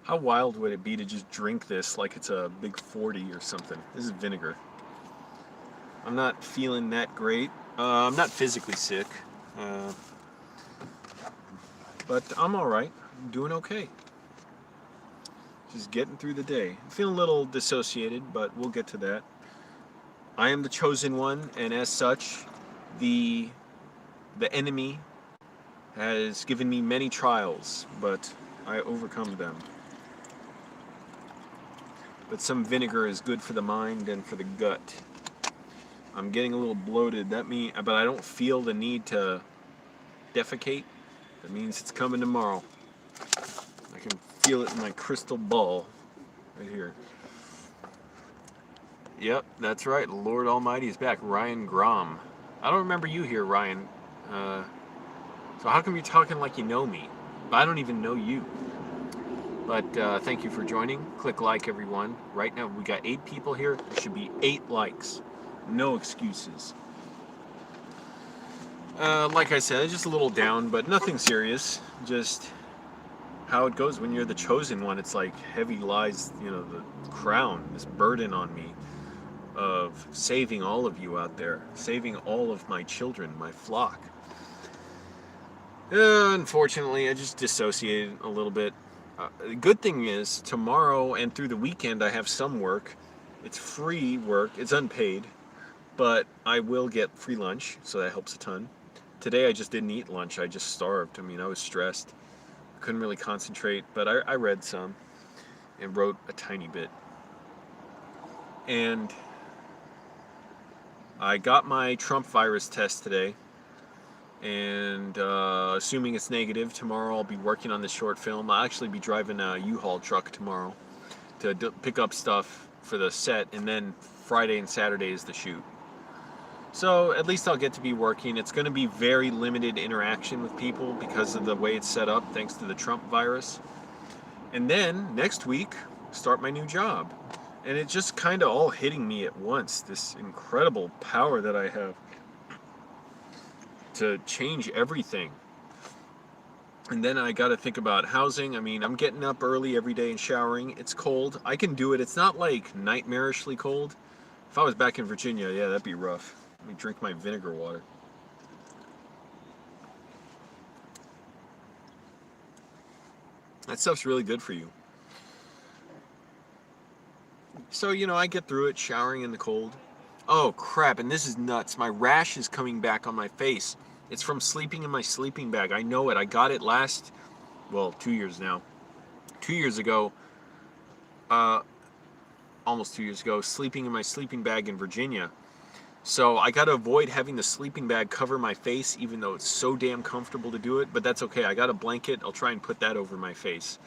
How wild would it be to just drink this like it's a big 40 or something? This is vinegar. I'm not feeling that great. I'm not physically sick, but I'm all right. I'm doing okay. Just getting through the day. I'm feeling a little dissociated, but we'll get to that. I am the chosen one, and as such, the enemy has given me many trials, but I overcome them. But some vinegar is good for the mind and for the gut. I'm getting a little bloated. But I don't feel the need to defecate. That means it's coming tomorrow. I can feel it in my crystal ball right here. Yep, that's right. Lord Almighty is back. Ryan Grom. I don't remember you here, Ryan. So how come you're talking like you know me? I don't even know you. But thank you for joining. Click like, everyone. Right now we got 8 people here. There should be 8 likes. No excuses. Like I said, just a little down, but nothing serious. Just how it goes when you're the chosen one. It's like heavy lies, the crown, this burden on me of saving all of you out there, saving all of my children, my flock. Unfortunately, I just dissociated a little bit. The good thing is, tomorrow and through the weekend, I have some work. It's free work. It's unpaid, but I will get free lunch, so that helps a ton. Today, I just didn't eat lunch. I just starved. I was stressed. I couldn't really concentrate, but I read some and wrote a tiny bit. And I got my Trump virus test today, and assuming it's negative, tomorrow I'll be working on this short film. I'll actually be driving a U-Haul truck tomorrow to pick up stuff for the set, and then Friday and Saturday is the shoot. So at least I'll get to be working. It's going to be very limited interaction with people because of the way it's set up, thanks to the Trump virus. And then next week, start my new job. And it's just kind of all hitting me at once, this incredible power that I have to change everything. And then I got to think about housing. I'm getting up early every day and showering. It's cold. I can do it. It's not like nightmarishly cold. If I was back in Virginia, yeah, that'd be rough. Let me drink my vinegar water. That stuff's really good for you. So, I get through it, showering in the cold. Oh, crap, and this is nuts. My rash is coming back on my face. It's from sleeping in my sleeping bag. I know it. I got it 2 years now. 2 years ago, almost 2 years ago, sleeping in my sleeping bag in Virginia. So I got to avoid having the sleeping bag cover my face, even though it's so damn comfortable to do it. But that's okay. I got a blanket. I'll try and put that over my face,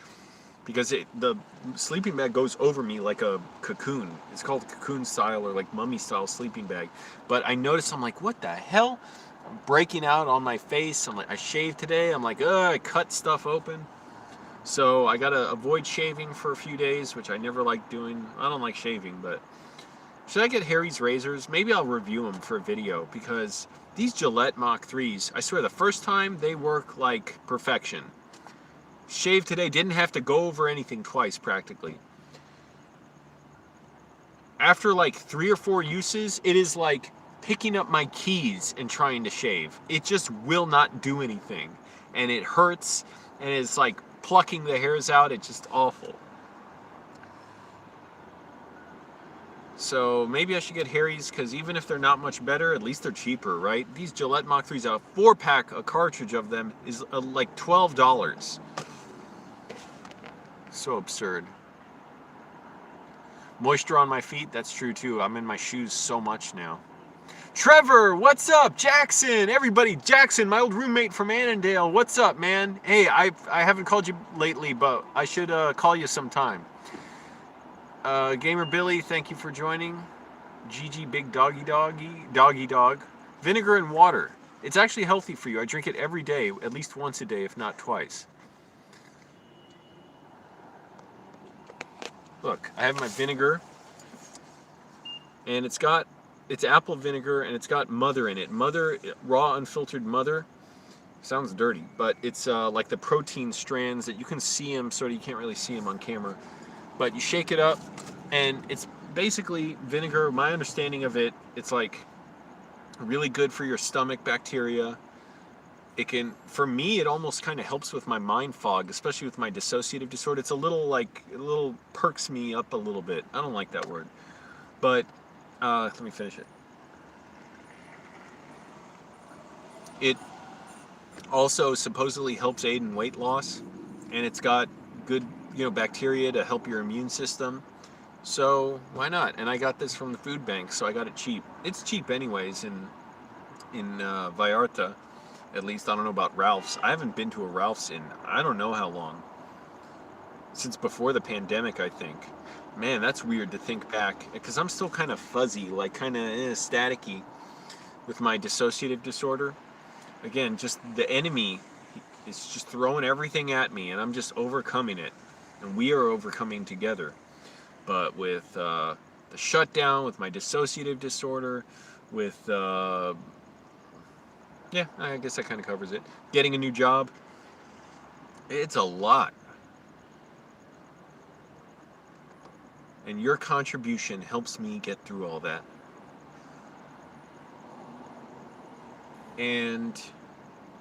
because the sleeping bag goes over me like a cocoon. It's called cocoon style, or like mummy style sleeping bag. But I noticed, I'm like, what the hell? I'm breaking out on my face. I'm like, I shaved today. I'm like, I cut stuff open. So I gotta avoid shaving for a few days, which I never like doing. I don't like shaving, but should I get Harry's razors? Maybe I'll review them for a video, because these Gillette Mach 3s, I swear, the first time they work like perfection. Shaved today, didn't have to go over anything twice practically. After like 3 or 4 uses, it is like picking up my keys and trying to shave. It just will not do anything, and it hurts, and it's like plucking the hairs out. It's just awful. So maybe I should get Harry's, because even if they're not much better, at least they're cheaper, right? These Gillette Mach 3s, a 4-pack, a cartridge of them is like $12. So absurd. Moisture on my feet, that's true too. I'm in my shoes so much now. Trevor, what's up? Jackson, everybody. Jackson, my old roommate from Annandale. What's up, man? Hey, I haven't called you lately, but I should call you sometime. Gamer Billy, thank you for joining. GG Big Doggy Dog. Vinegar and water. It's actually healthy for you. I drink it every day, at least once a day, if not twice. Look, I have my vinegar, and it's apple vinegar, and it's got mother in it. Mother, raw unfiltered mother, Sounds dirty, but it's like the protein strands that you can see them, sort of, you can't really see them on camera. But you shake it up, and it's basically vinegar. My understanding of it, it's like really good for your stomach bacteria. It can, for me, it almost kind of helps with my mind fog, especially with my dissociative disorder. It's a little perks me up a little bit. I don't like that word, but let me finish it. It also supposedly helps aid in weight loss, and it's got good, bacteria to help your immune system. So why not? And I got this from the food bank, so I got it cheap. It's cheap anyways in Vallarta. At least I don't know about Ralph's. I haven't been to a Ralph's in I don't know how long. Since before the pandemic, I think. Man, that's weird to think back, because I'm still kind of fuzzy, like kind of staticky with my dissociative disorder. Again, just the enemy is just throwing everything at me, and I'm just overcoming it. And we are overcoming together. But with the shutdown, with my dissociative disorder, with yeah, I guess that kind of covers it. Getting a new job, it's a lot. And your contribution helps me get through all that. And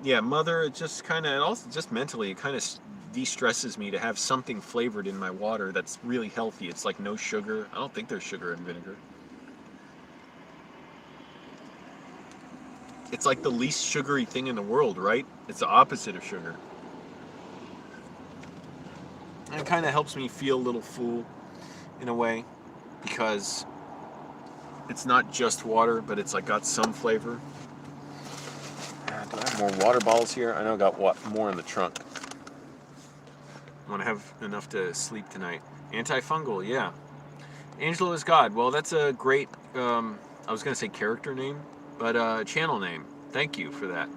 yeah, mother, it just kind of, also just mentally, it kind of de-stresses me to have something flavored in my water that's really healthy. It's like no sugar. I don't think there's sugar in vinegar. It's like the least sugary thing in the world, right? It's the opposite of sugar. And it kind of helps me feel a little full in a way, because it's not just water, but it's like got some flavor. Do I have more water bottles here? I know I got more in the trunk. I want to have enough to sleep tonight. Antifungal, yeah. Angelo is God. Well, that's a great, I was going to say character name, but channel name. Thank you for that.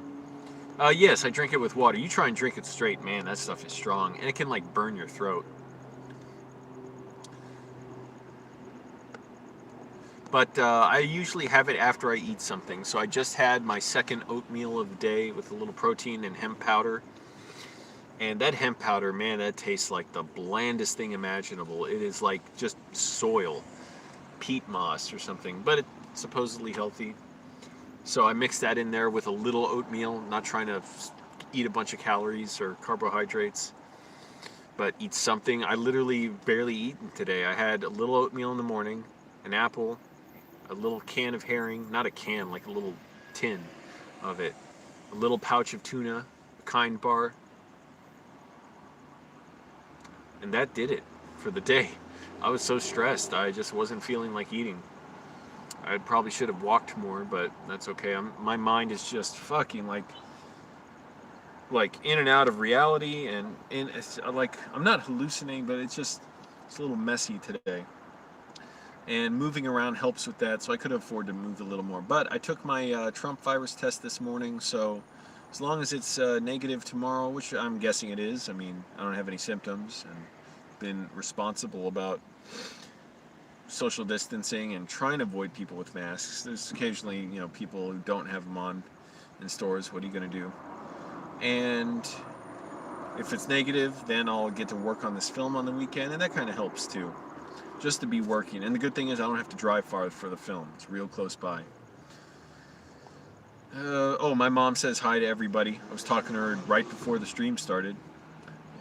Yes, I drink it with water. You try and drink it straight, man, that stuff is strong. And it can, like, burn your throat. But I usually have it after I eat something. So I just had my second oatmeal of the day with a little protein and hemp powder. And that hemp powder, man, that tastes like the blandest thing imaginable. It is like just soil, peat moss or something. But it's supposedly healthy. So I mixed that in there with a little oatmeal. Not trying to eat a bunch of calories or carbohydrates, but eat something. I literally barely eaten today. I had a little oatmeal in the morning, an apple, a little can of herring, not a can, like a little tin of it, a little pouch of tuna, a Kind bar, and that did it for the day. I was so stressed, I just wasn't feeling like eating. I probably should have walked more, but that's okay. My mind is just fucking like in and out of reality, and it's like I'm not hallucinating, but it's a little messy today. And moving around helps with that, so I could afford to move a little more. But I took my Trump virus test this morning, so as long as it's negative tomorrow, which I'm guessing it is, I mean, I don't have any symptoms, and been responsible about social distancing and trying to avoid people with masks. There's occasionally, people who don't have them on in stores. What are you going to do? And if it's negative, then I'll get to work on this film on the weekend, and that kind of helps too. Just to be working. And the good thing is I don't have to drive far for the film. It's real close by. Oh, my mom says hi to everybody. I was talking to her right before the stream started.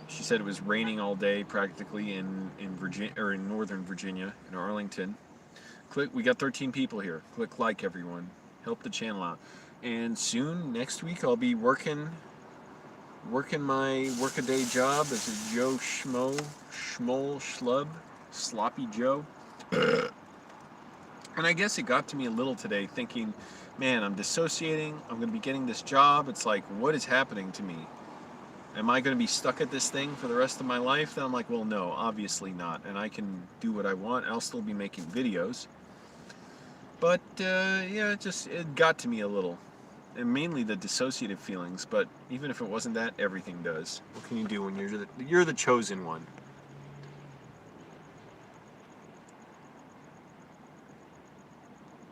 She said it was raining all day practically in Virginia, or in Northern Virginia, in Arlington. We got 13 people here. Click like, everyone. Help the channel out. And soon, next week, I'll be working my workaday job as a Joe Schmoll Schlub, Sloppy Joe. And I guess it got to me a little today, thinking, man, I'm dissociating, I'm going to be getting this job, it's like, what is happening to me? Am I going to be stuck at this thing for the rest of my life? Then I'm like, well, no, obviously not, and I can do what I want, I'll still be making videos. But, yeah, it got to me a little. And mainly the dissociative feelings, but even if it wasn't that, everything does. What can you do when you're the chosen one?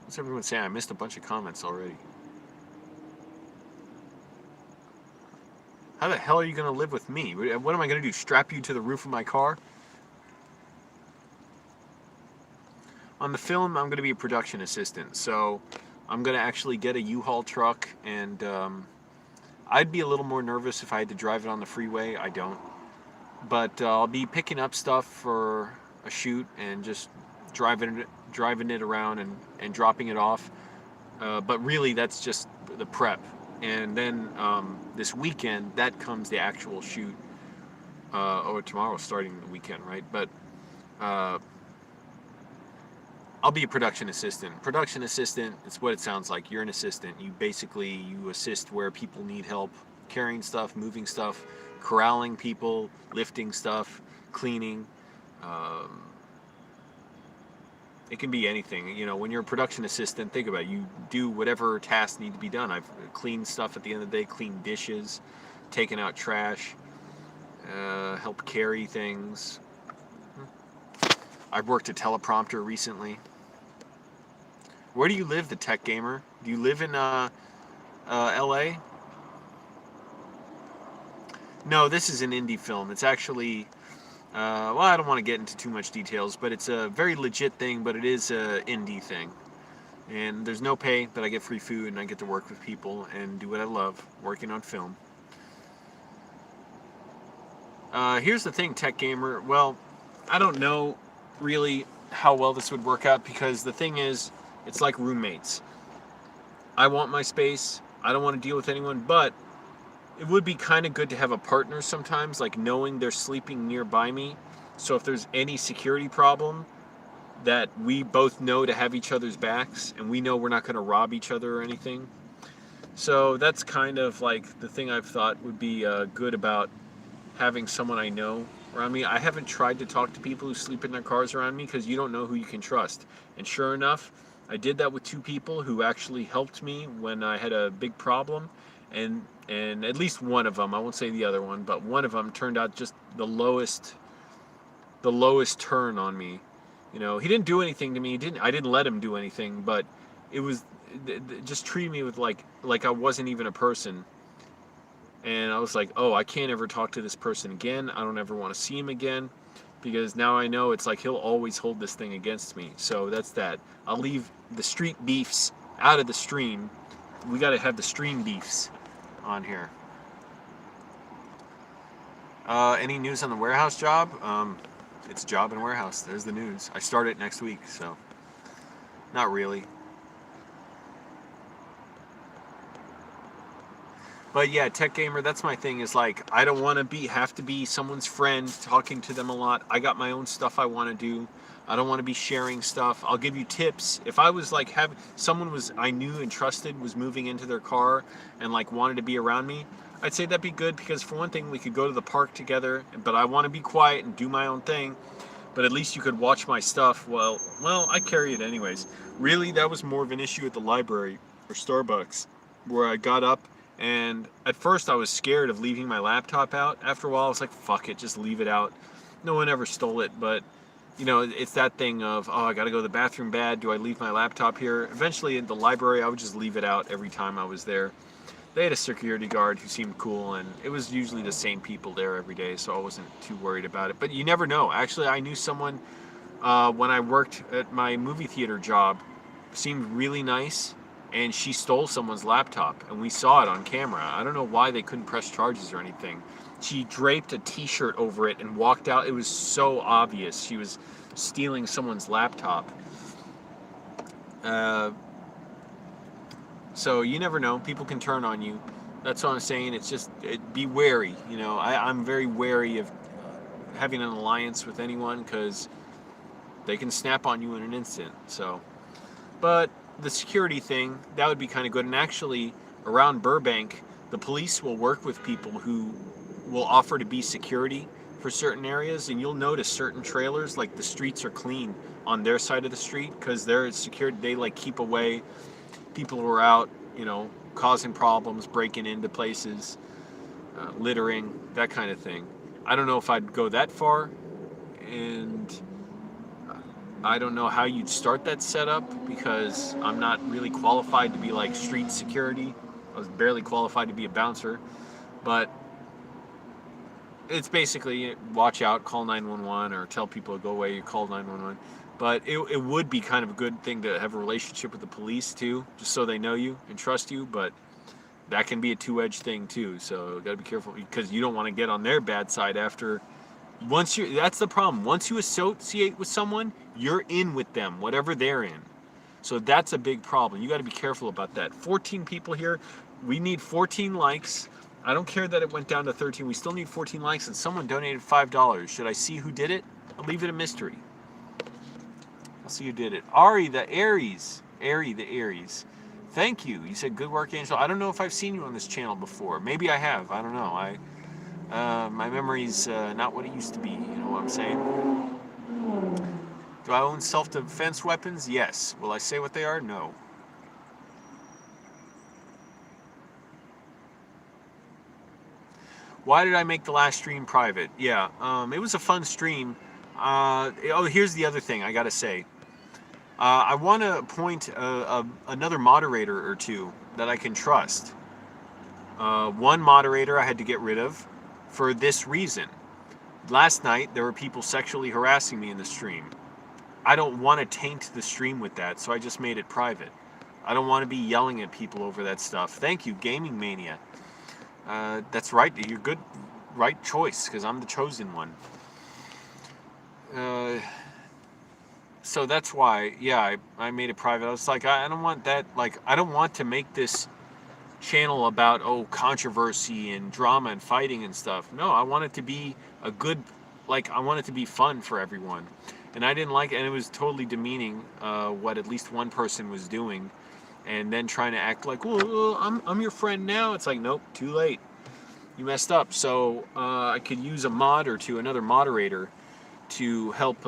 What's everyone saying? I missed a bunch of comments already. How the hell are you going to live with me? What am I going to do? Strap you to the roof of my car? On the film, I'm going to be a production assistant. So I'm going to actually get a U-Haul truck, and I'd be a little more nervous if I had to drive it on the freeway. I don't. But I'll be picking up stuff for a shoot and just driving it around and dropping it off. But really, that's just the prep. And then this weekend, that comes the actual shoot. Or tomorrow, starting the weekend, right? But I'll be a production assistant. Production assistant, it's what it sounds like. You're an assistant. You assist where people need help, carrying stuff, moving stuff, corralling people, lifting stuff, cleaning. It can be anything. You know, when you're a production assistant, think about it. You do whatever tasks need to be done. I've cleaned stuff at the end of the day, cleaned dishes, taken out trash, help carry things. I've worked a teleprompter recently. Where do you live, the tech gamer? Do you live in LA? No, this is an indie film. It's actually, well, I don't want to get into too much details, but it's a very legit thing, but it is an indie thing. And there's no pay, but I get free food and I get to work with people and do what I love, working on film. Here's the thing, tech gamer. Well, I don't know really how well this would work out, because the thing is, it's like roommates. I want my space. I don't want to deal with anyone, but it would be kind of good to have a partner sometimes, like knowing they're sleeping nearby me. So if there's any security problem, that we both know to have each other's backs, and we know we're not going to rob each other or anything. So that's kind of like the thing I've thought would be good about having someone I know around me. I haven't tried to talk to people who sleep in their cars around me, because you don't know who you can trust. And sure enough, I did that with 2 people who actually helped me when I had a big problem, and at least one of them, I won't say the other one, but one of them turned out just the lowest turn on me. You know, he didn't do anything to me. I didn't let him do anything, but it was just treated me with like I wasn't even a person. And I was like, oh, I can't ever talk to this person again. I don't ever want to see him again, because now I know it's like he'll always hold this thing against me. So that's that. I'll leave the street beefs out of the stream. We got to have the stream beefs on here. Any news on the warehouse job? It's a job in warehouse. There's the news. I start it next week, so not really. But yeah, tech gamer, that's my thing, is like, I don't want to have to be someone's friend, talking to them a lot. I got my own stuff I want to do. I don't want to be sharing stuff. I'll give you tips. If I was like someone I knew and trusted was moving into their car and like wanted to be around me, I'd say that'd be good, because for one thing, we could go to the park together, but I want to be quiet and do my own thing. But at least you could watch my stuff. Well, I carry it anyways. Really, that was more of an issue at the library or Starbucks, where I got up. And at first I was scared of leaving my laptop out. After a while I was like, fuck it, just leave it out. No one ever stole it, but you know, it's that thing of, oh, I gotta go to the bathroom bad, do I leave my laptop here? Eventually in the library I would just leave it out every time I was there. They had a security guard who seemed cool, and it was usually the same people there every day, so I wasn't too worried about it. But you never know. Actually, I knew someone when I worked at my movie theater job, seemed really nice, and she stole someone's laptop, and we saw it on camera. I don't know why they couldn't press charges or anything. She draped a t-shirt over it and walked out. It was so obvious she was stealing someone's laptop. So you never know. People can turn on you. That's what I'm saying. It's just, be wary. You know, I'm very wary of having an alliance with anyone, because they can snap on you in an instant. So, but the security thing, that would be kind of good. And actually, around Burbank, the police will work with people who will offer to be security for certain areas, and you'll notice certain trailers, like the streets are clean on their side of the street, because they're secured. They like keep away people who are out, you know, causing problems, breaking into places, littering, that kind of thing. I don't know if I'd go that far, and I don't know how you'd start that setup, because I'm not really qualified to be like street security. I was barely qualified to be a bouncer, but it's basically watch out, call 911, or tell people to go away, you call 911. But it would be kind of a good thing to have a relationship with the police too, just so they know you and trust you. But that can be a two-edged thing too, so got to be careful, because you don't want to get on their bad side after. That's the problem. Once you associate with someone, you're in with them, whatever they're in. So that's a big problem. You got to be careful about that. 14 people here. We need 14 likes. I don't care that it went down to 13. We still need 14 likes, and someone donated $5. Should I see who did it? I'll leave it a mystery. I'll see who did it. Ari the Aries. Ari the Aries. Thank you. You said good work, Angel. I don't know if I've seen you on this channel before. Maybe I have. I don't know. My memory's not what it used to be. You know what I'm saying? Do I own self-defense weapons? Yes. Will I say what they are? No. Why did I make the last stream private? Yeah, it was a fun stream. Here's the other thing I gotta say. I want to appoint another moderator or two that I can trust. One moderator I had to get rid of for this reason. Last night, there were people sexually harassing me in the stream. I don't want to taint the stream with that, so I just made it private. I don't want to be yelling at people over that stuff. Thank you, Gaming Mania. That's right, you're good, right choice, because I'm the chosen one. So that's why, yeah, I made it private. I was like, I don't want that, like, I don't want to make this channel about, controversy and drama and fighting and stuff. No, I want it to be a good, like, I want it to be fun for everyone. And I didn't like it, and it was totally demeaning what at least one person was doing, and then trying to act like, well, I'm your friend now. It's like, nope, too late. You messed up. So I could use a mod or two, another moderator, to help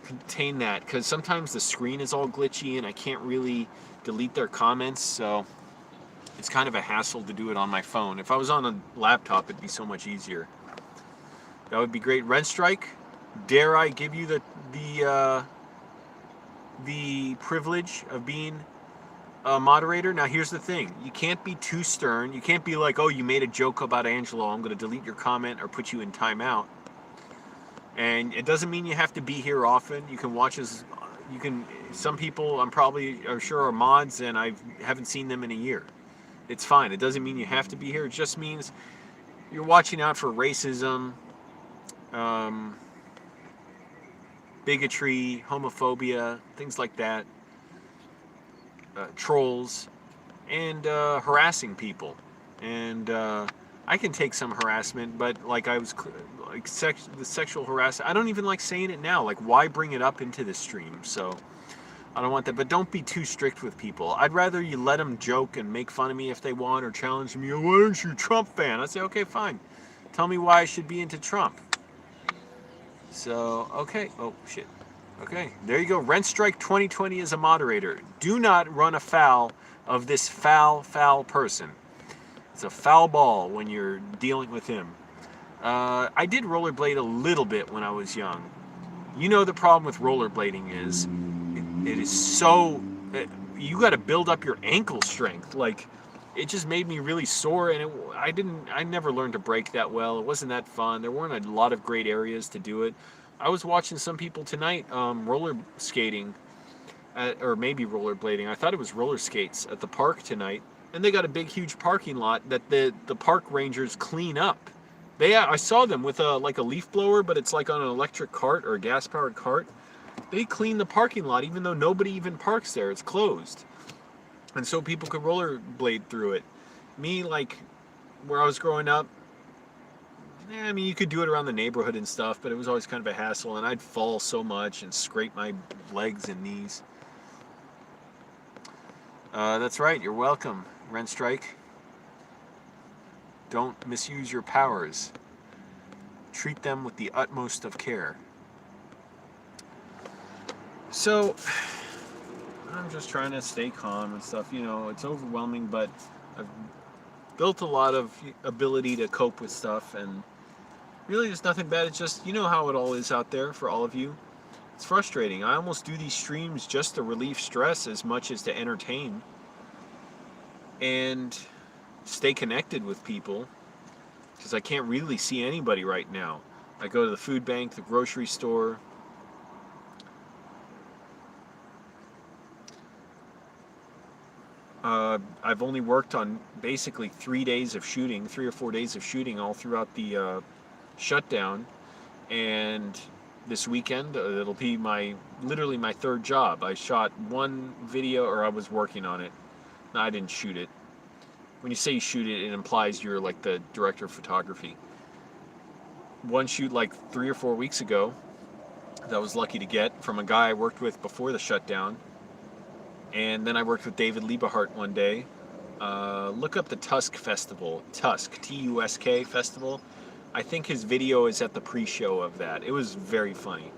contain that, because sometimes the screen is all glitchy and I can't really delete their comments, so it's kind of a hassle to do it on my phone. If I was on a laptop, it'd be so much easier. That would be great. Rent strike. Dare I give you the privilege of being a moderator? Now here's the thing. You can't be too stern. You can't be like, oh, you made a joke about Angelo, I'm going to delete your comment or put you in timeout. And it doesn't mean you have to be here often. You can watch us. You can. Some people I'm sure are mods, and I haven't seen them in a year. It's fine. It doesn't mean you have to be here. It just means you're watching out for racism, bigotry, homophobia, things like that, trolls, and harassing people. And I can take some harassment, but like the sexual harassment, I don't even like saying it now. Like, why bring it up into the stream? So I don't want that. But don't be too strict with people. I'd rather you let them joke and make fun of me if they want, or challenge me. Oh, why aren't you a Trump fan? I say, okay, fine. Tell me why I should be into Trump. So, okay. Oh, shit. Okay, there you go. Rent Strike 2020 is a moderator. Do not run afoul of this foul person. It's a foul ball when you're dealing with him. I did rollerblade a little bit when I was young. You know, the problem with rollerblading is it is so... you got to build up your ankle strength. Like, it just made me really sore, and I never learned to brake that well. It wasn't that fun. There weren't a lot of great areas to do it. I was watching some people tonight roller skating, or maybe rollerblading. I thought it was roller skates at the park tonight, and they got a big, huge parking lot that the park rangers clean up. I saw them with a leaf blower, but it's like on an electric cart or a gas-powered cart. They clean the parking lot, even though nobody even parks there. It's closed, and so people could rollerblade through it. Me, like where I was growing up, I mean, you could do it around the neighborhood and stuff, but it was always kind of a hassle, and I'd fall so much and scrape my legs and knees. That's right, you're welcome, Rent Strike. Don't misuse your powers. Treat them with the utmost of care. So, I'm just trying to stay calm and stuff. You know, it's overwhelming, but I've built a lot of ability to cope with stuff, and really there's nothing bad. It's just, you know how it all is out there for all of you. It's frustrating. I almost do these streams just to relieve stress as much as to entertain and stay connected with people. because I can't really see anybody right now. I go to the food bank, the grocery store. I've only worked on basically 3 days of shooting, 3 or 4 days of shooting all throughout the shutdown, and this weekend it'll be literally my third job. I shot one video, or I was working on it. No, I didn't shoot it. When you say you shoot it, it implies you're like the director of photography. One shoot like 3 or 4 weeks ago that I was lucky to get from a guy I worked with before the shutdown. And then I worked with David Liebehart one day. Look up the Tusk Festival. Tusk, T-U-S-K Festival. I think his video is at the pre-show of that. It was very funny.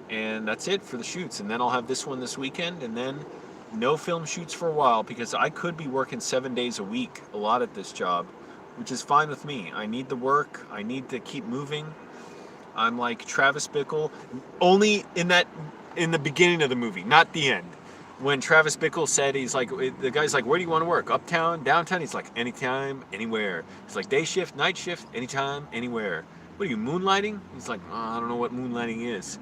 And that's it for the shoots. And then I'll have this one this weekend, and then no film shoots for a while, because I could be working 7 days a week, a lot at this job, which is fine with me. I need the work. I need to keep moving. I'm like Travis Bickle, only in the beginning of the movie, not the end. When Travis Bickle said, he's like, the guy's like, where do you want to work? Uptown, downtown? He's like, anytime, anywhere. He's like, day shift, night shift, anytime, anywhere. What are you, moonlighting? He's like, oh, I don't know what moonlighting is.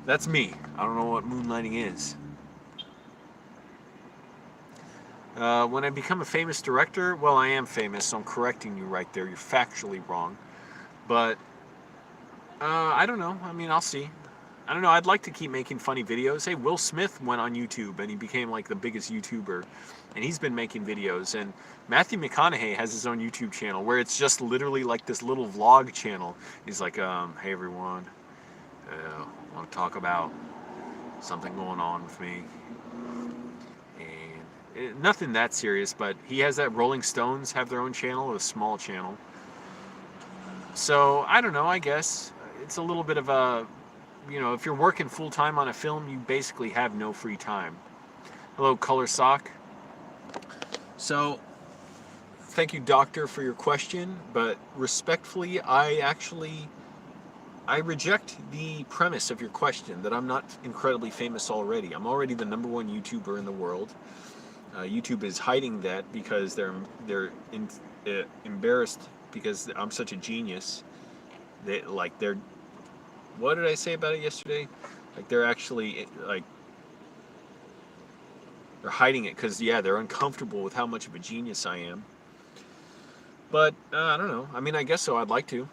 That's me. I don't know what moonlighting is. When I become a famous director, well, I am famous, so I'm correcting you right there. You're factually wrong. But, I don't know. I mean, I'll see. I don't know, I'd like to keep making funny videos. Hey, Will Smith went on YouTube and he became like the biggest YouTuber, and he's been making videos. And Matthew McConaughey has his own YouTube channel where it's just literally like this little vlog channel. He's like, hey everyone, I want to talk about something going on with me. And nothing that serious, but he has that. Rolling Stones have their own channel, a small channel. So, I don't know, I guess. It's a little bit of a, if you're working full-time on a film, you basically have no free time. Hello, Color Sock. So, thank you, Doctor, for your question, but respectfully, I reject the premise of your question that I'm not incredibly famous already. I'm already the #1 YouTuber in the world. YouTube is hiding that because they're embarrassed because I'm such a genius. They're what did I say about it yesterday? Like, they're actually, like, they're hiding it because, yeah, they're uncomfortable with how much of a genius I am. But, I don't know. I mean, I guess so. I'd like to.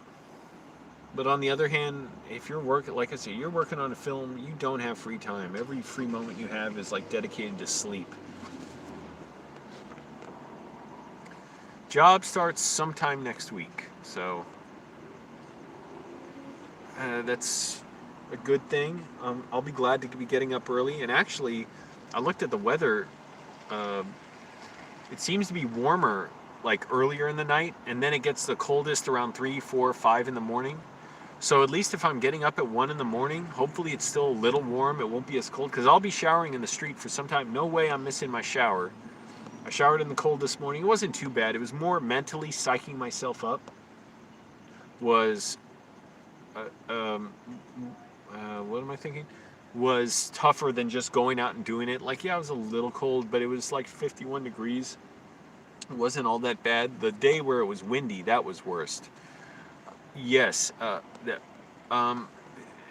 But on the other hand, if you're working, like I say, you're working on a film, you don't have free time. Every free moment you have is, like, dedicated to sleep. Job starts sometime next week, so that's a good thing. I'll be glad to be getting up early. And actually, I looked at the weather. It seems to be warmer like earlier in the night, and then it gets the coldest around 3, 4, 5 in the morning. So at least if I'm getting up at 1 in the morning, hopefully it's still a little warm. It won't be as cold, because I'll be showering in the street for some time. No way I'm missing my shower. I showered in the cold this morning. It wasn't too bad. It was more mentally psyching myself up. Was what am I thinking? Was tougher than just going out and doing it. Like, yeah, it was a little cold, but it was like 51 degrees. It wasn't all that bad. The day where it was windy, that was worst. Yes,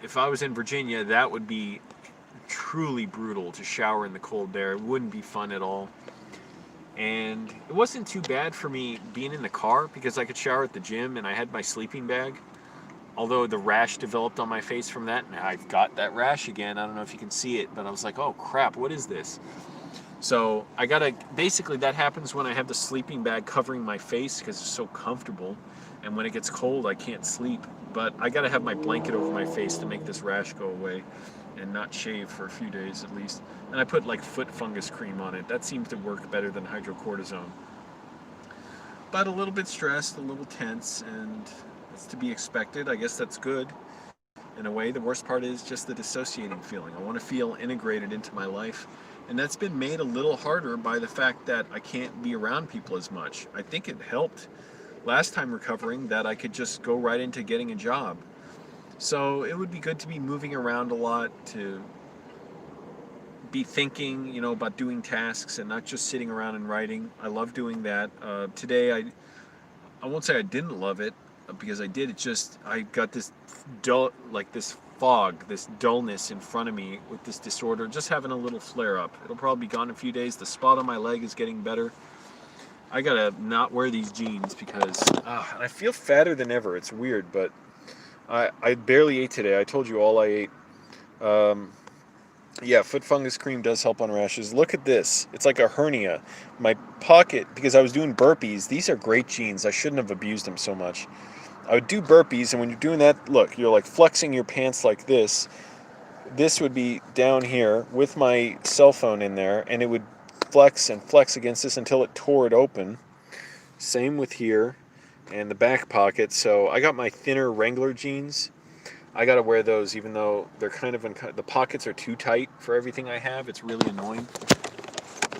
if I was in Virginia, that would be truly brutal to shower in the cold there. It wouldn't be fun at all. And it wasn't too bad for me being in the car, because I could shower at the gym and I had my sleeping bag. Although the rash developed on my face from that, and I've got that rash again. I don't know if you can see it, but I was like, oh crap, what is this? So basically that happens when I have the sleeping bag covering my face because it's so comfortable. And when it gets cold, I can't sleep. But I gotta have my blanket over my face to make this rash go away and not shave for a few days at least. And I put like foot fungus cream on it. That seems to work better than hydrocortisone. But a little bit stressed, a little tense, and it's to be expected. I guess that's good in a way. The worst part is just the dissociating feeling. I want to feel integrated into my life. And that's been made a little harder by the fact that I can't be around people as much. I think it helped last time recovering that I could just go right into getting a job. So it would be good to be moving around a lot, to be thinking, about doing tasks and not just sitting around and writing. I love doing that. Today I won't say I didn't love it, because I did. It just, I got this dull, like this fog, this dullness in front of me with this disorder, just having a little flare up. It'll probably be gone in a few days. The spot on my leg is getting better. I gotta not wear these jeans because I feel fatter than ever. It's weird, but I barely ate today. I told you all I ate. Yeah, foot fungus cream does help on rashes. Look at this. It's like a hernia. My pocket, because I was doing burpees, these are great jeans. I shouldn't have abused them so much. I would do burpees, and when you're doing that, look, you're like flexing your pants like this. This would be down here with my cell phone in there, and it would flex and flex against this until it tore it open. Same with here and the back pocket. So I got my thinner Wrangler jeans. I gotta wear those even though they're kind of the pockets are too tight for everything I have. It's really annoying.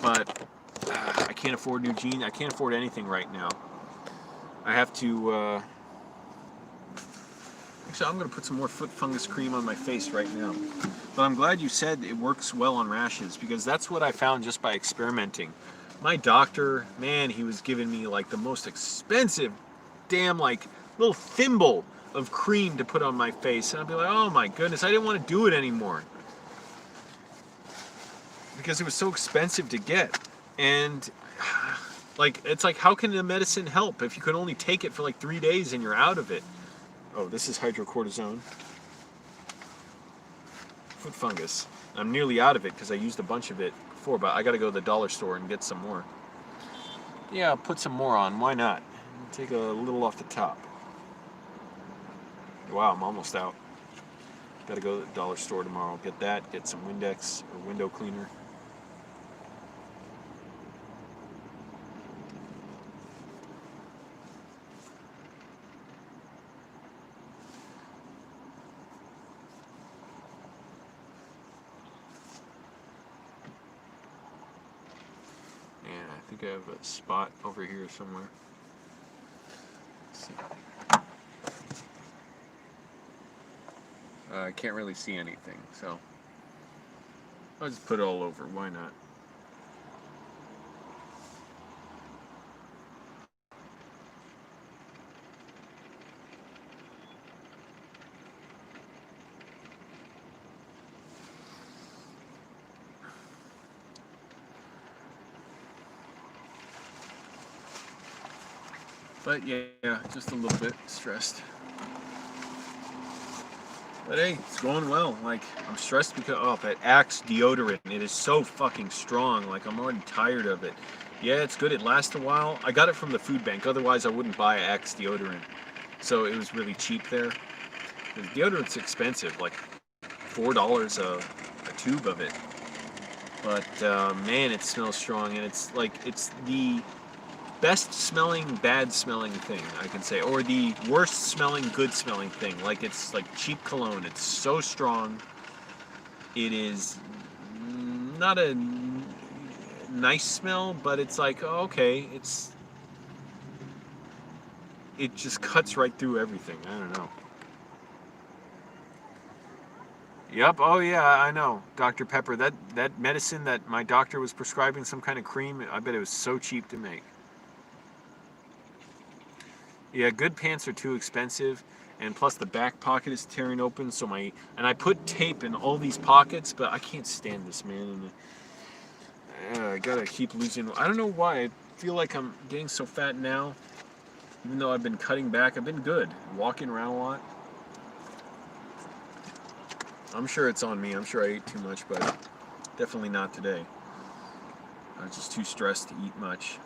But I can't afford new jeans. I can't afford anything right now. I have to. Actually, I'm gonna put some more foot fungus cream on my face right now. But I'm glad you said it works well on rashes, because that's what I found just by experimenting. My doctor, man, he was giving me like the most expensive, damn like little thimble of cream to put on my face, and I'd be like, oh my goodness, I didn't want to do it anymore because it was so expensive to get. And like, it's like, how can the medicine help if you can only take it for like 3 days and you're out of it? Oh, this is hydrocortisone. Foot fungus. I'm nearly out of it because I used a bunch of it before, but I gotta go to the dollar store and get some more. Yeah, I'll put some more on, why not? Take a little off the top. Wow, I'm almost out. Gotta go to the dollar store tomorrow. Get that, get some Windex or window cleaner. And I think I have a spot over here somewhere. Let's see. I can't really see anything, so I'll just put it all over. Why not? But yeah, just a little bit stressed. But hey, it's going well. Like, I'm stressed because, oh, that Axe deodorant, it is so fucking strong. Like, I'm already tired of it. Yeah, it's good. It lasts a while. I got it from the food bank. Otherwise, I wouldn't buy Axe deodorant. So it was really cheap there. The deodorant's expensive, like $4 a tube of it. But man, it smells strong, and it's like, it's the best smelling, bad smelling thing I can say, or the worst smelling, good smelling thing. Like, it's like cheap cologne. It's so strong. It is not a nice smell, but it's like, oh, okay, it just cuts right through everything. I don't know. Yep. Oh yeah, I know. Dr. Pepper. That medicine that my doctor was prescribing, some kind of cream. I bet it was so cheap to make. Yeah, good pants are too expensive, and plus the back pocket is tearing open. So I put tape in all these pockets, but I can't stand this, man. And I gotta keep losing. I don't know why. I feel like I'm getting so fat now, even though I've been cutting back. I've been good, walking around a lot. I'm sure it's on me. I'm sure I ate too much, but definitely not today. I was just too stressed to eat much.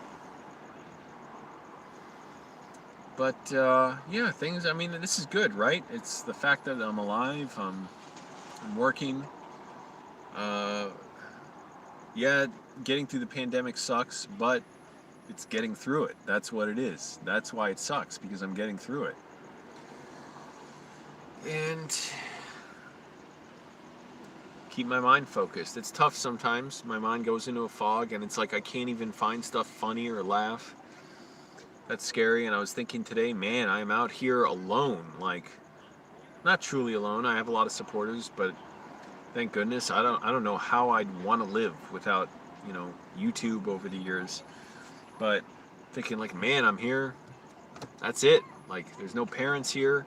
But yeah, things. I mean, this is good, right? It's the fact that I'm alive. I'm working. Yeah, getting through the pandemic sucks, but it's getting through it. That's what it is. That's why it sucks, because I'm getting through it. And keep my mind focused. It's tough sometimes. My mind goes into a fog, and it's like I can't even find stuff funny or laugh. That's scary. And I was thinking today, man, I'm out here alone. Like, not truly alone. I have a lot of supporters, but thank goodness. I don't know how I'd want to live without, YouTube over the years. But thinking like, man, I'm here. That's it. Like, there's no parents here.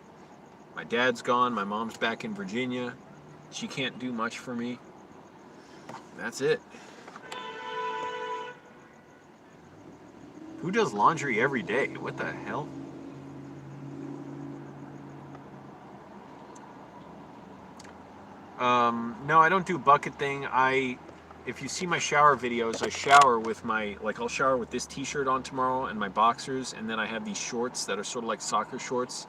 My dad's gone. My mom's back in Virginia. She can't do much for me. That's it. Who does laundry every day? What the hell? No, I don't do bucket thing. If you see my shower videos, I shower with I'll shower with this t-shirt on tomorrow and my boxers, and then I have these shorts that are sort of like soccer shorts.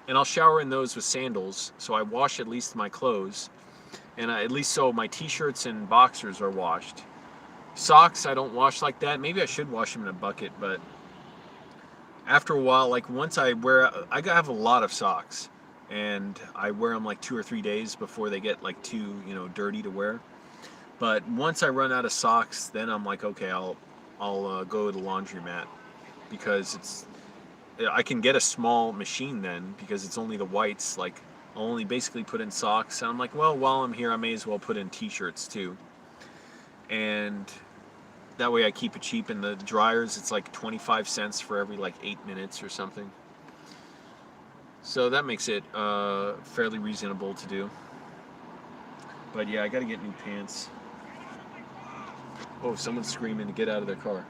And I'll shower in those with sandals, so I wash at least my clothes. And at least so my t-shirts and boxers are washed. Socks, I don't wash like that. Maybe I should wash them in a bucket, but after a while, like once I have a lot of socks. And I wear them like 2 or 3 days before they get like too, dirty to wear. But once I run out of socks, then I'm like, okay, I'll go to the laundromat, because I can get a small machine then, because it's only the whites. Like, I'll only basically put in socks. And I'm like, well, while I'm here, I may as well put in t-shirts too. And that way I keep it cheap. And the dryers, it's like 25 cents for every like 8 minutes or something. So that makes it fairly reasonable to do. But yeah, I gotta get new pants. Oh, someone's screaming to get out of their car.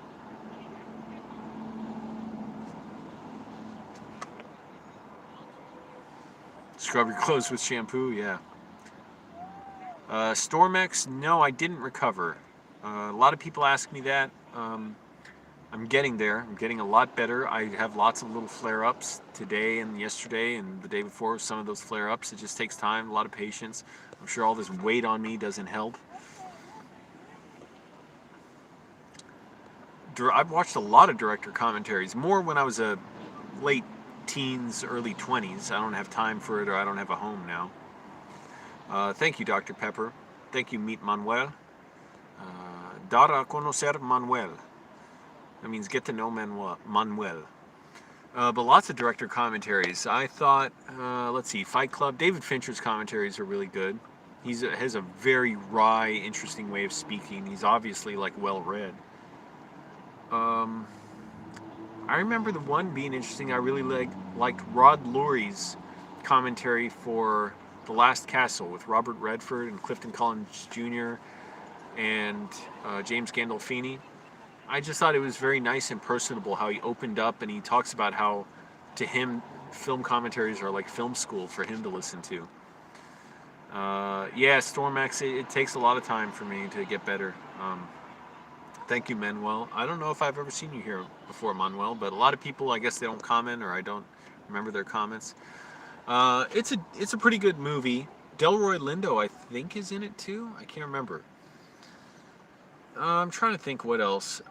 Scrub your clothes with shampoo, yeah. Stormex, no, I didn't recover. A lot of people ask me that. I'm getting there. I'm getting a lot better. I have lots of little flare-ups today and yesterday and the day before. Some of those flare-ups, it just takes time, a lot of patience. I'm sure all this weight on me doesn't help. I've watched a lot of director commentaries, more when I was a late teens, early 20s. I don't have time for it, or I don't have a home now. Thank you, Dr. Pepper. Thank you, Meet Manuel. Dar a conocer Manuel. That means get to know Manuel. But lots of director commentaries. I thought, let's see, Fight Club. David Fincher's commentaries are really good. He has a very wry, interesting way of speaking. He's obviously like well-read. I remember the one being interesting. I really liked Rod Lurie's commentary for The Last Castle with Robert Redford and Clifton Collins Jr. and James Gandolfini. I just thought it was very nice and personable how he opened up, and he talks about how, to him, film commentaries are like film school for him to listen to. Yeah, Stormex, it takes a lot of time for me to get better. Thank you, Manuel. I don't know if I've ever seen you here before, Manuel, but a lot of people, I guess they don't comment, or I don't remember their comments. It's a pretty good movie. Delroy Lindo, I think, is in it too. I can't remember. I'm trying to think what else.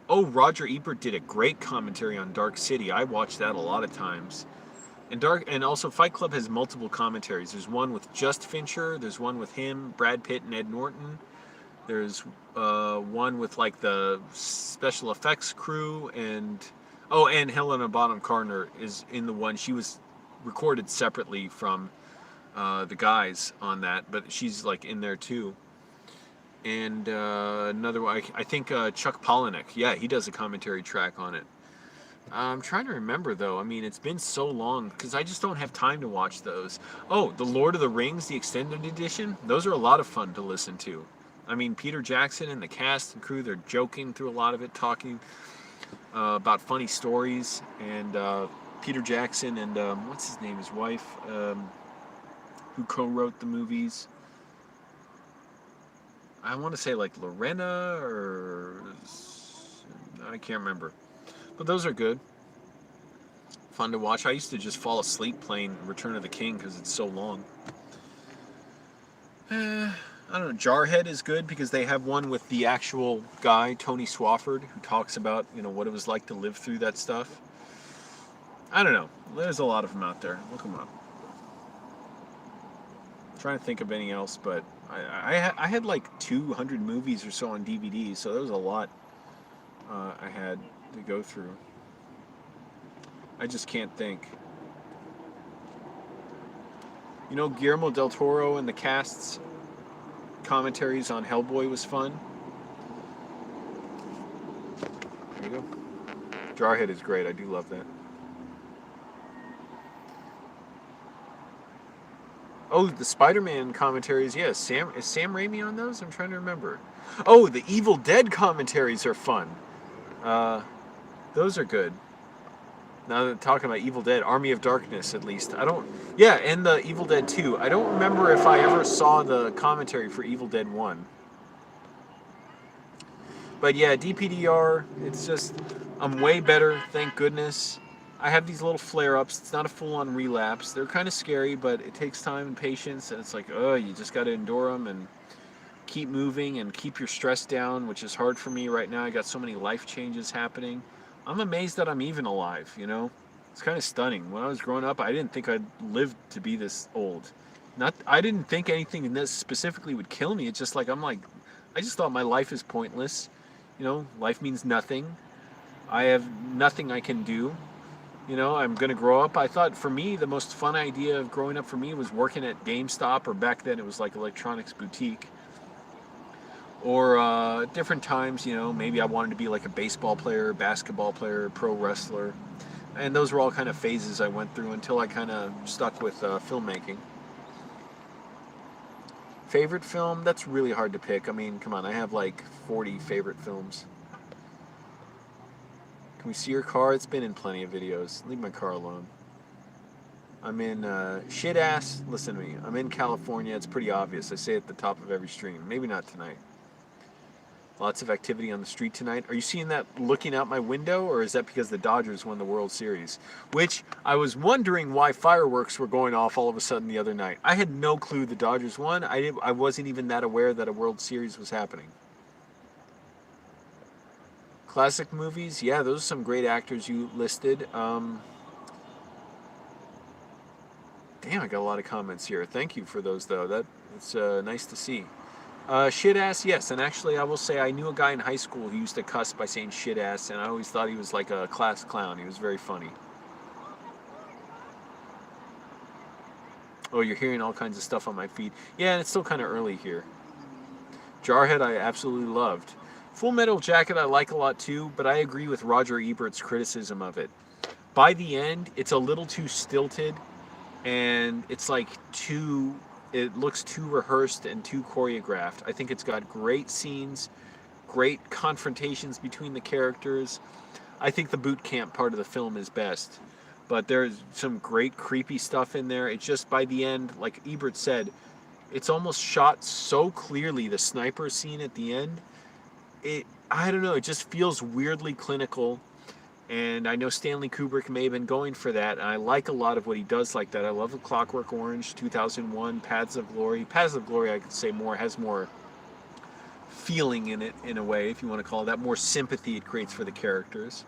Oh, Roger Ebert did a great commentary on Dark City. I watched that a lot of times. And also Fight Club has multiple commentaries. There's one with just Fincher. There's one with him, Brad Pitt, and Ed Norton. There's one with like the special effects crew, and Helena Bonham Carter is in the one. She was recorded separately from the guys on that, but she's like in there too. And another one, I think Chuck Palahniuk, yeah, he does a commentary track on it. I'm trying to remember though. I mean, it's been so long because I just don't have time to watch those. Oh, the Lord of the Rings, the extended edition. Those are a lot of fun to listen to. I mean, Peter Jackson and the cast and crew, they're joking through a lot of it, talking about funny stories. And Peter Jackson and what's his name, his wife, who co-wrote the movies. I want to say like Lorena, or I can't remember. But those are good. Fun to watch. I used to just fall asleep playing Return of the King because it's so long. I don't know. Jarhead is good because they have one with the actual guy, Tony Swafford, who talks about, what it was like to live through that stuff. I don't know. There's a lot of them out there. Look them up. I'm trying to think of anything else, but I had like 200 movies or so on DVD, so there was a lot I had to go through. I just can't think. Guillermo del Toro and the cast's commentaries on Hellboy was fun. There you go. Jarhead is great. I do love that. Oh, the Spider-Man commentaries. Yes, is Sam Raimi on those? I'm trying to remember. Oh, the Evil Dead commentaries are fun. Uh, those are good. Now that talking about Evil Dead, Army of Darkness, at least. I don't. Yeah, and the Evil Dead 2. I don't remember if I ever saw the commentary for Evil Dead 1. But yeah, DPDR, it's just, I'm way better, thank goodness. I have these little flare-ups. It's not a full-on relapse. They're kind of scary, but it takes time and patience, and it's like, oh, you just got to endure them and keep moving and keep your stress down, which is hard for me right now. I got so many life changes happening. I'm amazed that I'm even alive, you know? It's kind of stunning. When I was growing up, I didn't think I'd live to be this old. I didn't think anything in this specifically would kill me. It's just like, I just thought my life is pointless. You know, life means nothing. I have nothing I can do. You know, I'm going to grow up. I thought for me, the most fun idea of growing up for me was working at GameStop, or back then it was like Electronics Boutique. Or different times, you know, maybe I wanted to be like a baseball player, basketball player, pro wrestler. And those were all kind of phases I went through until I kind of stuck with filmmaking. Favorite film? That's really hard to pick. I mean, come on, I have like 40 favorite films. Can we see your car? It's been in plenty of videos. Leave my car alone. I'm in shit ass. Listen to me. I'm in California. It's pretty obvious. I say it at the top of every stream. Maybe not tonight. Lots of activity on the street tonight. Are you seeing that looking out my window, or is that because the Dodgers won the World Series? Which, I was wondering why fireworks were going off all of a sudden the other night. I had no clue the Dodgers won. I wasn't even that aware that a World Series was happening. Classic movies? Yeah, those are some great actors you listed. Damn, I got a lot of comments here. Thank you for those, though. It's nice to see. Shit ass, yes. And actually, I will say I knew a guy in high school who used to cuss by saying shit ass, and I always thought he was like a class clown. He was very funny. Oh, you're hearing all kinds of stuff on my feed. Yeah, and it's still kind of early here. Jarhead, I absolutely loved. Full Metal Jacket, I like a lot too, but I agree with Roger Ebert's criticism of it. By the end, it's a little too stilted, and it's like it looks too rehearsed and too choreographed. I think it's got great scenes, great confrontations between the characters. I think the boot camp part of the film is best. But there's some great creepy stuff in there. It's just by the end, like Ebert said, it's almost shot so clearly, the sniper scene at the end. I don't know, it just feels weirdly clinical. And I know Stanley Kubrick may have been going for that, and I like a lot of what he does like that. I love The Clockwork Orange, 2001, Paths of Glory. Paths of Glory, I could say has more feeling in it, in a way, if you want to call it that. More sympathy it creates for the characters.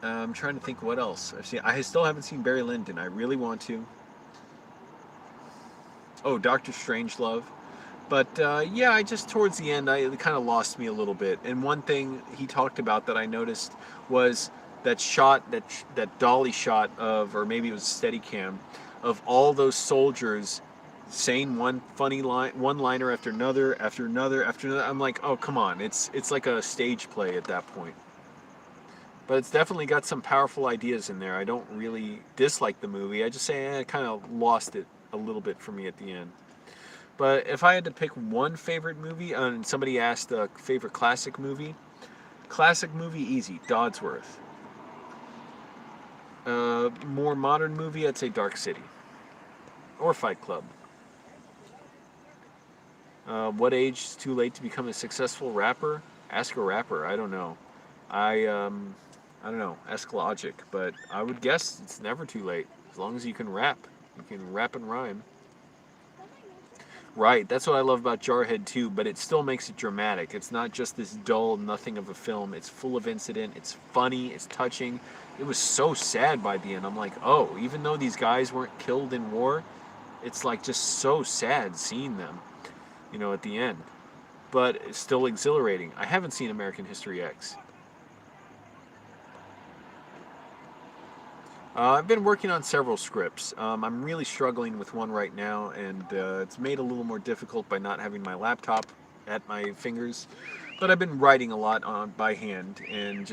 I'm trying to think what else. I still haven't seen Barry Lyndon. I really want to. Oh, Doctor Strangelove. But yeah, I just towards the end, it kind of lost me a little bit. And one thing he talked about that I noticed was that shot, that dolly shot of, or maybe it was Steadicam, of all those soldiers saying one funny line, one liner after another, after another, after another. I'm like, oh come on, it's like a stage play at that point. But it's definitely got some powerful ideas in there. I don't really dislike the movie. I just say it kind of lost it a little bit for me at the end. But if I had to pick one favorite movie, and somebody asked a favorite classic movie, easy, Dodsworth. More modern movie, I'd say Dark City. Or Fight Club. What age is too late to become a successful rapper? Ask a rapper, I don't know. I don't know, ask Logic, but I would guess it's never too late. As long as you can rap. You can rap and rhyme. Right, that's what I love about Jarhead too, but it still makes it dramatic. It's not just this dull nothing of a film. It's full of incident, it's funny, it's touching. It was so sad by the end. I'm like, oh, even though these guys weren't killed in war, it's like just so sad seeing them, you know, at the end. But it's still exhilarating. I haven't seen American History X. I've been working on several scripts. I'm really struggling with one right now, and it's made a little more difficult by not having my laptop at my fingers. But I've been writing a lot by hand, and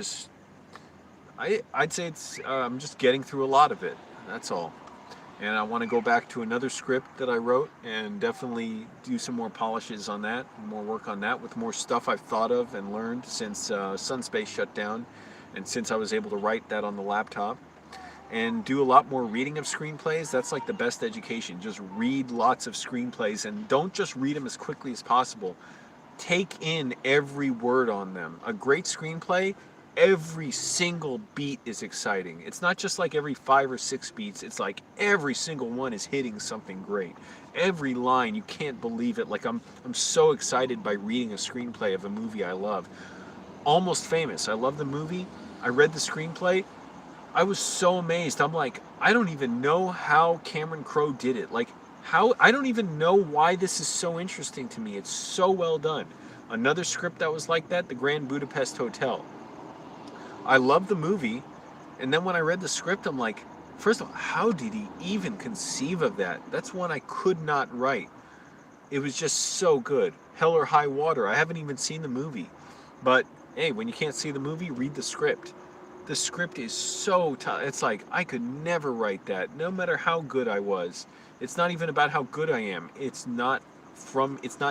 I'd say I'm just getting through a lot of it. That's all. And I want to go back to another script that I wrote and definitely do some more polishes on that, more work on that with more stuff I've thought of and learned since Sunspace shut down and since I was able to write that on the laptop. And do a lot more reading of screenplays. That's like the best education. Just read lots of screenplays and don't just read them as quickly as possible. Take in every word on them. A great screenplay, every single beat is exciting. It's not just like every 5 or 6 beats. It's like every single one is hitting something great. Every line, you can't believe it. Like I'm so excited by reading a screenplay of a movie I love. Almost Famous. I love the movie. I read the screenplay. I was so amazed. I'm like, I don't even know how Cameron Crowe did it. Like, how, I don't even know why this is so interesting to me. It's so well done. Another script that was like that, The Grand Budapest Hotel. I love the movie, and then when I read the script, I'm like, first of all, how did he even conceive of that? That's one I could not write. It was just so good. Hell or High Water. I haven't even seen the movie. But, hey, when you can't see the movie, read the script. The script is so tough. It's like, I could never write that, no matter how good I was. It's not even about how good I am. It's not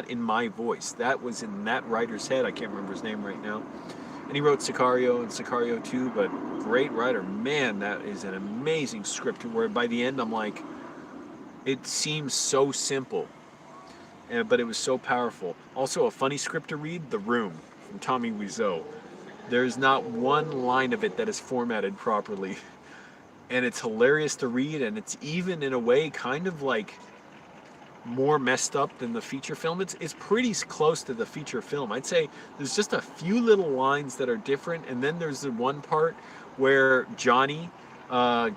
in my voice. That was in that writer's head. I can't remember his name right now. And he wrote Sicario and Sicario 2, but great writer. Man, that is an amazing script where by the end I'm like, it seems so simple, but it was so powerful. Also a funny script to read, The Room, from Tommy Wiseau. There's not one line of it that is formatted properly. And it's hilarious to read, and it's even in a way kind of like more messed up than the feature film. It's pretty close to the feature film. I'd say there's just a few little lines that are different, and then there's the one part where Johnny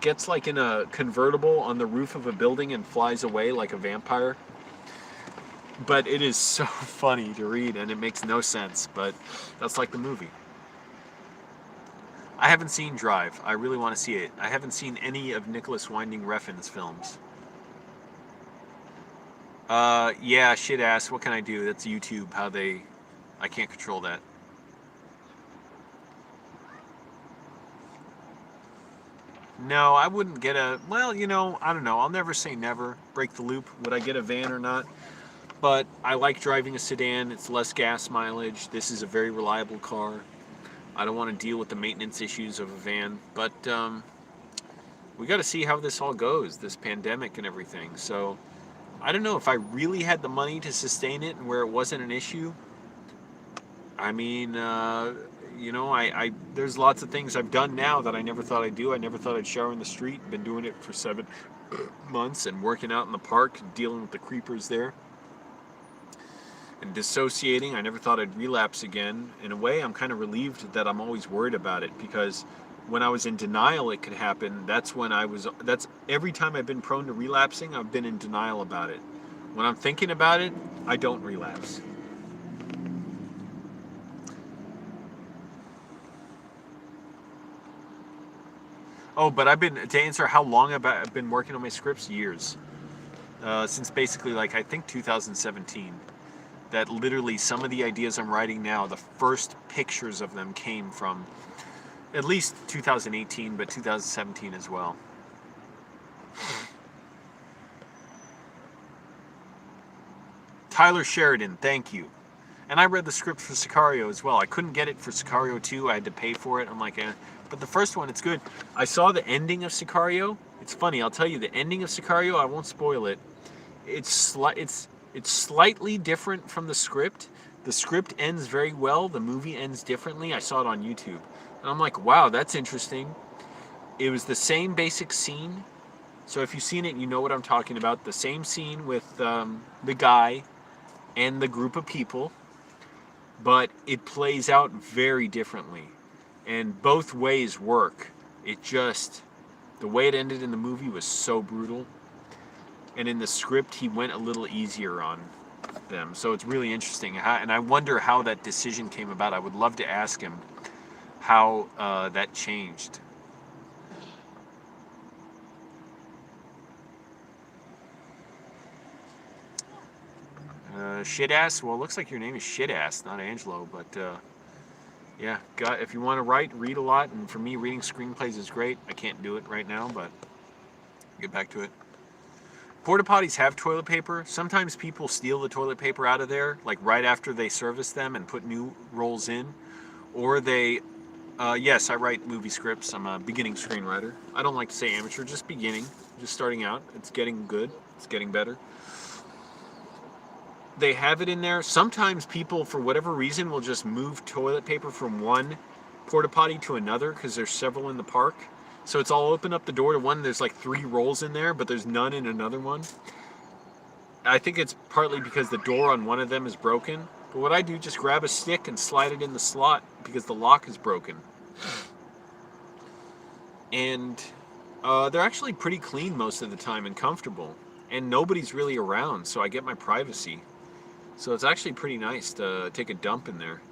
gets like in a convertible on the roof of a building and flies away like a vampire. But it is so funny to read, and it makes no sense, but that's like the movie. I haven't seen Drive. I really want to see it. I haven't seen any of Nicholas Winding Refn's films. Yeah, shit ass. What can I do? That's YouTube, I can't control that. No, I wouldn't get well, I don't know. I'll never say never. Break the loop. Would I get a van or not? But I like driving a sedan. It's less gas mileage. This is a very reliable car. I don't want to deal with the maintenance issues of a van, but we got to see how this all goes, this pandemic and everything. So I don't know if I really had the money to sustain it and where it wasn't an issue. I mean, there's lots of things I've done now that I never thought I'd do. I never thought I'd shower in the street. Been doing it for 7 months and working out in the park, dealing with the creepers there. And dissociating, I never thought I'd relapse again. In a way, I'm kind of relieved that I'm always worried about it, because when I was in denial it could happen. That's every time I've been prone to relapsing, I've been in denial about it. When I'm thinking about it, I don't relapse. Oh, but to answer how long I've been working on my scripts, years. Since basically, I think 2017. That literally some of the ideas I'm writing now, the first pictures of them came from at least 2018, but 2017 as well. Tyler Sheridan, thank you. And I read the script for Sicario as well. I couldn't get it for Sicario 2. I had to pay for it. I'm like, But the first one, it's good. I saw the ending of Sicario. It's funny, I'll tell you, the ending of Sicario, I won't spoil it. It's slightly different from the script. The script ends very well. The movie ends differently. I saw it on YouTube. And I'm like, wow, that's interesting. It was the same basic scene. So if you've seen it, you know what I'm talking about. The same scene with the guy and the group of people. But it plays out very differently. And both ways work. The way it ended in the movie was so brutal. And in the script, he went a little easier on them. So it's really interesting. And I wonder how that decision came about. I would love to ask him how that changed. Shitass? Well, it looks like your name is Shitass, not Angelo. But yeah, if you want to read a lot. And for me, reading screenplays is great. I can't do it right now, but get back to it. Porta potties have toilet paper. Sometimes people steal the toilet paper out of there, like right after they service them and put new rolls in. Or they, yes, I write movie scripts. I'm a beginning screenwriter. I don't like to say amateur, just beginning, just starting out. It's getting good, it's getting better. They have it in there. Sometimes people, for whatever reason, will just move toilet paper from one porta potty to another because there's several in the park. So it's all open up the door to one. There's like 3 rolls in there, but there's none in another one. I think it's partly because the door on one of them is broken. But what I do, just grab a stick and slide it in the slot because the lock is broken. And they're actually pretty clean most of the time and comfortable. And nobody's really around, so I get my privacy. So it's actually pretty nice to take a dump in there.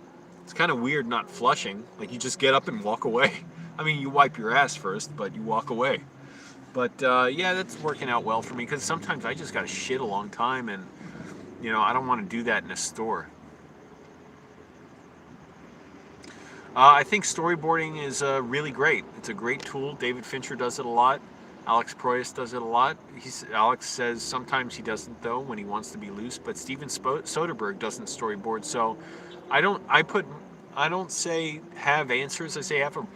It's kind of weird not flushing. Like, you just get up and walk away. I mean, you wipe your ass first, but you walk away. But yeah, that's working out well for me because sometimes I just got to shit a long time and, you know, I don't want to do that in a store. I think storyboarding is really great. It's a great tool. David Fincher does it a lot. Alex Proyas does it a lot. Alex says sometimes he doesn't, though, when he wants to be loose. But Steven Soderbergh doesn't storyboard. So I don't say have answers. I say have a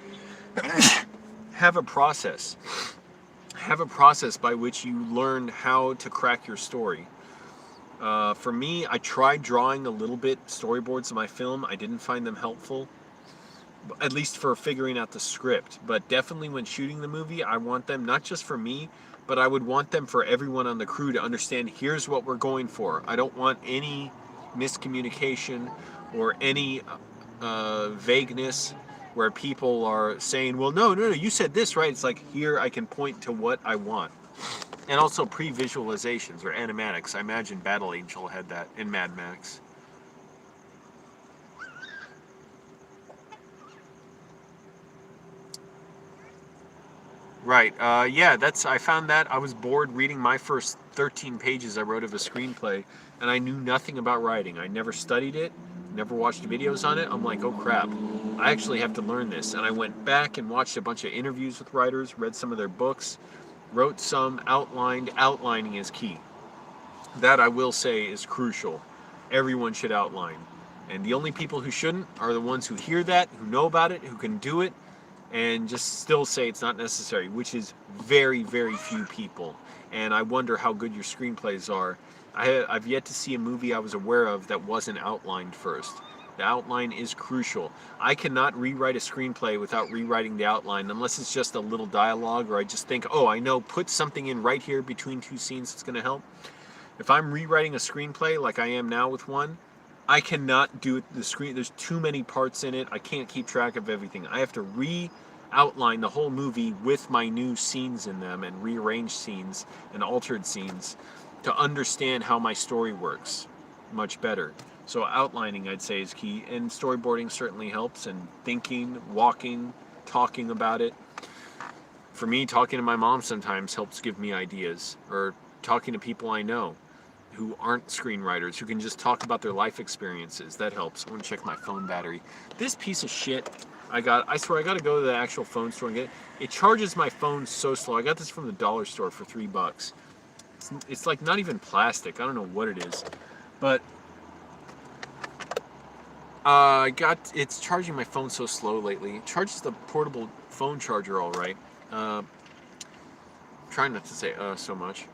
have a process. Have a process by which you learn how to crack your story. For me, I tried drawing a little bit storyboards of my film. I didn't find them helpful, at least for figuring out the script. But definitely when shooting the movie, I want them not just for me, but I would want them for everyone on the crew to understand, here's what we're going for. I don't want any miscommunication or any vagueness where people are saying, well, no, you said this, right? It's like, here I can point to what I want. And also pre-visualizations or animatics. I imagine Battle Angel had that in Mad Max. Right. Yeah, I found that. I was bored reading my first 13 pages I wrote of a screenplay, and I knew nothing about writing. I never studied it, never watched videos on it. I'm like, oh crap, I actually have to learn this. And I went back and watched a bunch of interviews with writers, read some of their books, wrote some, outlined. Outlining is key. That, I will say, is crucial. Everyone should outline. And the only people who shouldn't are the ones who hear that, who know about it, who can do it, and just still say it's not necessary, which is very, very few people. And I wonder how good your screenplays are. I've yet to see a movie I was aware of that wasn't outlined first. The outline is crucial. I cannot rewrite a screenplay without rewriting the outline, unless it's just a little dialogue, or I just think, oh, I know, put something in right here between 2 scenes that's going to help. If I'm rewriting a screenplay like I am now with one, I cannot do it. There's too many parts in it. I can't keep track of everything. I have to outline the whole movie with my new scenes in them and rearrange scenes and altered scenes to understand how my story works much better. So outlining, I'd say, is key, and storyboarding certainly helps, and thinking, walking, talking about it. For me, talking to my mom sometimes helps give me ideas, or talking to people I know who aren't screenwriters, who can just talk about their life experiences. That helps. I want to check my phone battery. This piece of shit I swear I got to go to the actual phone store and get it. It charges my phone so slow. I got this from the dollar store for $3. It's like not even plastic. I don't know what it is, but it's charging my phone so slow lately. It charges the portable phone charger all right. Trying not to say so much.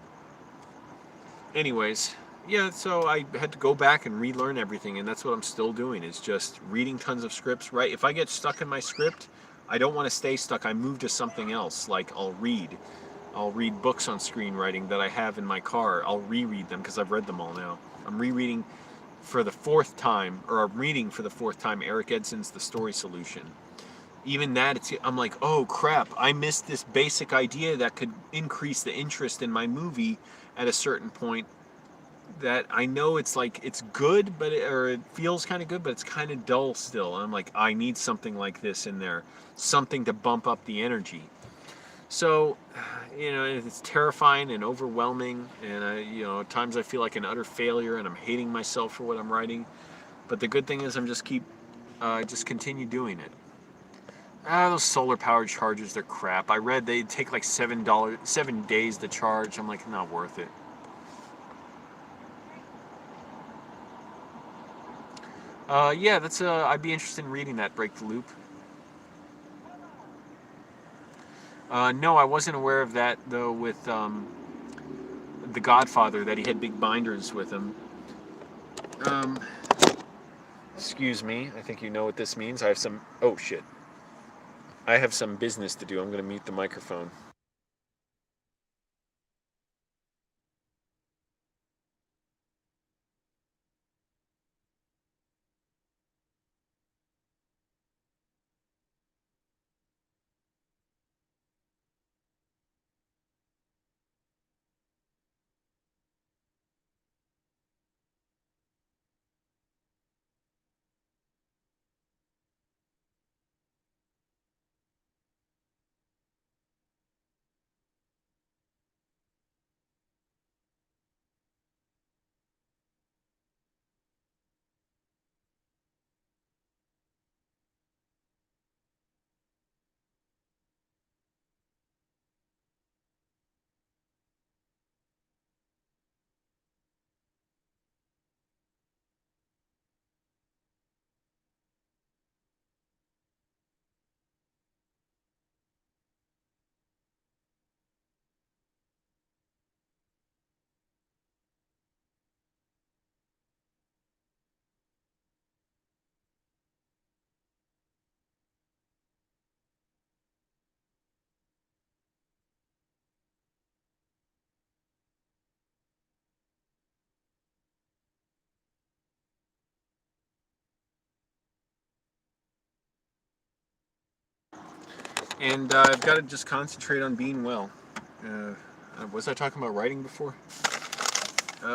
Anyways, yeah, so I had to go back and relearn everything, and that's what I'm still doing, is just reading tons of scripts, right? If I get stuck in my script, I don't want to stay stuck. I move to something else, like I'll read books on screenwriting that I have in my car. I'll reread them because I've read them all now. I'm rereading for the 4th time, or I'm reading for the 4th time, Eric Edson's The Story Solution. Even that, I'm like, oh crap, I missed this basic idea that could increase the interest in my movie at a certain point. That I know it's like, it's good, but it feels kind of good, but it's kind of dull still. And I'm like, I need something like this in there, something to bump up the energy. So, you know, it's terrifying and overwhelming, and at times I feel like an utter failure, and I'm hating myself for what I'm writing. But the good thing is, I'm just continue doing it. Those solar powered chargers, they're crap. I read they take like $7 days to charge. I'm like, not worth it. Yeah, that's I'd be interested in reading that. Break the Loop. No, I wasn't aware of that though. With The Godfather, that he had big binders with him. Um, Excuse me. I think you know what this means. I have some. Oh shit. I have some business to do. I'm going to mute the microphone. And I've got to just concentrate on being well. Was I talking about writing before?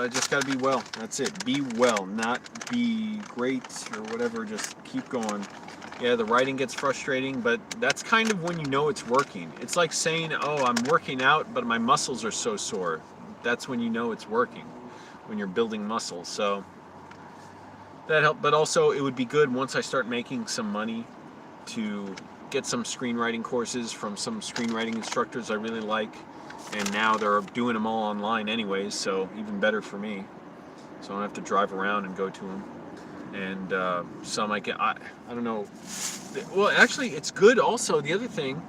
Just got to be well. That's it. Be well, not be great or whatever. Just keep going. Yeah, the writing gets frustrating, but that's kind of when you know it's working. It's like saying, oh, I'm working out, but my muscles are so sore. That's when you know it's working, when you're building muscle. So that helped. But also, it would be good once I start making some money to get some screenwriting courses from some screenwriting instructors I really like. And now they're doing them all online anyways, so even better for me. So I don't have to drive around and go to them. And some I get, I don't know. Well, actually, it's good also. The other thing,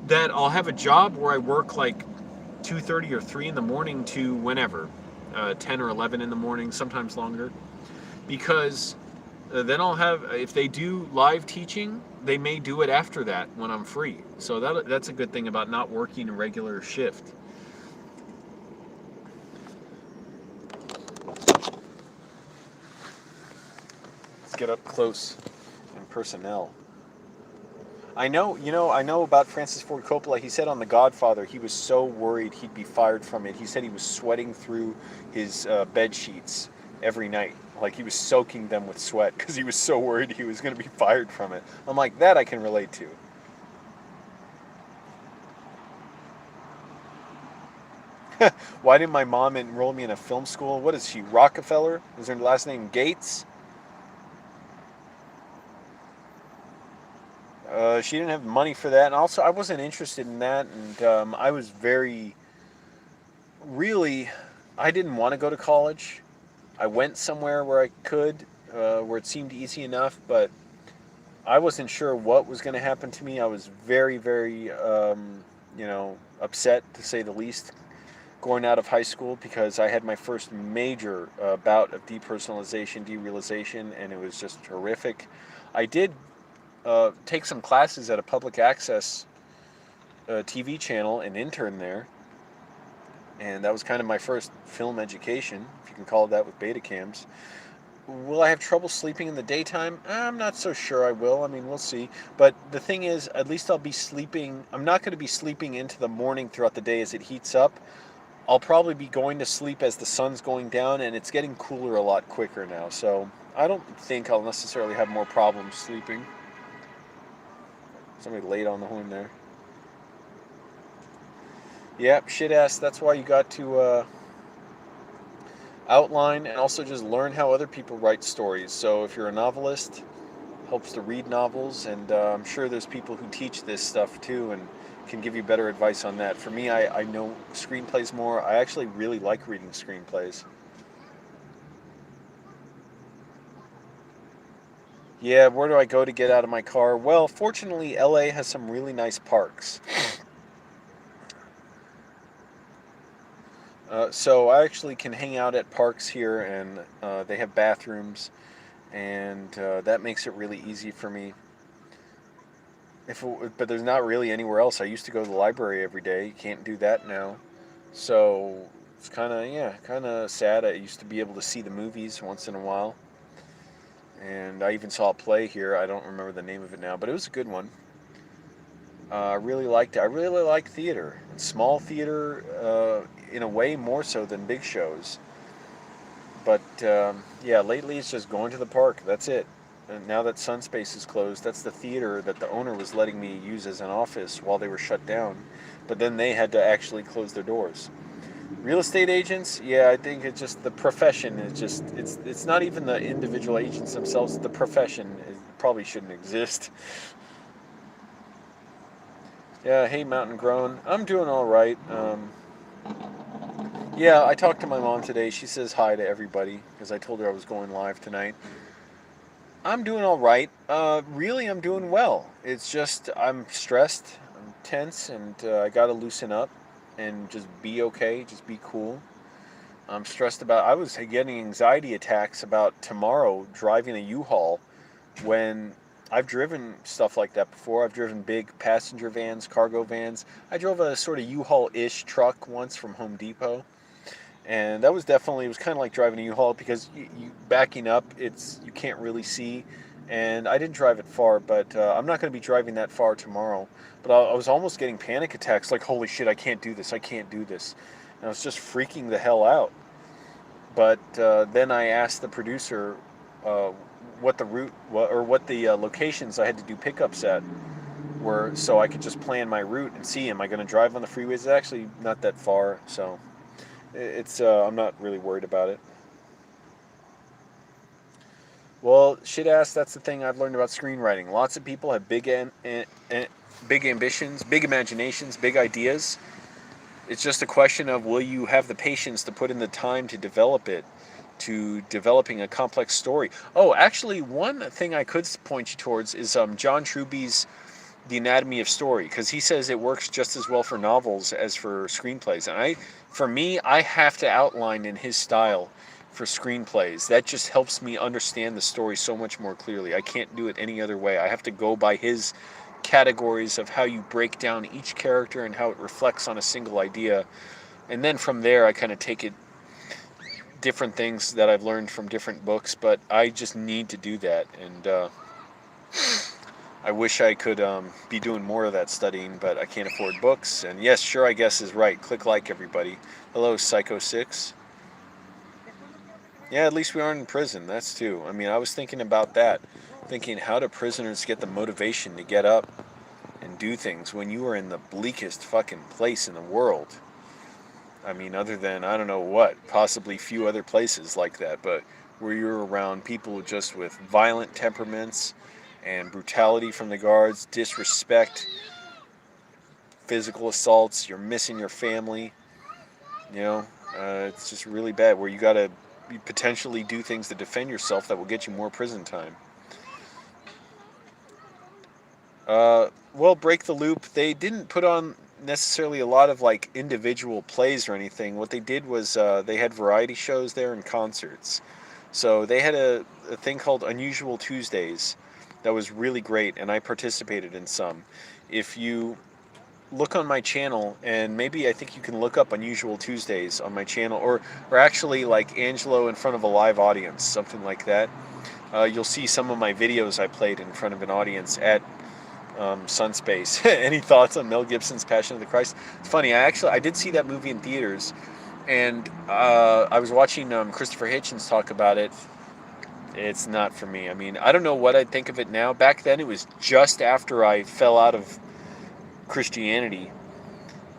that I'll have a job where I work like 2:30 or 3 in the morning to whenever, 10 or 11 in the morning, sometimes longer. Because then I'll have, if they do live teaching, they may do it after that when I'm free. So that's a good thing about not working a regular shift. Let's get up close and personnel. I know about Francis Ford Coppola. He said on The Godfather, he was so worried he'd be fired from it. He said he was sweating through his bed sheets every night. Like he was soaking them with sweat because he was so worried he was going to be fired from it. I'm like, that I can relate to. Why didn't my mom enroll me in a film school? What is she, Rockefeller? Is her last name Gates? She didn't have money for that, and also I wasn't interested in that, and I was really, I didn't want to go to college. I went somewhere where I could, where it seemed easy enough, but I wasn't sure what was going to happen to me. I was very, very, upset, to say the least, going out of high school because I had my first major bout of depersonalization, derealization, and it was just horrific. I did take some classes at a public access TV channel and intern there, and that was kind of my first film education, if you can call it that, with beta cams. Will I have trouble sleeping in the daytime? I'm not so sure I will. I mean, we'll see. But the thing is, at least I'll be sleeping. I'm not going to be sleeping into the morning throughout the day as it heats up. I'll probably be going to sleep as the sun's going down, and it's getting cooler a lot quicker now. So I don't think I'll necessarily have more problems sleeping. Somebody laid on the horn there. Yep, shit ass. That's why you got to outline and also just learn how other people write stories. So if you're a novelist, helps to read novels, and I'm sure there's people who teach this stuff too and can give you better advice on that. For me, I know screenplays more. I actually really like reading screenplays. Yeah, where do I go to get out of my car? Well, fortunately, LA has some really nice parks. So I actually can hang out at parks here, and they have bathrooms, and that makes it really easy for me. But there's not really anywhere else. I used to go to the library every day. You can't do that now. So it's kind of sad. I used to be able to see the movies once in a while, and I even saw a play here. I don't remember the name of it now, but it was a good one. I really liked it. I really like theater, and small theater in a way more so than big shows. But yeah, lately it's just going to the park. That's it. And now that Sunspace is closed, that's the theater that the owner was letting me use as an office while they were shut down. But then they had to actually close their doors. Real estate agents, yeah, I think it's just the profession. It's not even the individual agents themselves. The profession probably shouldn't exist. Yeah, hey Mountain Grown, I'm doing all right. Yeah, I talked to my mom today. She says hi to everybody because I told her I was going live tonight. I'm doing all right. Really, I'm doing well. It's just I'm stressed, I'm tense, and I got to loosen up and just be okay, just be cool. I'm stressed about. I was getting anxiety attacks about tomorrow driving a U-Haul when I've driven stuff like that before. I've driven big passenger vans, cargo vans. I drove a sort of U-Haul-ish truck once from Home Depot. And that was definitely, it was kind of like driving a U-Haul because you backing up, you can't really see. And I didn't drive it far, but I'm not going to be driving that far tomorrow. But I was almost getting panic attacks, like, holy shit, I can't do this, I can't do this. And I was just freaking the hell out. But then I asked the producer what the route, or what the locations I had to do pickups at were, so I could just plan my route and see, am I going to drive on the freeways? It's actually not that far, so it's I'm not really worried about it. Well, shit ass, that's the thing I've learned about screenwriting. Lots of people have big ambitions, big imaginations, big ideas. It's just a question of, will you have the patience to put in the time to develop it, to developing a complex story. Oh, actually, one thing I could point you towards is John Truby's The Anatomy of Story, because he says it works just as well for novels as for screenplays. And for me, I have to outline in his style for screenplays. That just helps me understand the story so much more clearly. I can't do it any other way. I have to go by his categories of how you break down each character and how it reflects on a single idea. And then from there, I kind of take it different things that I've learned from different books, but I just need to do that. And I wish I could be doing more of that studying, but I can't afford books. And yes, sure, I guess is right. Click like, everybody. Hello, Psycho6. Yeah, at least we aren't in prison. That's too. I mean, I was thinking about that. Thinking, how do prisoners get the motivation to get up and do things when you are in the bleakest fucking place in the world? I mean, other than, I don't know what, possibly few other places like that, but where you're around people just with violent temperaments and brutality from the guards, disrespect, physical assaults, you're missing your family, you know, it's just really bad, where you gotta potentially do things to defend yourself that will get you more prison time. Well, Break the Loop, they didn't put on necessarily a lot of like individual plays or anything. What they did was they had variety shows there and concerts. So they had a thing called Unusual Tuesdays that was really great, and I participated in some. If you look on my channel, and maybe I think you can look up Unusual Tuesdays on my channel, or actually like Angelo in front of a live audience, something like that. You'll see some of my videos I played in front of an audience at Sunspace. Any thoughts on Mel Gibson's Passion of the Christ? It's funny, I did see that movie in theaters, and I was watching Christopher Hitchens talk about it. It's not for me. I mean, I don't know what I'd think of it now. Back then, it was just after I fell out of Christianity.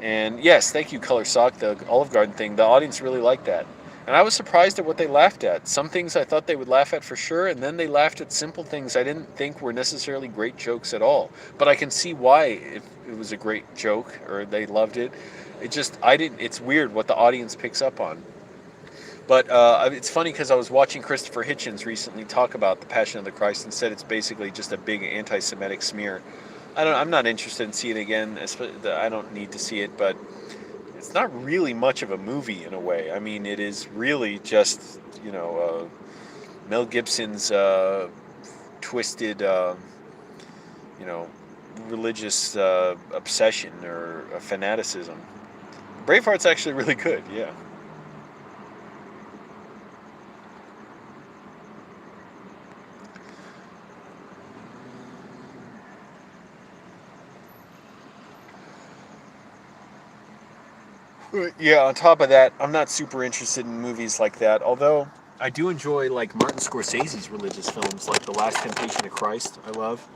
And yes, thank you, Color Sock, the Olive Garden thing. The audience really liked that. And I was surprised at what they laughed at. Some things I thought they would laugh at for sure, and then they laughed at simple things I didn't think were necessarily great jokes at all. But I can see why if it was a great joke or they loved it. It's weird what the audience picks up on. But it's funny because I was watching Christopher Hitchens recently talk about the Passion of the Christ and said it's basically just a big anti-Semitic smear. I'm not interested in seeing it again. I don't need to see it, but it's not really much of a movie in a way. I mean, it is really just Mel Gibson's twisted you know religious obsession or fanaticism. Braveheart's actually really good. Yeah. Yeah, on top of that, I'm not super interested in movies like that, although I do enjoy like Martin Scorsese's religious films, like The Last Temptation of Christ. I love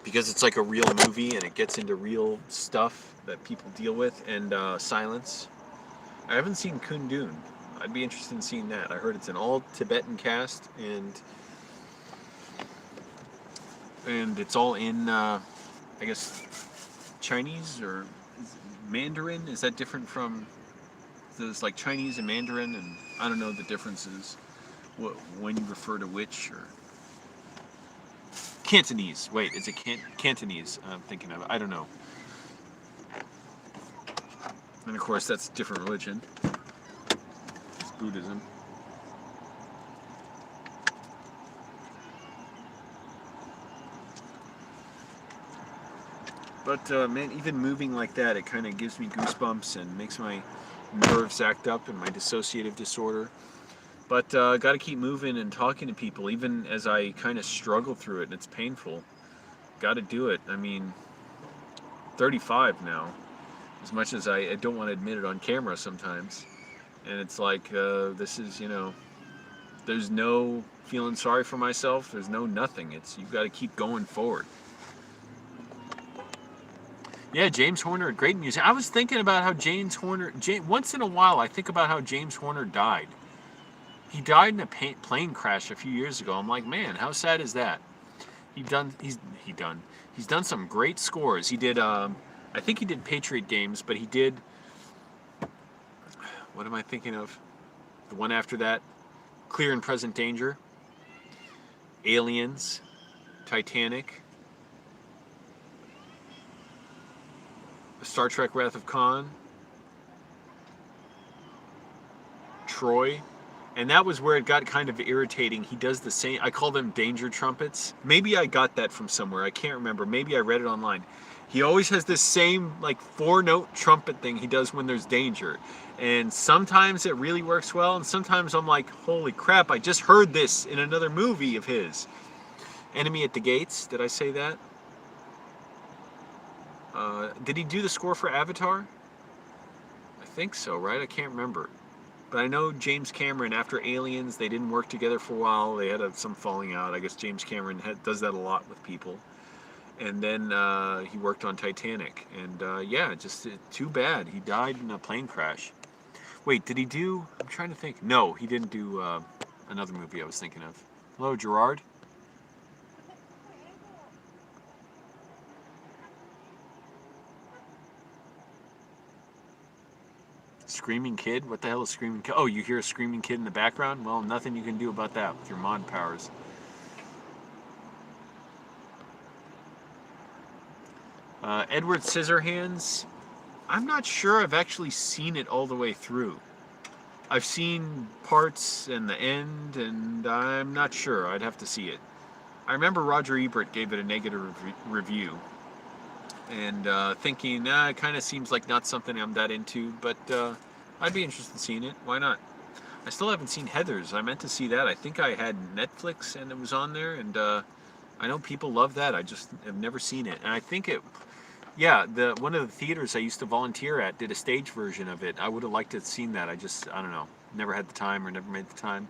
because it's like a real movie and it gets into real stuff that people deal with, and Silence. I haven't seen Kundun. I'd be interested in seeing that. I heard it's an all Tibetan cast, and it's all in I guess Chinese or Mandarin. Is that different from there's like Chinese and Mandarin, and I don't know the differences when you refer to which, or Cantonese. Wait, is it Cantonese? I'm thinking of. I don't know. And of course, that's a different religion. It's Buddhism. But man, even moving like that, it kind of gives me goosebumps and makes my nerves act up and my dissociative disorder. But got to keep moving and talking to people, even as I kind of struggle through it and it's painful. Got to do it. I mean, 35 now, as much as I don't want to admit it on camera sometimes. And it's like, this is, there's no feeling sorry for myself. There's no nothing. You've got to keep going forward. Yeah, James Horner, great music. I was thinking about how once in a while, I think about how James Horner died. He died in a plane crash a few years ago. I'm like, man, how sad is that? He's done some great scores. He did, I think he did Patriot Games, but he did, what am I thinking of? The one after that, Clear and Present Danger, Aliens, Titanic, Star Trek Wrath of Khan, Troy, and that was where it got kind of irritating. He does the same, I call them danger trumpets. Maybe I got that from somewhere, I can't remember. Maybe I read it online. He always has this same like 4-note trumpet thing he does when there's danger. And sometimes it really works well, and sometimes I'm like, holy crap, I just heard this in another movie of his. Enemy at the Gates, did I say that? Did he do the score for Avatar? I think so, right? I can't remember. But I know James Cameron, after Aliens, they didn't work together for a while. They had some falling out. I guess James Cameron does that a lot with people. And then he worked on Titanic. And yeah, just too bad. He died in a plane crash. Wait, did he do... I'm trying to think. No, he didn't do another movie I was thinking of. Hello, Gerard? Screaming kid? What the hell is screaming kid? Oh, you hear a screaming kid in the background? Well, nothing you can do about that with your mod powers. Edward Scissorhands. I'm not sure I've actually seen it all the way through. I've seen parts and the end, and I'm not sure. I'd have to see it. I remember Roger Ebert gave it a negative review. And thinking, it kind of seems like not something I'm that into, but I'd be interested in seeing it. Why not? I still haven't seen Heathers. I meant to see that. I think I had Netflix and it was on there, and I know people love that. I just have never seen it. And I think yeah, one of the theaters I used to volunteer at did a stage version of it. I would have liked to have seen that. I don't know. Never had the time or never made the time.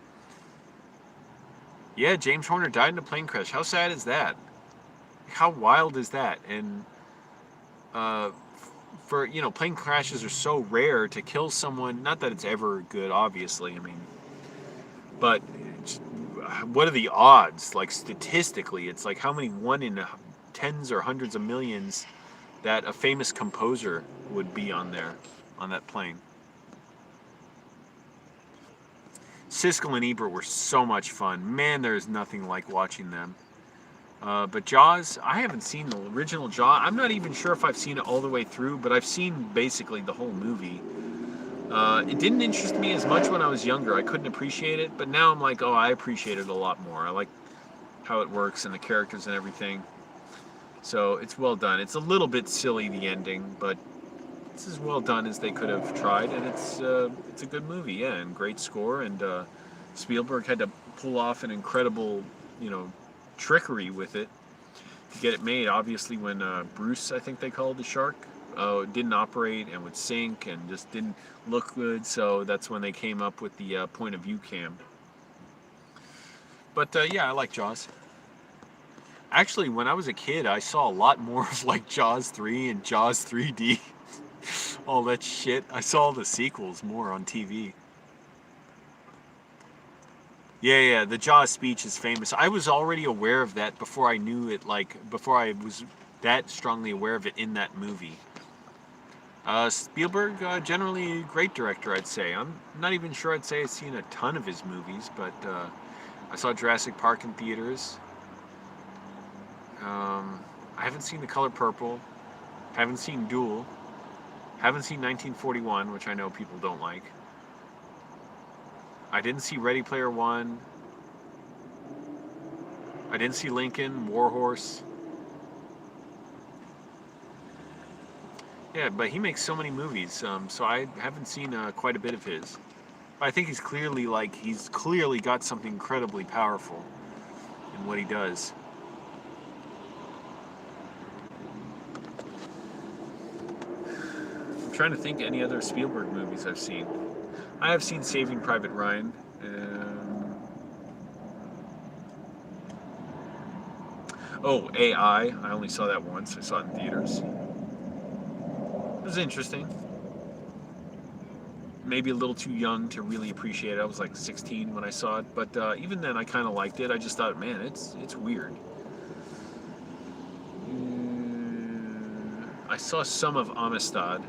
Yeah, James Horner died in a plane crash. How sad is that? How wild is that? And for plane crashes are so rare. To kill someone, not that it's ever good, obviously, I mean, but what are the odds, like statistically? It's like how many 1 in tens or hundreds of millions that a famous composer would be on that plane. Siskel and Ebert were so much fun. Man, there's nothing like watching them. But Jaws, I haven't seen the original Jaws. I'm not even sure if I've seen it all the way through, but I've seen basically the whole movie. It didn't interest me as much when I was younger. I couldn't appreciate it, but now I'm like, oh, I appreciate it a lot more. I like how it works and the characters and everything. So it's well done. It's a little bit silly, the ending, but it's as well done as they could have tried, and it's a good movie, yeah, and great score. And Spielberg had to pull off an incredible, trickery with it to get it made. Obviously, when Bruce, I think they called the shark, didn't operate and would sink and just didn't look good, so that's when they came up with the point of view cam. But yeah, I like Jaws. Actually, when I was a kid, I saw a lot more of like Jaws 3 and Jaws 3D. All that shit. I saw the sequels more on TV. Yeah, the Jaws speech is famous. I was already aware of that before I knew it, before I was that strongly aware of it in that movie. Spielberg, generally a great director, I'd say. I'm not even sure I'd say I've seen a ton of his movies, but I saw Jurassic Park in theaters. I haven't seen The Color Purple. Haven't seen Duel. Haven't seen 1941, which I know people don't like. I didn't see Ready Player One. I didn't see Lincoln, War Horse. Yeah, but he makes so many movies, so I haven't seen quite a bit of his. I think he's clearly got something incredibly powerful in what he does. I'm trying to think any other Spielberg movies I've seen. I have seen Saving Private Ryan. AI. I only saw that once. I saw it in theaters. It was interesting. Maybe a little too young to really appreciate it. I was like 16 when I saw it, but even then I kind of liked it. I just thought, man, it's weird. I saw some of Amistad.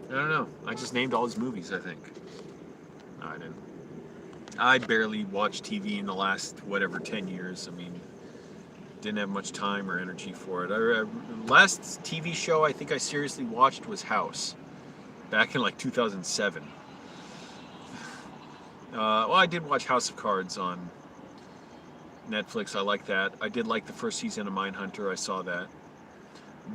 I don't know. I just named all his movies, I think. No, I didn't. I barely watched TV in the last, 10 years. I mean, didn't have much time or energy for it. Last TV show I think I seriously watched was House, back in like 2007. I did watch House of Cards on Netflix. I like that. I did like the first season of Mindhunter. I saw that.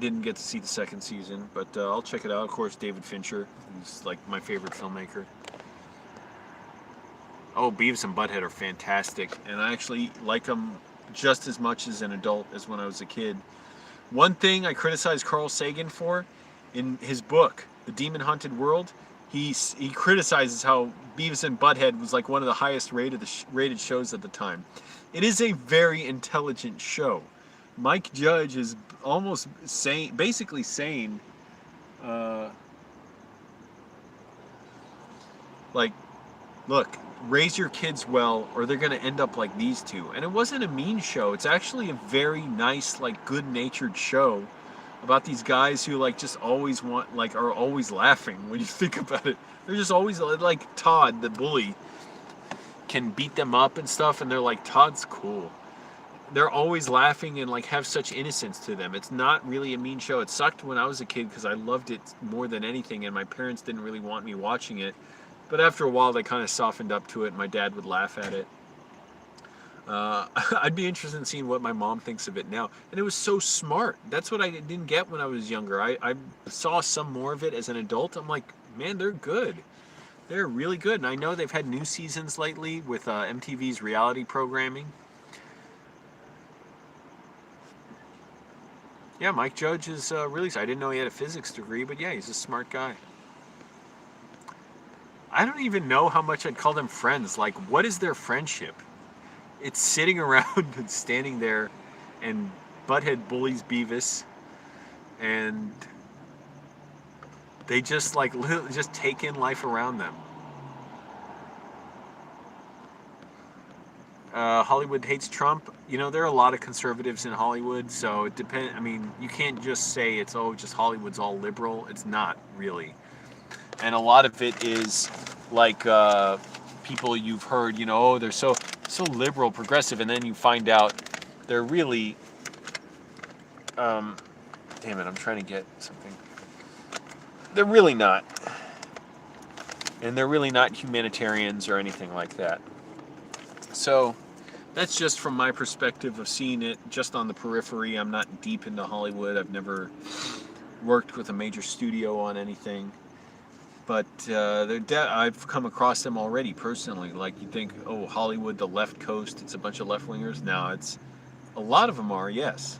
Didn't get to see the second season, but I'll check it out. Of course, David Fincher, who's like my favorite filmmaker. Oh, Beavis and Butthead are fantastic, and I actually like them just as much as an adult as when I was a kid. One thing I criticize Carl Sagan for, in his book, The Demon Haunted World, he criticizes how Beavis and Butthead was like one of the highest rated shows at the time. It is a very intelligent show. Mike Judge is almost basically saying, look, raise your kids well or they're going to end up like these two. And it wasn't a mean show. It's actually a very nice, good-natured show about these guys who just always are always laughing when you think about it. They're just always like Todd, the bully, can beat them up and stuff, and they're like, Todd's cool. They're always laughing and have such innocence to them. It's not really a mean show. It sucked when I was a kid because I loved it more than anything, and my parents didn't really want me watching it. But after a while, they kind of softened up to it, and my dad would laugh at it. I'd be interested in seeing what my mom thinks of it now. And it was so smart. That's what I didn't get when I was younger. I saw some more of it as an adult. I'm like, man, they're good. They're really good. And I know they've had new seasons lately with MTV's reality programming. Yeah, Mike Judge is really... I didn't know he had a physics degree, but yeah, he's a smart guy. I don't even know how much I'd call them friends. What is their friendship? It's sitting around and standing there, and Butthead bullies Beavis, and they just literally just take in life around them. Hollywood hates Trump. There are a lot of conservatives in Hollywood, so it depends. I mean, you can't just say it's just Hollywood's all liberal. It's not really. And a lot of it is like people you've heard, oh, they're so liberal, progressive, and then you find out they're really, damn it, I'm trying to get something. They're really not. And they're really not humanitarians or anything like that. So that's just from my perspective of seeing it just on the periphery. I'm not deep into Hollywood. I've never worked with a major studio on anything. But I've come across them already personally. Like, you think, oh, Hollywood, the left coast, it's a bunch of left-wingers. No, it's a lot of them are, yes.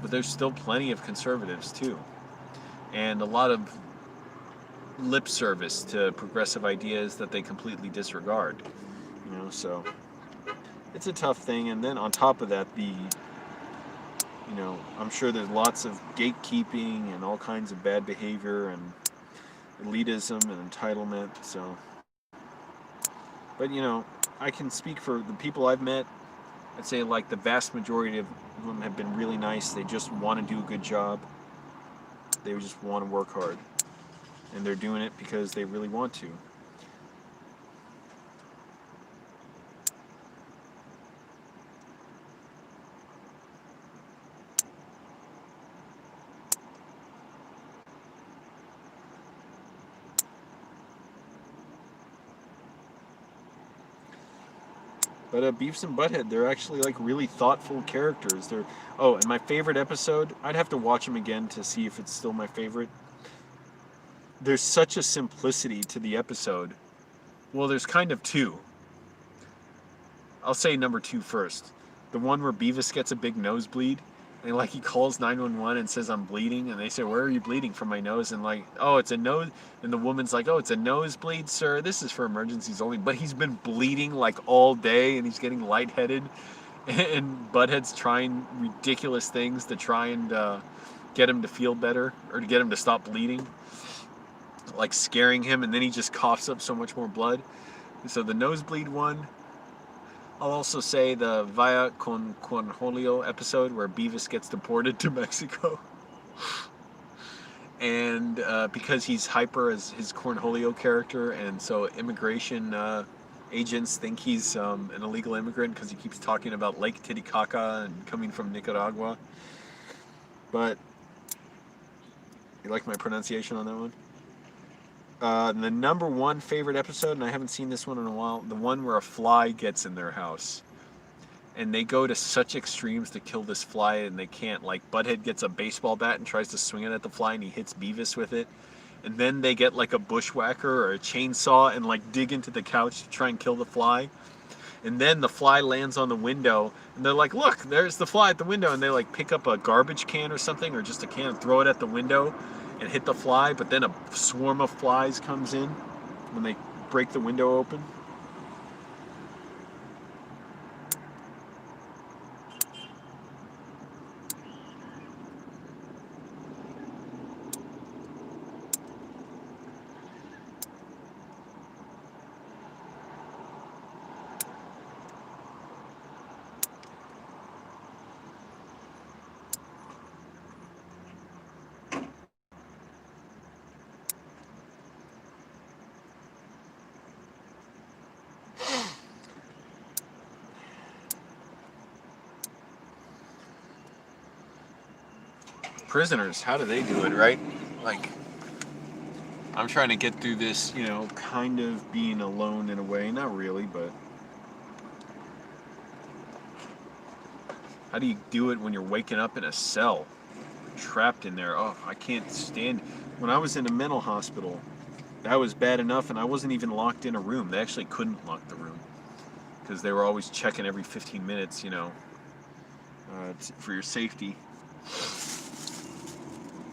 But there's still plenty of conservatives, too. And a lot of lip service to progressive ideas that they completely disregard. So it's a tough thing. And then on top of that, I'm sure there's lots of gatekeeping and all kinds of bad behavior and elitism and entitlement. So, but I can speak for the people I've met. I'd say like the vast majority of them have been really nice. They just want to do a good job. They just want to work hard, and they're doing it because they really want to. But Beavis and Butthead, they're actually like really thoughtful characters. And my favorite episode, I'd have to watch them again to see if it's still my favorite. There's such a simplicity to the episode. Well, there's kind of two. I'll say number 2 first. The one where Beavis gets a big nosebleed, and like he calls 911 and says, I'm bleeding, and they say, where are you bleeding? From my nose. And like, oh, it's a nose. And the woman's like, oh, it's a nosebleed, sir. This is for emergencies only. But he's been bleeding like all day, and he's getting lightheaded. And Butthead's trying ridiculous things to try and get him to feel better, or to get him to stop bleeding, like scaring him, and then he just coughs up so much more blood. So the nosebleed one. I'll also say the Vaya con Cornholio episode where Beavis gets deported to Mexico. And because he's hyper as his Cornholio character, and so immigration agents think he's an illegal immigrant because he keeps talking about Lake Titicaca and coming from Nicaragua. But you like my pronunciation on that one? The number 1 favorite episode, and I haven't seen this one in a while, the one where a fly gets in their house. And they go to such extremes to kill this fly, and they can't. Like, Butthead gets a baseball bat and tries to swing it at the fly, and he hits Beavis with it. And then they get like a bushwhacker or a chainsaw and like dig into the couch to try and kill the fly. And then the fly lands on the window, and they're like, look, there's the fly at the window. And they like pick up a garbage can or something, or just a can, and throw it at the window and hit the fly. But then a swarm of flies comes in when they break the window open. Prisoners, how do they do it, right? Like, I'm trying to get through this, kind of being alone in a way. Not really, but how do you do it when you're waking up in a cell, trapped in there? Oh, I can't stand. When I was in a mental hospital, that was bad enough, and I wasn't even locked in a room. They actually couldn't lock the room because they were always checking every 15 minutes, for your safety.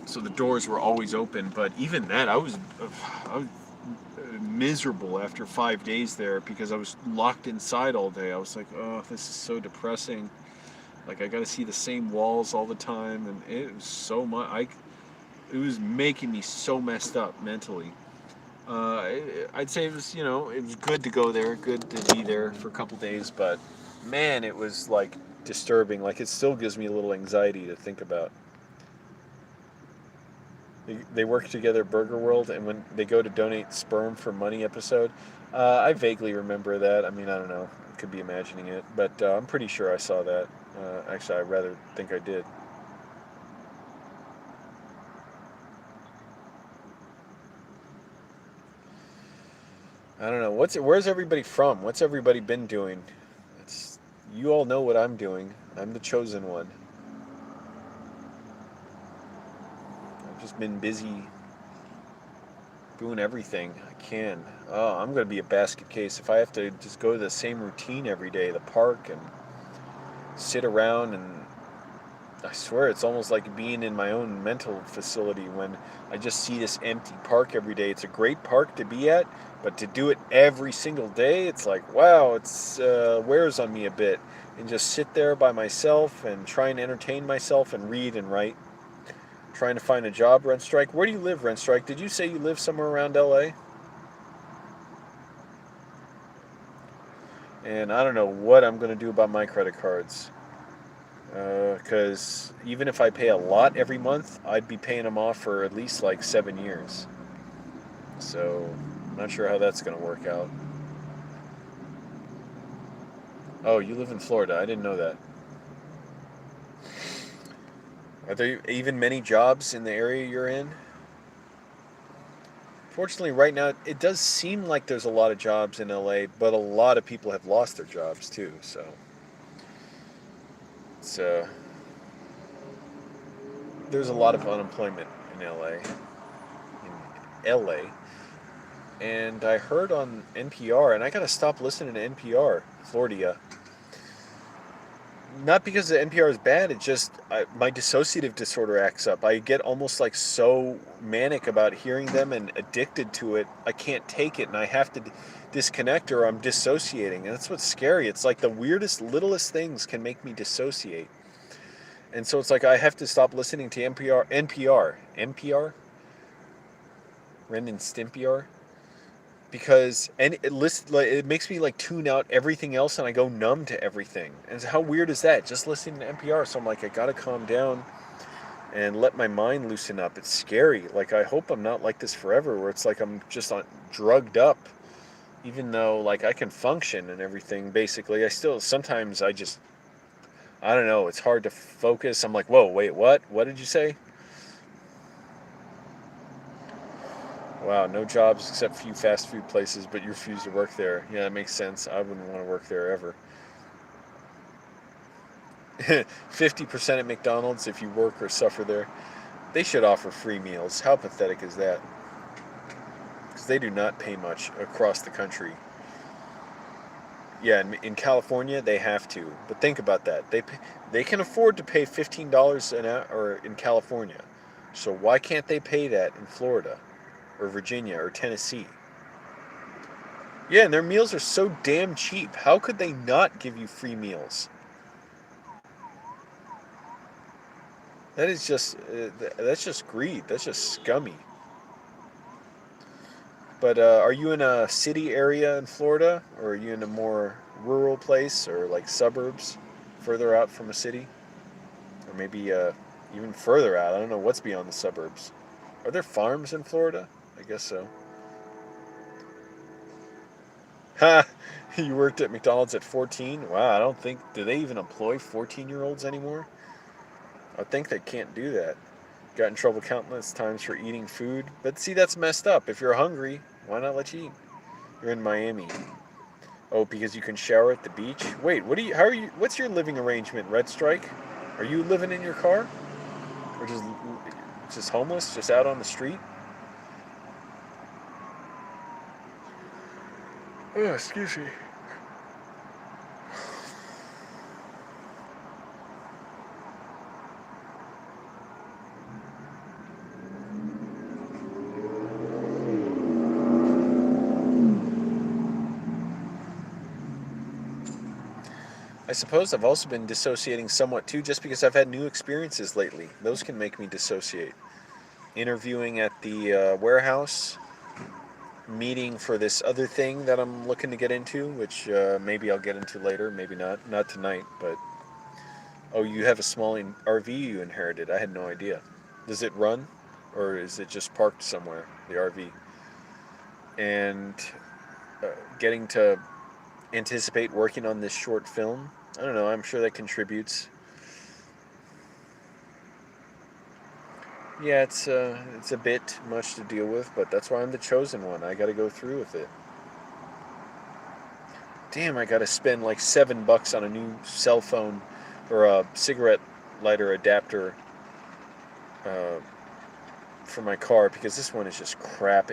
So the doors were always open, but even that, I was miserable after 5 days there because I was locked inside all day. I was like, oh, this is so depressing. Like, I got to see the same walls all the time, and it was so much. It was making me so messed up mentally. I'd say it was, it was good to go there, good to be there for a couple days, but man, it was like disturbing. Like, it still gives me a little anxiety to think about. They work together at Burger World, and when they go to donate sperm for money episode, I vaguely remember that. I mean, I don't know. I could be imagining it, but I'm pretty sure I saw that. Actually, I rather think I did. I don't know. Where's everybody from? What's everybody been doing? It's you all know what I'm doing. I'm the chosen one. I've just been busy doing everything I can. Oh, I'm gonna be a basket case if I have to just go to the same routine every day, the park, and sit around. And I swear it's almost like being in my own mental facility when I just see this empty park every day. It's a great park to be at, but to do it every single day, it's like, wow, it's wears on me a bit. And just sit there by myself and try and entertain myself and read and write. Trying to find a job, Rent Strike. Where do you live, Rent Strike? Did you say you live somewhere around LA? And I don't know what I'm going to do about my credit cards. Because even if I pay a lot every month, I'd be paying them off for at least like 7 years. So, I'm not sure how that's going to work out. Oh, you live in Florida. I didn't know that. Are there even many jobs in the area you're in? Fortunately, right now, it does seem like there's a lot of jobs in LA, but a lot of people have lost their jobs too. So, it's there's a lot of unemployment in LA. And I heard on NPR, and I gotta stop listening to NPR, Florida. Not because the NPR is bad, it's just my dissociative disorder acts up. I get almost like so manic about hearing them and addicted to it. I can't take it, and I have to disconnect or I'm dissociating. And that's what's scary. It's like the weirdest, littlest things can make me dissociate. And so it's like I have to stop listening to NPR, Ren and Stimpy, because it makes me like tune out everything else and I go numb to everything. And how weird is that? Just listening to NPR. So I'm like, I gotta calm down and let my mind loosen up. It's scary. Like I hope I'm not like this forever, where it's like I'm just drugged up, even though like I can function and everything. Basically, I still sometimes I don't know. It's hard to focus. I'm like, whoa, wait, what? What did you say? Wow, no jobs except a few fast food places, but you refuse to work there. Yeah, that makes sense. I wouldn't want to work there ever. 50% at McDonald's if you work or suffer there. They should offer free meals. How pathetic is that? Because they do not pay much across the country. Yeah, in California they have to. But think about that. They can afford to pay $15 an hour or in California. So why can't they pay that in Florida or Virginia or Tennessee? Yeah, and their meals are so damn cheap. How could they not give you free meals? That is that's just greed. That's just scummy. But are you in a city area in Florida, or are you in a more rural place, or like suburbs, further out from a city, or maybe even further out? I don't know what's beyond the suburbs. Are there farms in Florida? I guess so. Ha! You worked at McDonald's at 14? Wow, I don't think. Do they even employ 14-year-olds anymore? I think they can't do that. Got in trouble countless times for eating food. But see, that's messed up. If you're hungry, why not let you eat? You're in Miami. Oh, because you can shower at the beach? Wait, how are you, what's your living arrangement, Red Strike? Are you living in your car? Or just homeless, just out on the street? Oh, excuse me. I suppose I've also been dissociating somewhat too, just because I've had new experiences lately. Those can make me dissociate. Interviewing at the warehouse, meeting for this other thing that I'm looking to get into, which maybe I'll get into later, maybe not. Not tonight, but. Oh, you have a small RV you inherited. I had no idea. Does it run? or is it just parked somewhere, the RV? And getting to anticipate working on this short film, I don't know, I'm sure that contributes. Yeah, it's a bit much to deal with, but that's why I'm the chosen one. I got to go through with it. Damn, I got to spend like $7 on a new cell phone or a cigarette lighter adapter uh, for my car because this one is just crap.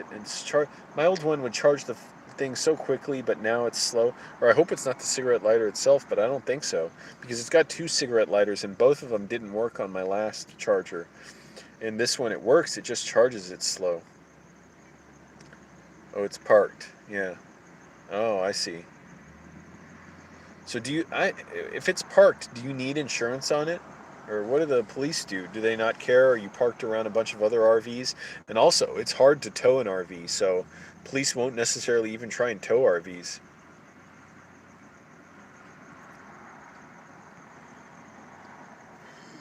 My old one would charge the thing so quickly, but now it's slow. Or I hope it's not the cigarette lighter itself, but I don't think so because it's got two cigarette lighters and both of them didn't work on my last charger. And this one, it works. It just charges it slow. Oh, it's parked. Yeah. Oh, I see. So if it's parked, do you need insurance on it? Or what do the police do? Do they not care? Are you parked around a bunch of other RVs? And also, it's hard to tow an RV, so police won't necessarily even try and tow RVs.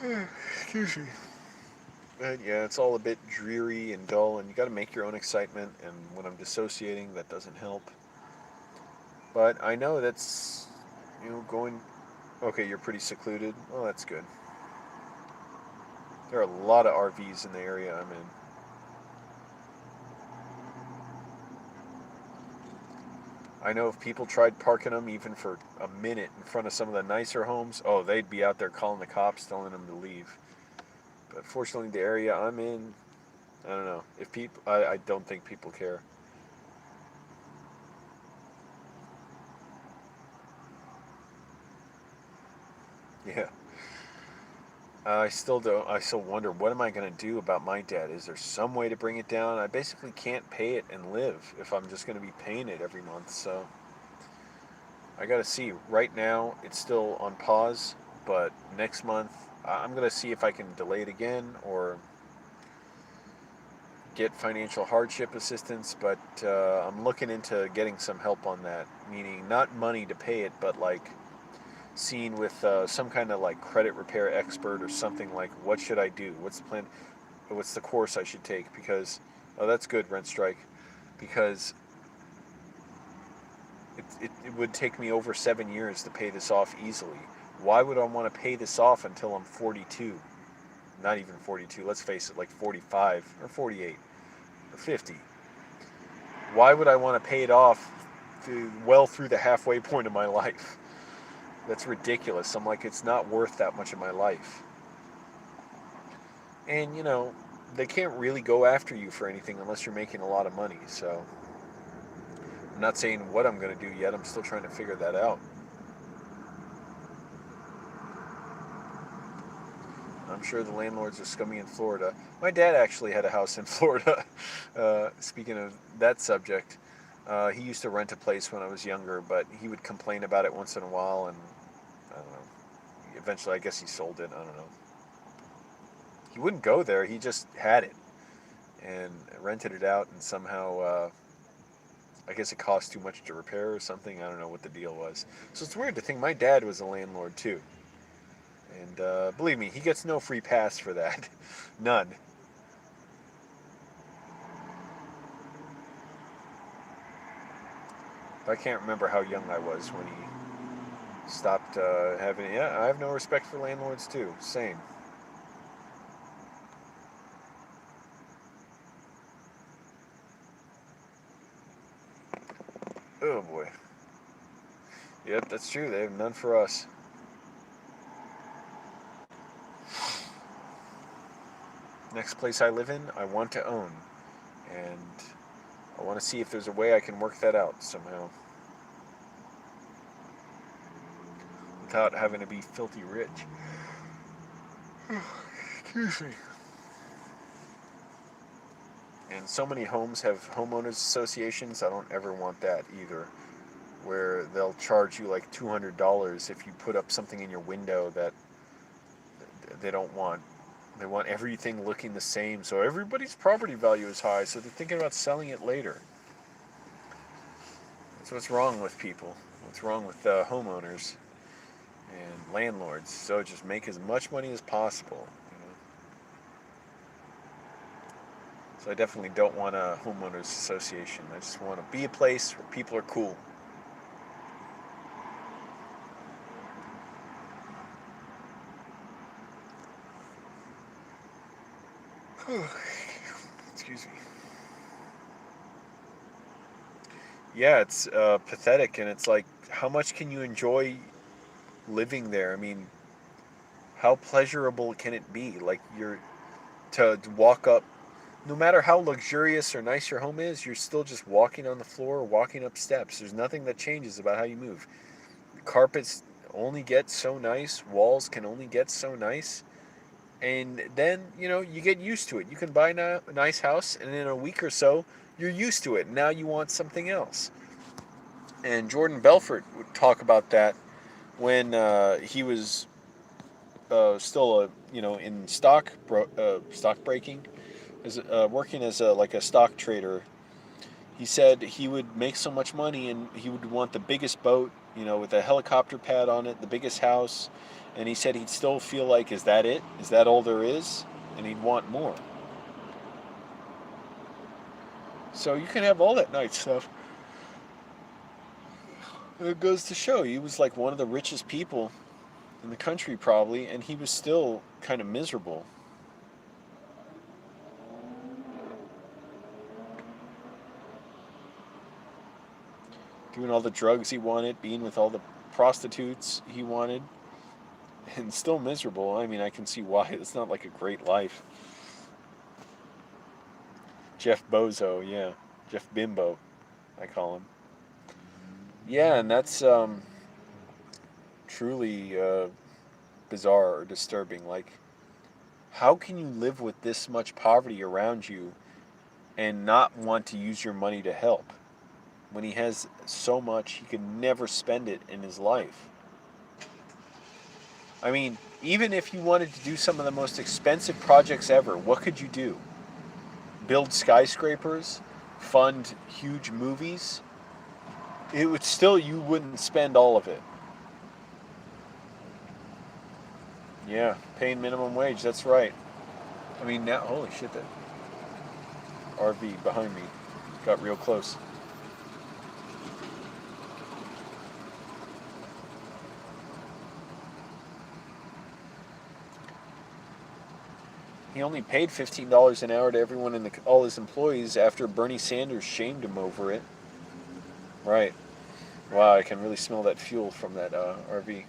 Excuse me. But yeah, it's all a bit dreary and dull, and you got to make your own excitement. And when I'm dissociating, that doesn't help. But I know that's, going. Okay, you're pretty secluded. Well, that's good. There are a lot of RVs in the area I'm in. I know if people tried parking them even for a minute in front of some of the nicer homes, oh, they'd be out there calling the cops, telling them to leave. But fortunately, the area I'm in, I don't know. I don't think people care. Yeah. I still don't. I still wonder what am I going to do about my debt? Is there some way to bring it down? I basically can't pay it and live if I'm just going to be paying it every month. So I got to see. Right now, it's still on pause, but next month I'm going to see if I can delay it again or get financial hardship assistance. But I'm looking into getting some help on that, meaning not money to pay it, but like seen with some kind of like credit repair expert or something. Like what should I do, what's the plan, what's the course I should take, because oh, that's good, rent strike, because it would take me over 7 years to pay this off easily. Why would I want to pay this off until I'm 42? Not even 42, let's face it, like 45 or 48 or 50. Why would I want to pay it off well through the halfway point of my life? That's ridiculous. I'm like, it's not worth that much of my life. And, they can't really go after you for anything unless you're making a lot of money. So I'm not saying what I'm going to do yet. I'm still trying to figure that out. I'm sure the landlords are scummy in Florida. My dad actually had a house in Florida. Speaking of that subject, he used to rent a place when I was younger, but he would complain about it once in a while, and I don't know. Eventually, I guess he sold it. I don't know. He wouldn't go there. He just had it and rented it out, and somehow, I guess it cost too much to repair or something. I don't know what the deal was. So it's weird to think my dad was a landlord too. And believe me, he gets no free pass for that. None. I can't remember how young I was when he stopped having it. Yeah, I have no respect for landlords too. Same. Oh boy. Yep, that's true. They have none for us. Next place I live in, I want to own. And I want to see if there's a way I can work that out somehow. Without having to be filthy rich. Excuse me. And so many homes have homeowners associations. I don't ever want that either, where they'll charge you like $200 if you put up something in your window that they don't want. They want everything looking the same, so everybody's property value is high, so they're thinking about selling it later. That's what's wrong with people. What's wrong with homeowners and landlords. So just make as much money as possible. So I definitely don't want a homeowners association. I just want to be a place where people are cool. Excuse me. Yeah, it's pathetic, and it's like, how much can you enjoy living there? I mean, how pleasurable can it be? Like, you're to walk up, no matter how luxurious or nice your home is, you're still just walking on the floor or walking up steps. There's nothing that changes about how you move. Carpets only get so nice, walls can only get so nice, and then, you get used to it. You can buy a nice house, and in a week or so, you're used to it. Now you want something else. And Jordan Belfort would talk about that when he was still in stock breaking, as working as like a stock trader. He said he would make so much money, and he would want the biggest boat, with a helicopter pad on it, the biggest house, and he said he'd still feel like, is that it? Is that all there is? And he'd want more. So you can have all that nice stuff. It goes to show he was like one of the richest people in the country probably, and he was still kind of miserable. Doing all the drugs he wanted, being with all the prostitutes he wanted, and still miserable. I mean, I can see why. It's not like a great life. Jeff Bozo, yeah. Jeff Bimbo, I call him. Yeah, and that's truly bizarre or disturbing. Like, how can you live with this much poverty around you and not want to use your money to help? When he has so much, he could never spend it in his life. I mean, even if you wanted to do some of the most expensive projects ever, what could you do? Build skyscrapers? Fund huge movies? It would still, you wouldn't spend all of it. Yeah, paying minimum wage, that's right. I mean, now, holy shit, that RV behind me got real close. He only paid $15 an hour to everyone in all his employees after Bernie Sanders shamed him over it. Right. Wow, I can really smell that fuel from that RV.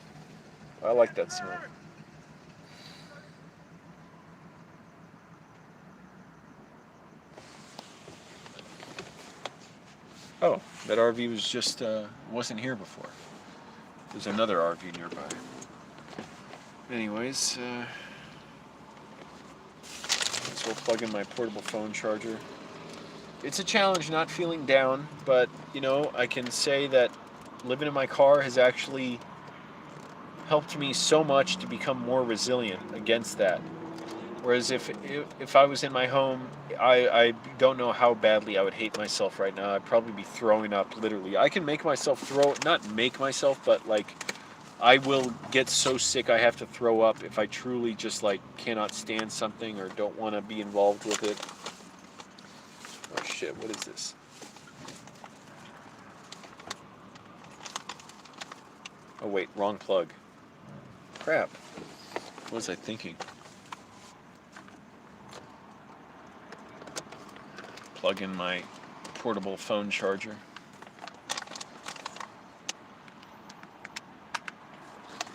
I like that smell. Oh, that RV was just wasn't here before. There's another RV nearby. Anyways, so we'll plug in my portable phone charger. It's a challenge not feeling down, but I can say that living in my car has actually helped me so much to become more resilient against that. Whereas if I was in my home, I don't know how badly I would hate myself right now. I'd probably be throwing up, literally. I can make myself not make myself, but like, I will get so sick I have to throw up if I truly just like cannot stand something or don't want to be involved with it. Oh shit, what is this? Oh wait, wrong plug. Crap. What was I thinking? Plug in my portable phone charger.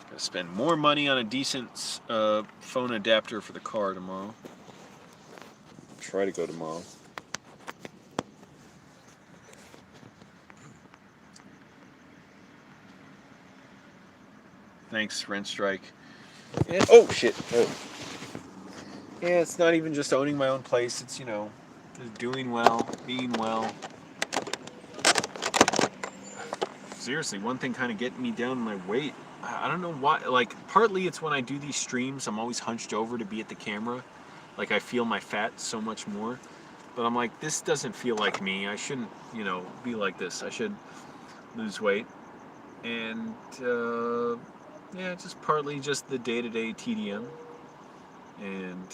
Gotta spend more money on a decent phone adapter for the car tomorrow. Try to go tomorrow. Thanks, Rent Strike. Yeah, oh shit. Oh. Yeah, it's not even just owning my own place. It's just doing well, being well. Seriously, one thing kind of getting me down my weight. I don't know why. Like, partly it's when I do these streams, I'm always hunched over to be at the camera. Like, I feel my fat so much more. But I'm like, this doesn't feel like me. I shouldn't, be like this. I should lose weight. And, yeah, just partly just the day-to-day TDM. And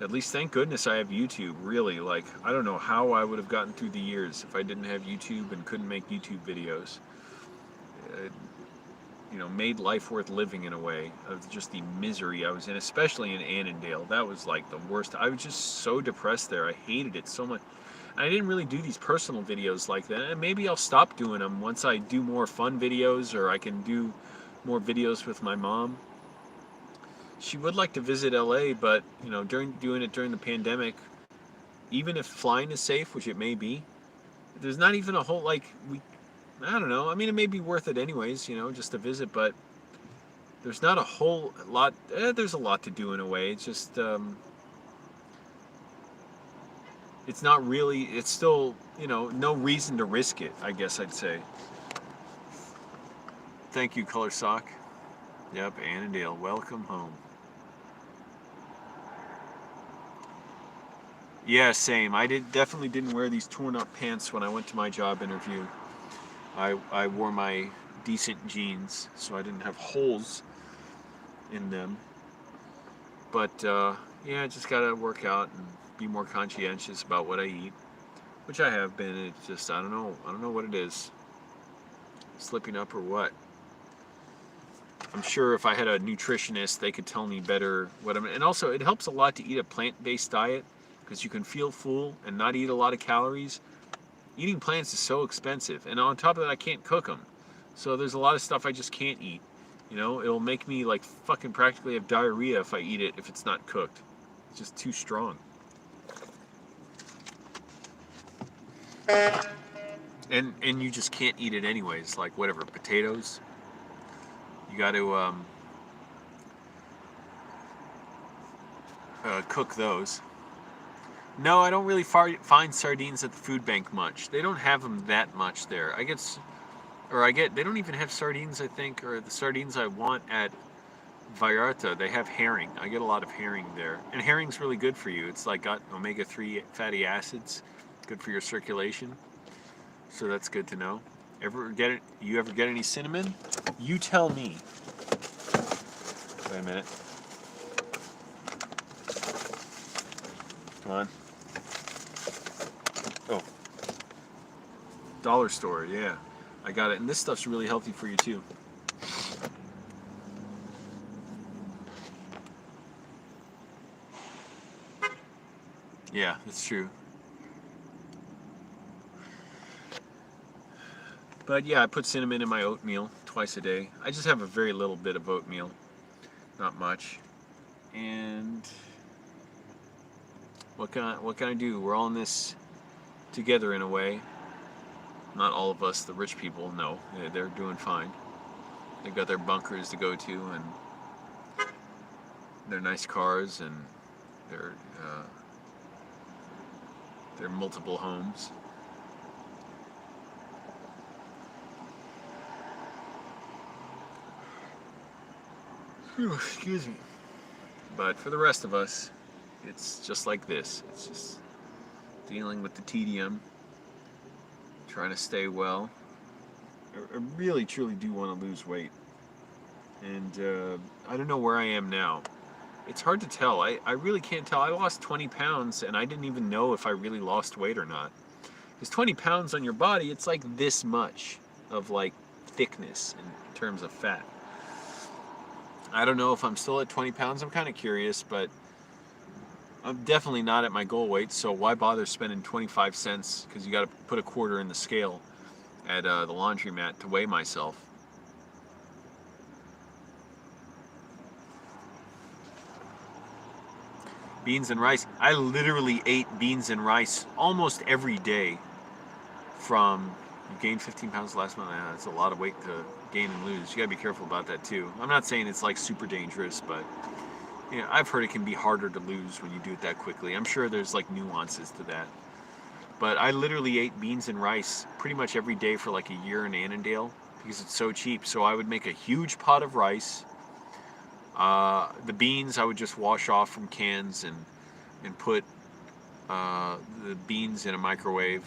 At least, thank goodness I have YouTube, really. Like, I don't know how I would have gotten through the years if I didn't have YouTube and couldn't make YouTube videos. It, made life worth living in a way of just the misery I was in, especially in Annandale. That was like the worst. I was just so depressed there. I hated it so much. And I didn't really do these personal videos like that. And maybe I'll stop doing them once I do more fun videos, or I can do more videos with my mom. She would like to visit LA, but doing it during the pandemic, even if flying is safe, which it may be, there's not even a whole I don't know. I mean, it may be worth it anyways, just to visit, but there's not a whole lot. There's a lot to do in a way. It's just it's not really. It's still no reason to risk it, I guess I'd say. Thank you, Color Sock. Yep, Annandale, welcome home. Yeah, same. I definitely didn't wear these torn up pants when I went to my job interview. I wore my decent jeans, so I didn't have holes in them. But yeah, I just gotta work out and be more conscientious about what I eat, which I have been. It's just I don't know what it is, slipping up or what. I'm sure if I had a nutritionist, they could tell me better what I'm. And also, it helps a lot to eat a plant-based diet because you can feel full and not eat a lot of calories. Eating plants is so expensive, and on top of that, I can't cook them. So there's a lot of stuff I just can't eat. It'll make me like fucking practically have diarrhea if I eat it if it's not cooked. It's just too strong. And you just can't eat it anyways. Like whatever, potatoes. You got to cook those. No, I don't really find sardines at the food bank much. They don't have them that much there. They don't even have sardines, I think, or the sardines I want at Vallarta. They have herring. I get a lot of herring there. And herring's really good for you. It's like got omega-3 fatty acids, good for your circulation. So that's good to know. You ever get any cinnamon? You tell me. Wait a minute. Come on. Oh. Dollar store, yeah. I got it. And this stuff's really healthy for you too. Yeah, that's true. But yeah, I put cinnamon in my oatmeal twice a day. I just have a very little bit of oatmeal. Not much. And what can I do? We're all in this together in a way. Not all of us, the rich people, no. They're doing fine. They've got their bunkers to go to and their nice cars and their multiple homes. Whew, excuse me. But for the rest of us, it's just like this. It's just dealing with the tedium, trying to stay well. I really, truly do want to lose weight. And I don't know where I am now. It's hard to tell. I really can't tell. I lost 20 pounds, and I didn't even know if I really lost weight or not. Because 20 pounds on your body, it's like this much of like thickness in terms of fat. I don't know if I'm still at 20 pounds. I'm kind of curious, but I'm definitely not at my goal weight, so why bother spending 25 cents? Because you got to put a quarter in the scale at the laundromat to weigh myself. Beans and rice. I literally ate beans and rice almost every day from... You gained 15 pounds last month. That's a lot of weight to gain and lose. You gotta be careful about that too. I'm not saying it's like super dangerous, but I've heard it can be harder to lose when you do it that quickly. I'm sure there's like nuances to that. But I literally ate beans and rice pretty much every day for like a year in Annandale because it's so cheap. So I would make a huge pot of rice. The beans I would just wash off from cans and put the beans in a microwave.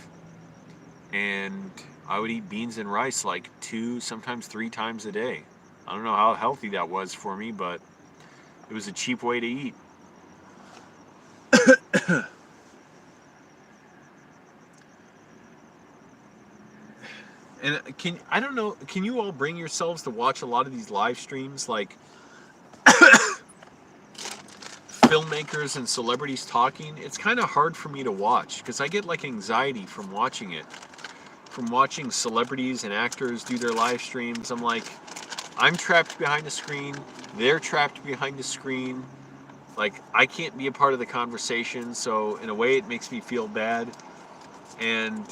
And I would eat beans and rice like 2, sometimes 3 times a day. I don't know how healthy that was for me, but it was a cheap way to eat. And I don't know, can you all bring yourselves to watch a lot of these live streams, like filmmakers and celebrities talking? It's kind of hard for me to watch because I get like anxiety from watching it. From watching celebrities and actors do their live streams. I'm like, I'm trapped behind the screen. They're trapped behind the screen. Like, I can't be a part of the conversation, so in a way it makes me feel bad. And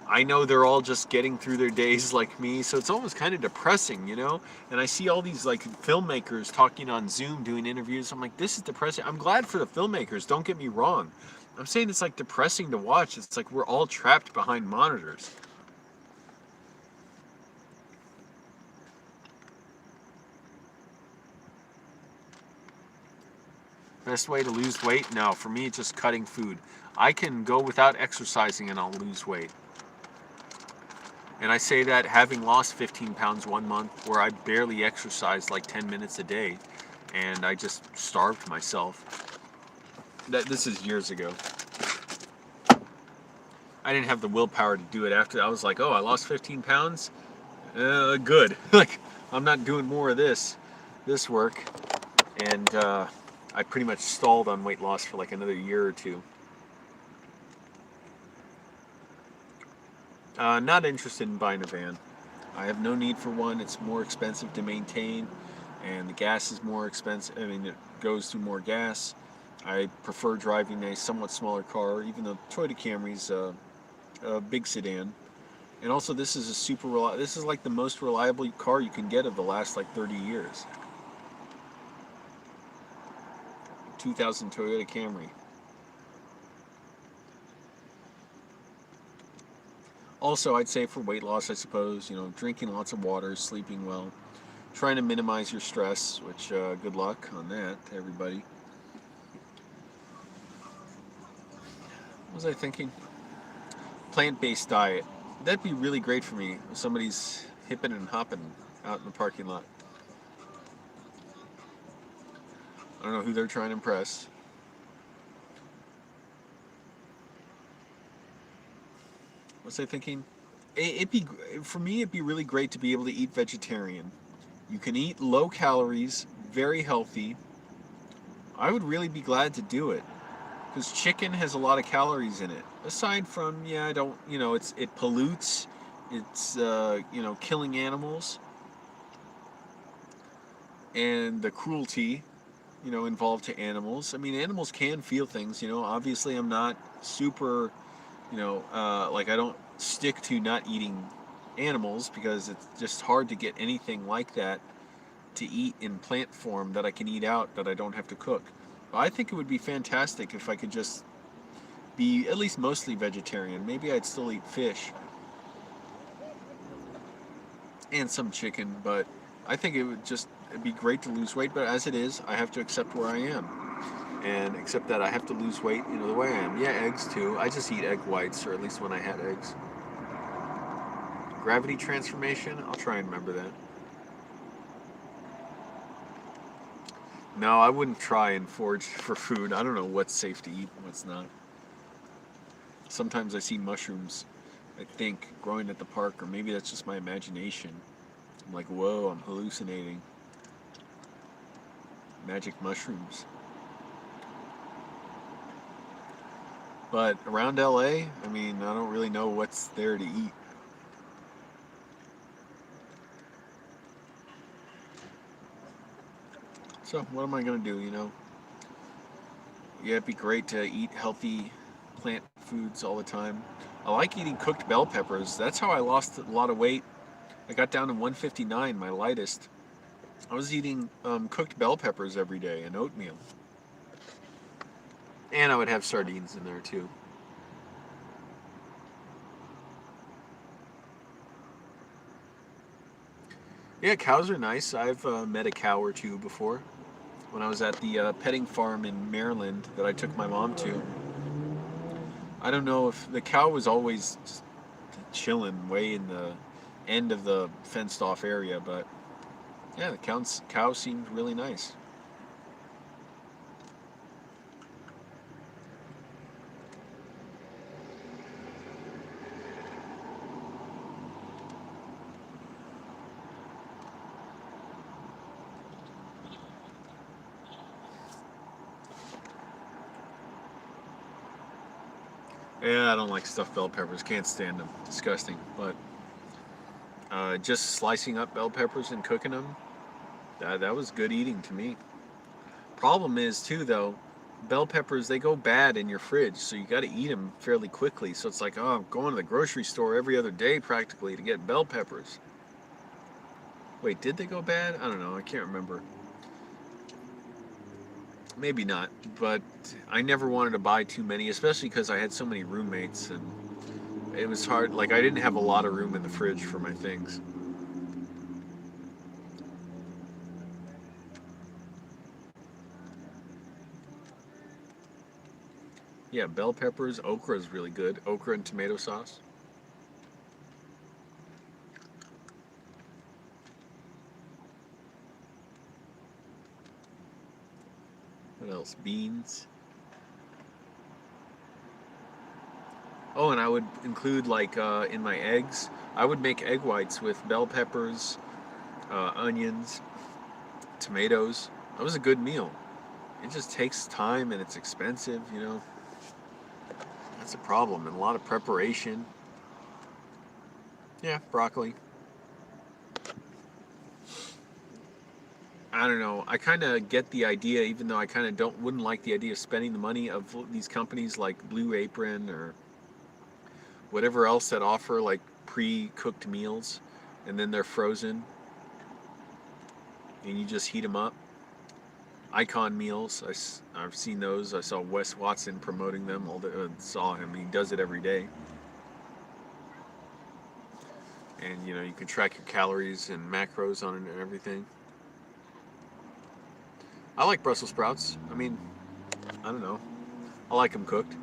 I know they're all just getting through their days like me, so it's almost kind of depressing, you know? And I see all these like filmmakers talking on Zoom doing interviews. I'm like, this is depressing. I'm glad for the filmmakers, don't get me wrong. I'm saying it's like depressing to watch. It's like we're all trapped behind monitors. Best way to lose weight? No, for me it's just cutting food. I can go without exercising and I'll lose weight. And I say that having lost 15 pounds 1 month where I barely exercised like 10 minutes a day and I just starved myself. This is years ago. I didn't have the willpower to do it after. I was like, oh, I lost 15 pounds? Good. Like, I'm not doing more of this work. And I pretty much stalled on weight loss for like another year or two. Not interested in buying a van. I have no need for one. It's more expensive to maintain, and the gas is more expensive. I mean, it goes through more gas. I prefer driving a somewhat smaller car, even though Toyota Camry's a big sedan. And also, this is this is like the most reliable car you can get of the last like 30 years. 2000 Toyota Camry. Also, I'd say for weight loss, I suppose, you know, drinking lots of water, sleeping well, trying to minimize your stress, which good luck on that to everybody. What was I thinking? Plant-based diet. That'd be really great for me if somebody's hipping and hopping out in the parking lot. I don't know who they're trying to impress. What was I thinking? For me, it'd be really great to be able to eat vegetarian. You can eat low calories, very healthy. I would really be glad to do it because chicken has a lot of calories in it. Aside from, yeah, I don't, you know, it pollutes. It's you know, killing animals and the cruelty, you know, involved to animals. I mean, animals can feel things. You know, obviously, I'm not super, you know, like I don't stick to not eating animals because it's just hard to get anything like that to eat in plant form that I can eat out that I don't have to cook. But I think it would be fantastic if I could just be at least mostly vegetarian. Maybe I'd still eat fish and some chicken, but I think it'd be great to lose weight. But as it is, I have to accept where I am and accept that I have to lose weight, you know, the way I am. Yeah, eggs too. I just eat egg whites, or at least when I had eggs. Gravity transformation, I'll try and remember that. No, I wouldn't try and forage for food. I don't know what's safe to eat and what's not. Sometimes I see mushrooms, I think, growing at the park, or maybe that's just my imagination. I'm like, whoa, I'm hallucinating. Magic mushrooms. But around LA, I mean, I don't really know what's there to eat. So what am I going to do, you know? Yeah, it'd be great to eat healthy plant foods all the time. I like eating cooked bell peppers. That's how I lost a lot of weight. I got down to 159, my lightest. I was eating cooked bell peppers every day and oatmeal. And I would have sardines in there too. Yeah, cows are nice. I've met a cow or two before. When I was at the petting farm in Maryland that I took my mom to. I don't know if the cow was always just chilling way in the end of the fenced off area, but yeah, the cow seemed really nice. Yeah, I don't like stuffed bell peppers. Can't stand them. Disgusting. But just slicing up bell peppers and cooking them, that was good eating to me. Problem is too though, bell peppers they go bad in your fridge, so you got to eat them fairly quickly. So it's like, oh, I'm going to the grocery store every other day practically to get bell peppers. Wait, did they go bad? I don't know. I can't remember. Maybe not, but I never wanted to buy too many, especially because I had so many roommates and it was hard. Like I didn't have a lot of room in the fridge for my things. Yeah, bell peppers, okra is really good. Okra and tomato sauce. What else? Beans. Oh, and I would include like in my eggs. I would make egg whites with bell peppers, onions, tomatoes. That was a good meal. It just takes time and it's expensive, you know. That's a problem and a lot of preparation. Yeah, broccoli. I don't know. I kind of get the idea, even though I kind of wouldn't like the idea of spending the money of these companies like Blue Apron or whatever else that offer like pre-cooked meals, and then they're frozen, and you just heat them up. Icon meals, I've seen those. I saw Wes Watson promoting them. Saw him. He does it every day, and you know you can track your calories and macros on it and everything. I like Brussels sprouts. I mean, I don't know. I like them cooked.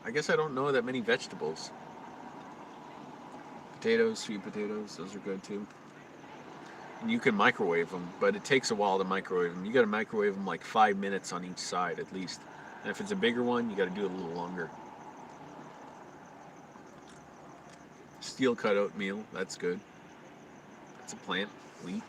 I guess I don't know that many vegetables. Potatoes, sweet potatoes, those are good too. And you can microwave them, but it takes a while to microwave them. You got to microwave them like 5 minutes on each side at least. And if it's a bigger one, you got to do it a little longer. Steel cut oatmeal, that's good. That's a plant, wheat.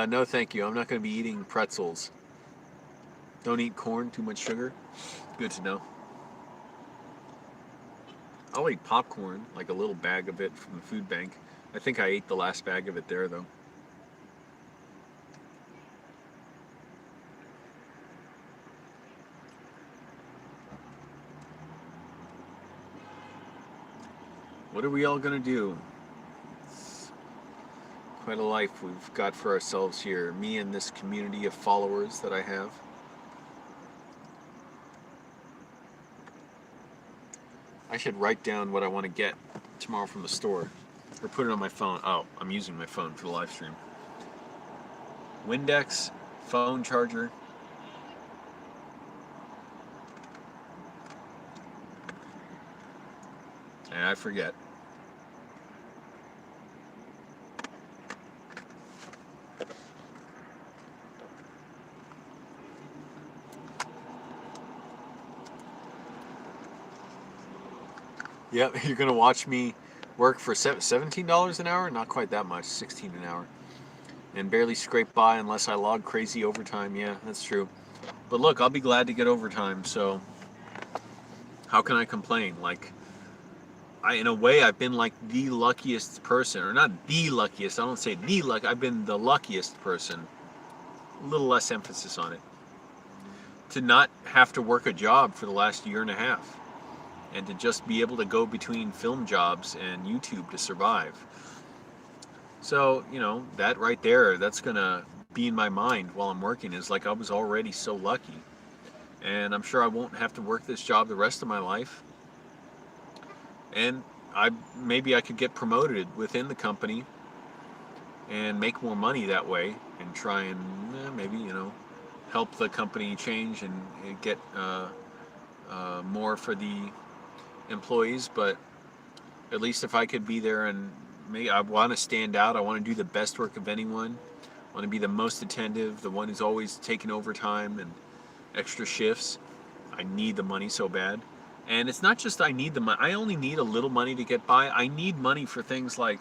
No, thank you. I'm not going to be eating pretzels. Don't eat corn, too much sugar. Good to know. I'll eat popcorn, like a little bag of it from the food bank. I think I ate the last bag of it there, though. What are we all going to do? It's quite a life we've got for ourselves here. Me and this community of followers that I have. I should write down what I want to get tomorrow from the store. Or put it on my phone. Oh, I'm using my phone for the live stream. Windex, phone charger. And I forget. Yep, you're gonna watch me work for $17 an hour? Not quite that much, 16 an hour. And barely scrape by unless I log crazy overtime. Yeah, that's true. But look, I'll be glad to get overtime, so how can I complain? Like, in a way, I've been like the luckiest person, or not the luckiest, I don't say the luck, I've been the luckiest person, a little less emphasis on it, to not have to work a job for the last year and a half, and to just be able to go between film jobs and YouTube to survive. So, you know, that right there, that's gonna be in my mind while I'm working, is like I was already so lucky. And I'm sure I won't have to work this job the rest of my life. And maybe I could get promoted within the company and make more money that way, and try and maybe, you know, help the company change and get more for the employees. But at least if I could be there, and maybe I want to stand out, I want to do the best work of anyone, I want to be the most attentive, the one who's always taking overtime and extra shifts. I need the money so bad. And it's not just I need the money. I only need a little money to get by. I need money for things like,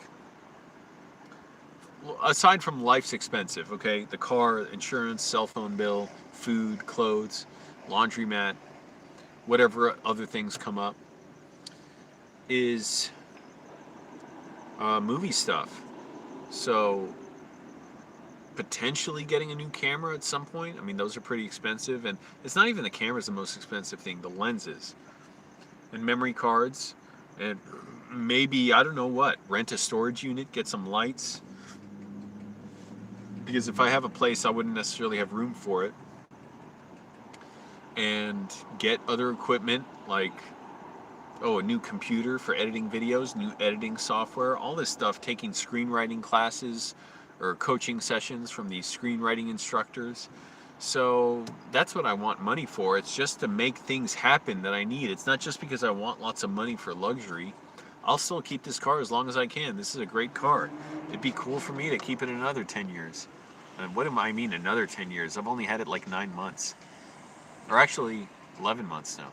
aside from life's expensive, okay? The car, insurance, cell phone bill, food, clothes, laundromat, whatever other things come up, is movie stuff. So potentially getting a new camera at some point. I mean, those are pretty expensive, and it's not even the camera's the most expensive thing, the lenses and memory cards, and maybe, I don't know what, rent a storage unit, get some lights, because if I have a place I wouldn't necessarily have room for it, and get other equipment like, oh, a new computer for editing videos, new editing software, all this stuff, taking screenwriting classes or coaching sessions from these screenwriting instructors. So that's what I want money for. It's just to make things happen that I need. It's not just because I want lots of money for luxury. I'll still keep this car as long as I can. This is a great car. It'd be cool for me to keep it another 10 years. And what do I mean another 10 years? I've only had it like 9 months. Or actually 11 months now.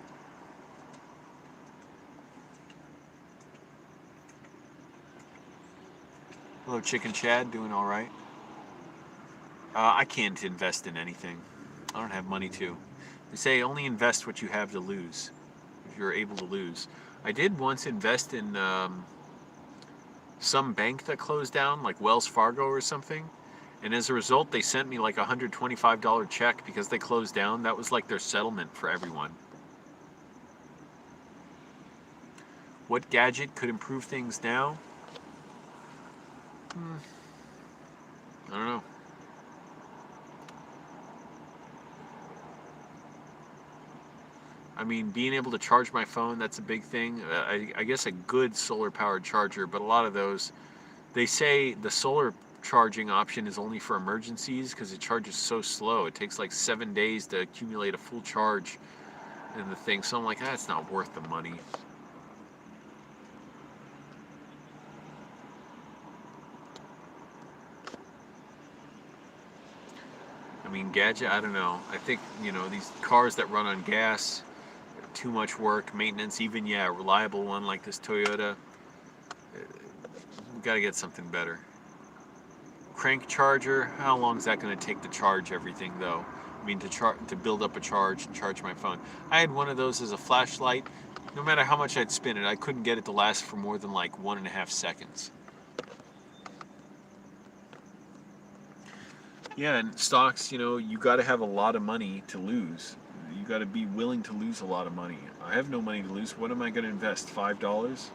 Hello, Chicken Chad, doing all right? I can't invest in anything. I don't have money to. They say only invest what you have to lose, if you're able to lose. I did once invest in some bank that closed down, like Wells Fargo or something. And as a result, they sent me like a $125 check because they closed down. That was like their settlement for everyone. What gadget could improve things now? I don't know. I mean, being able to charge my phone, that's a big thing. I guess a good solar-powered charger, but a lot of those, they say the solar charging option is only for emergencies because it charges so slow. It takes like 7 days to accumulate a full charge in the thing. So I'm like, that's not worth the money. I mean, gadget, I don't know. I think, these cars that run on gas, too much work, maintenance, even, a reliable one like this Toyota. We've got to get something better. Crank charger, how long is that going to take to charge everything, though? I mean, to build up a charge and charge my phone. I had one of those as a flashlight. No matter how much I'd spin it, I couldn't get it to last for more than like 1.5 seconds. Yeah, and stocks, you got to have a lot of money to lose. You got to be willing to lose a lot of money. I have no money to lose. What am I going to invest? $5?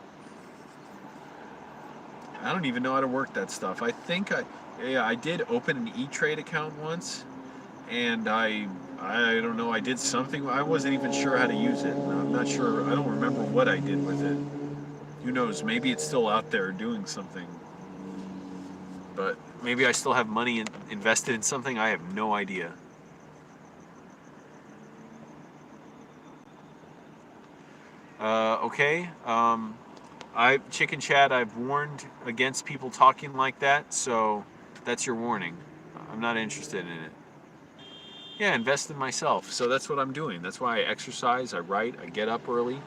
I don't even know how to work that stuff. I think I did open an E-Trade account once, and I don't know, I did something. I wasn't even sure how to use it. I'm not sure. I don't remember what I did with it. Who knows? Maybe it's still out there doing something. But maybe I still have money invested in something. I have no idea. Okay. Chicken Chad, I've warned against people talking like that, so that's your warning. I'm not interested in it. Yeah, invest in myself. So that's what I'm doing. That's why I exercise, I write, I get up early.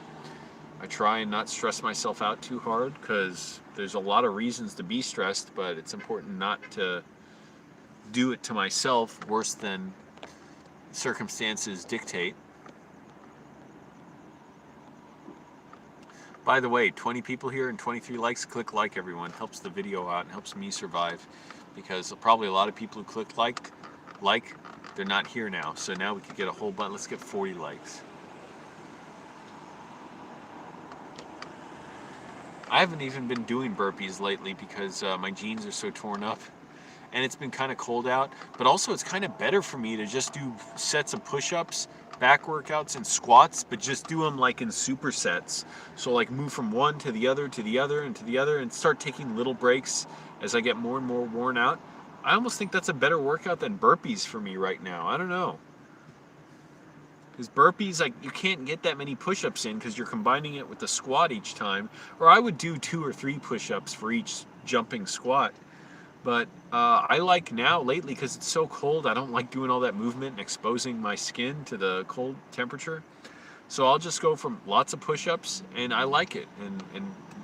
I try and not stress myself out too hard because there's a lot of reasons to be stressed, but it's important not to do it to myself worse than circumstances dictate. By the way, 20 people here and 23 likes. Click like, everyone. Helps the video out and helps me survive, because probably a lot of people who clicked like, they're not here now. So now we could get a whole bunch. Let's get 40 likes. I haven't even been doing burpees lately because my jeans are so torn up. And it's been kind of cold out. But also it's kind of better for me to just do sets of push-ups, back workouts, and squats, but just do them like in supersets. So like move from one to the other, to the other, and to the other, and start taking little breaks as I get more and more worn out. I almost think that's a better workout than burpees for me right now. I don't know. Because burpees, like, you can't get that many push-ups in because you're combining it with the squat each time. Or I would do 2 or 3 push-ups for each jumping squat. But I like now, lately, because it's so cold, I don't like doing all that movement and exposing my skin to the cold temperature. So I'll just go from lots of push-ups, and I like it. And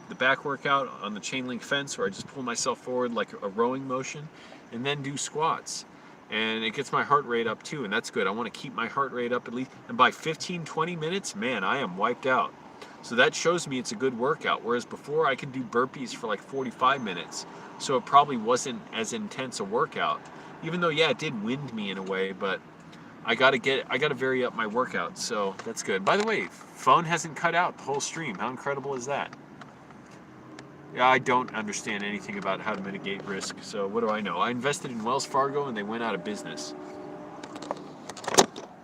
the back workout on the chain link fence, where I just pull myself forward like a rowing motion, and then do squats. And it gets my heart rate up too, and that's good. I want to keep my heart rate up at least. And by 15, 20 minutes, man, I am wiped out. So that shows me it's a good workout. Whereas before I could do burpees for like 45 minutes. So it probably wasn't as intense a workout. Even though, yeah, it did wind me in a way, but I gotta vary up my workout, so that's good. By the way, phone hasn't cut out the whole stream. How incredible is that? Yeah, I don't understand anything about how to mitigate risk, so what do I know? I invested in Wells Fargo and they went out of business.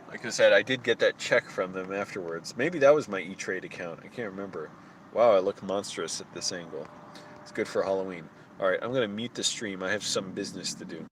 Like I said, I did get that check from them afterwards. Maybe that was my E-Trade account. I can't remember. Wow, I look monstrous at this angle. It's good for Halloween. All right, I'm gonna mute the stream. I have some business to do.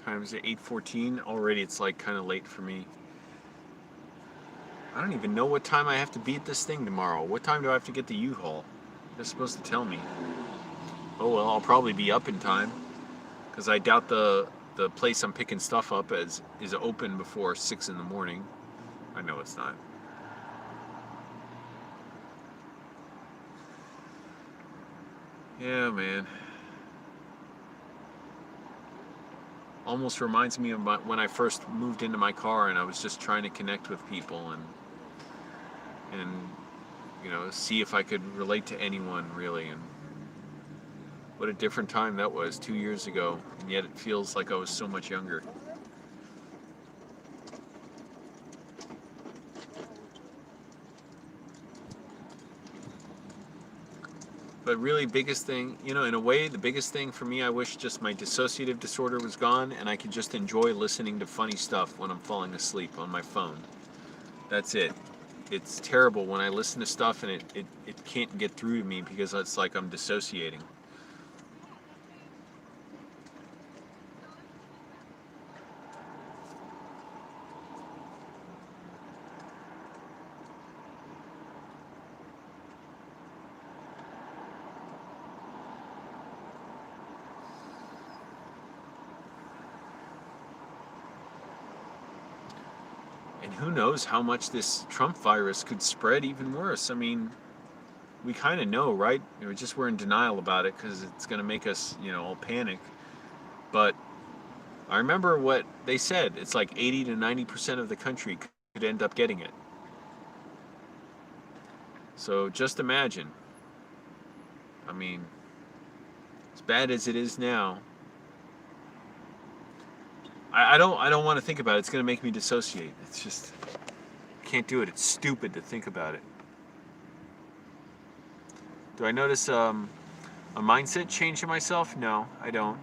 Time's at 8:14. Already it's like kind of late for me. I don't even know what time I have to be at this thing tomorrow. What time do I have to get the U-Haul? They're supposed to tell me. Oh well, I'll probably be up in time, because I doubt the place I'm picking stuff up is open before 6 in the morning. I know it's not. Yeah, man. Almost reminds me of when I first moved into my car and I was just trying to connect with people and see if I could relate to anyone really. And what a different time that was 2 years ago, and yet it feels like I was so much younger. But really, biggest thing, in a way, the biggest thing for me, I wish just my dissociative disorder was gone and I could just enjoy listening to funny stuff when I'm falling asleep on my phone. That's it. It's terrible when I listen to stuff and it can't get through to me because it's like I'm dissociating. And who knows how much this Trump virus could spread even worse. I mean, we kind of know, right? We're in denial about it because it's going to make us, all panic. But I remember what they said. It's like 80 to 90% of the country could end up getting it. So just imagine. I mean, as bad as it is now, I don't want to think about it. It's going to make me dissociate. It's just, I can't do it. It's stupid to think about it. Do I notice a mindset change in myself? No, I don't.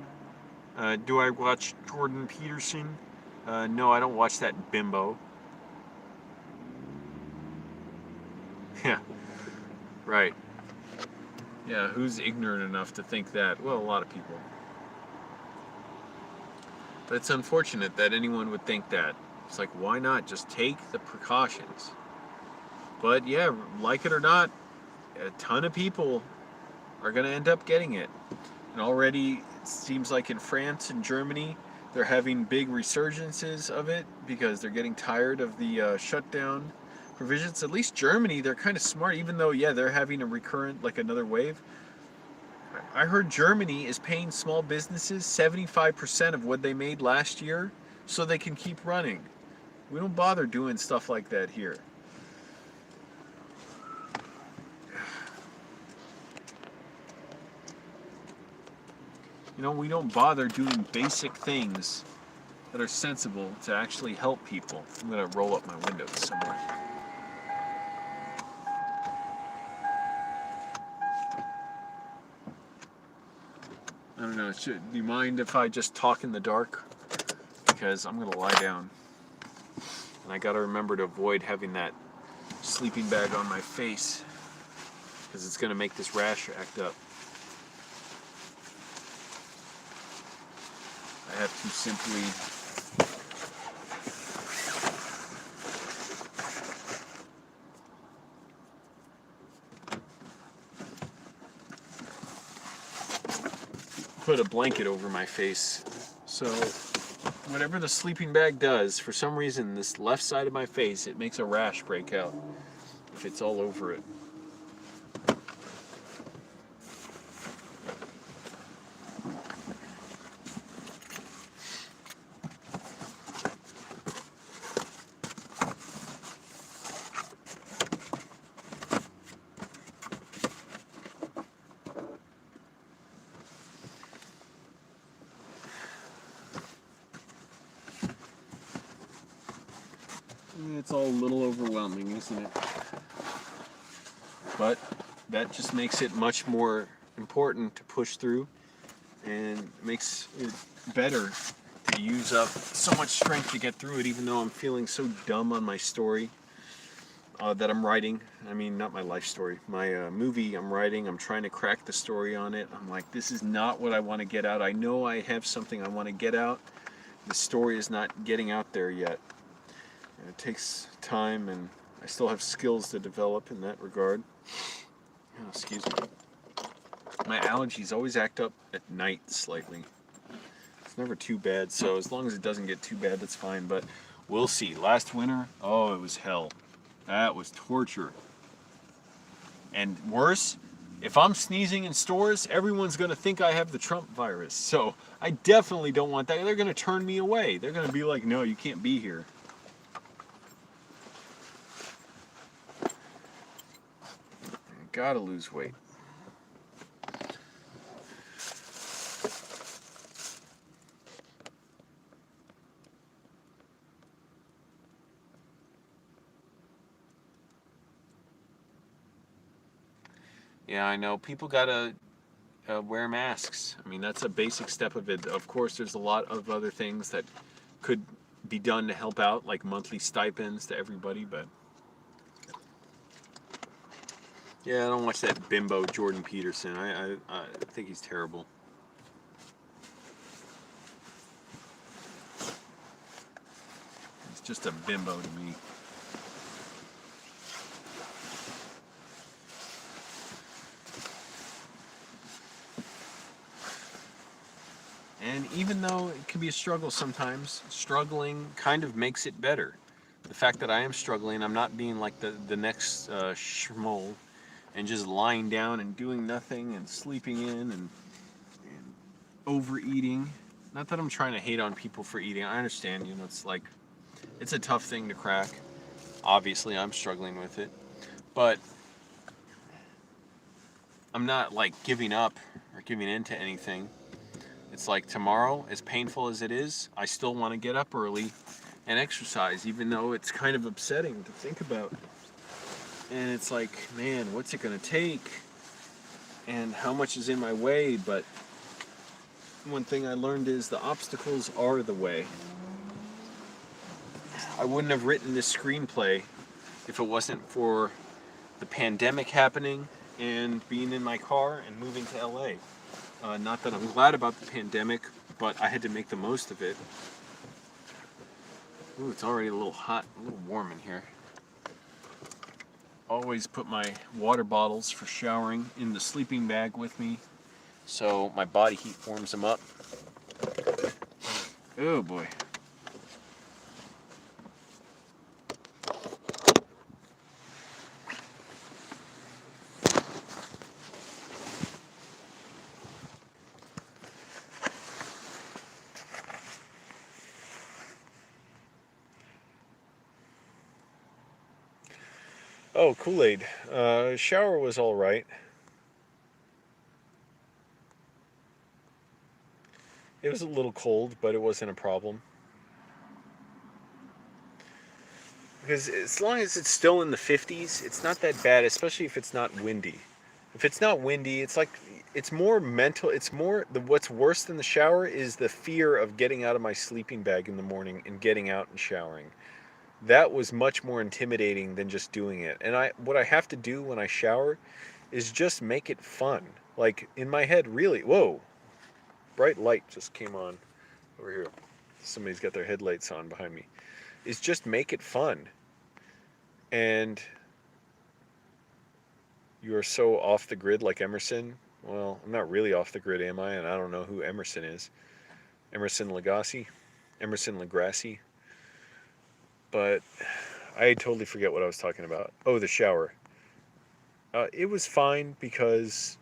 Do I watch Jordan Peterson? No, I don't watch that bimbo. Yeah, right. Yeah, who's ignorant enough to think that? Well, a lot of people. But it's unfortunate that anyone would think that. It's like, why not just take the precautions? But yeah, like it or not, a ton of people are going to end up getting it. And already it seems like in France and Germany, they're having big resurgences of it because they're getting tired of the shutdown provisions. At least Germany, they're kind of smart, even though, yeah, they're having a recurrent, like another wave. I heard Germany is paying small businesses 75% of what they made last year so they can keep running. We don't bother doing stuff like that here. You know, we don't bother doing basic things that are sensible to actually help people. I'm going to roll up my windows somewhere. I don't know, do you mind if I just talk in the dark? Because I'm going to lie down. And I got to remember to avoid having that sleeping bag on my face, because it's going to make this rash act up. I have to simply put a blanket over my face. So whatever the sleeping bag does, for some reason this left side of my face, it makes a rash break out if it's all over it. It's all a little overwhelming, isn't it? But that just makes it much more important to push through, and makes it better to use up so much strength to get through it, even though I'm feeling so dumb on my story that I'm writing. I mean, not my life story, my movie I'm writing. I'm trying to crack the story on it. I'm like, this is not what I want to get out. I know I have something I want to get out. The story is not getting out there yet. It takes time, and I still have skills to develop in that regard. Oh, excuse me. My allergies always act up at night slightly. It's never too bad, so as long as it doesn't get too bad, that's fine, but we'll see. Last winter, oh, it was hell. That was torture. And worse, if I'm sneezing in stores, everyone's going to think I have the Trump virus. So I definitely don't want that. They're going to turn me away. They're going to be like, no, you can't be here. Gotta lose weight. Yeah, I know. People gotta wear masks. I mean, that's a basic step of it. Of course, there's a lot of other things that could be done to help out, like monthly stipends to everybody, but yeah, I don't watch that bimbo Jordan Peterson. I think he's terrible. He's just a bimbo to me. And even though it can be a struggle sometimes, struggling kind of makes it better. The fact that I am struggling, I'm not being like the next schmoll and just lying down and doing nothing and sleeping in and overeating. Not that I'm trying to hate on people for eating. I understand, you know, it's like, it's a tough thing to crack. Obviously, I'm struggling with it. But I'm not like giving up or giving in to anything. It's like tomorrow, as painful as it is, I still want to get up early and exercise, even though it's kind of upsetting to think about. And it's like, man, what's it going to take? And how much is in my way? But one thing I learned is the obstacles are the way. I wouldn't have written this screenplay if it wasn't for the pandemic happening and being in my car and moving to LA. Not that I'm glad about the pandemic, but I had to make the most of it. Ooh, it's already a little hot, a little warm in here. Always put my water bottles for showering in the sleeping bag with me, so my body heat warms them up. Oh boy. Oh, Kool-Aid. Shower was all right. It was a little cold, but it wasn't a problem. Because as long as it's still in the 50s, it's not that bad, especially if it's not windy. If it's not windy, it's like, it's more mental. It's more, what's worse than the shower is the fear of getting out of my sleeping bag in the morning and getting out and showering. That was much more intimidating than just doing it. And what I have to do when I shower is just make it fun. Like, in my head, really, whoa, bright light just came on over here. Somebody's got their headlights on behind me. Is just make it fun. And you're so off the grid like Emerson. Well, I'm not really off the grid, am I? And I don't know who Emerson is. Emerson Lagasse? Emerson Lagasse? But I totally forget what I was talking about. Oh, the shower. It was fine because,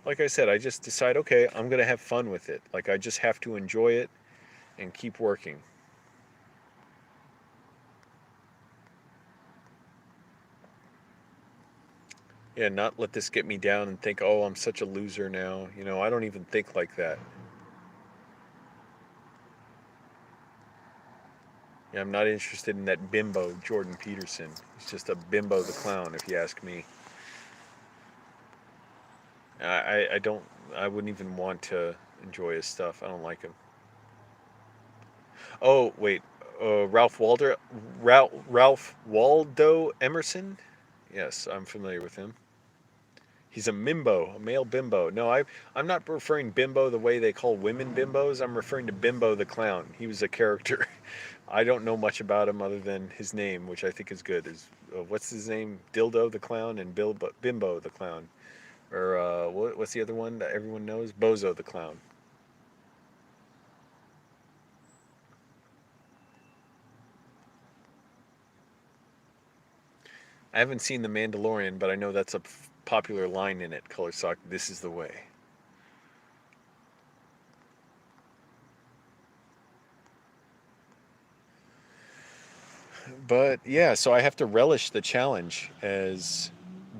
like I said, I just decide, okay, I'm going to have fun with it. Like, I just have to enjoy it and keep working. Yeah, not let this get me down and think, oh, I'm such a loser now. You know, I don't even think like that. Yeah, I'm not interested in that bimbo, Jordan Peterson. He's just a bimbo the clown, if you ask me. I don't, I wouldn't even want to enjoy his stuff. I don't like him. Oh, wait, Ralph Waldo Emerson? Yes, I'm familiar with him. He's a mimbo, a male bimbo. No, I'm not referring bimbo the way they call women bimbos. I'm referring to Bimbo the clown. He was a character. I don't know much about him other than his name, which I think is good. What's his name? Dildo the clown and Bimbo the clown. Or what's the other one that everyone knows? Bozo the clown. I haven't seen The Mandalorian, but I know that's a popular line in it. Color Sock, this is the way. But yeah, so I have to relish the challenge as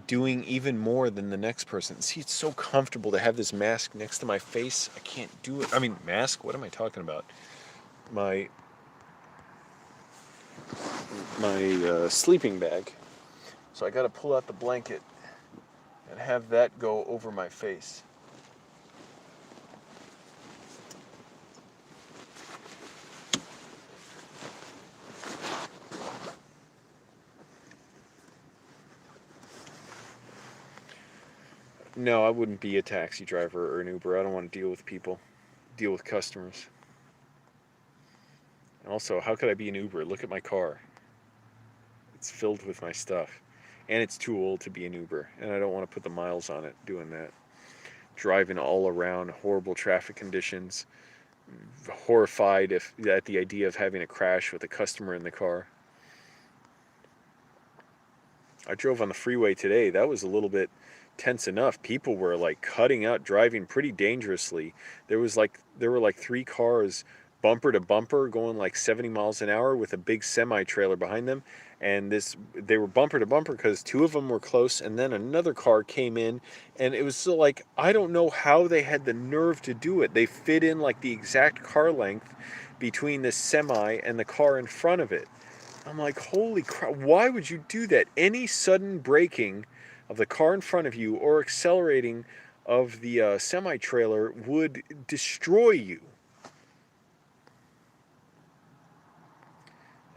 doing even more than the next person. See, it's so comfortable to have this mask next to my face. I can't do it. I mean, mask? What am I talking about? My sleeping bag. So I got to pull out the blanket and have that go over my face. No, I wouldn't be a taxi driver or an Uber. I don't want to deal with people, deal with customers. Also, how could I be an Uber? Look at my car. It's filled with my stuff. And it's too old to be an Uber. And I don't want to put the miles on it doing that. Driving all around horrible traffic conditions. Horrified at the idea of having a crash with a customer in the car. I drove on the freeway today. That was a little bit tense enough. People were like cutting out, driving pretty dangerously. There were like three cars bumper to bumper going like 70 miles an hour with a big semi trailer behind them, and they were bumper to bumper because two of them were close, and then another car came in, and it was so like, I don't know how they had the nerve to do it. They fit in like the exact car length between the semi and the car in front of it. I'm like, holy crap, why would you do that? Any sudden braking of the car in front of you or accelerating of the semi-trailer would destroy you.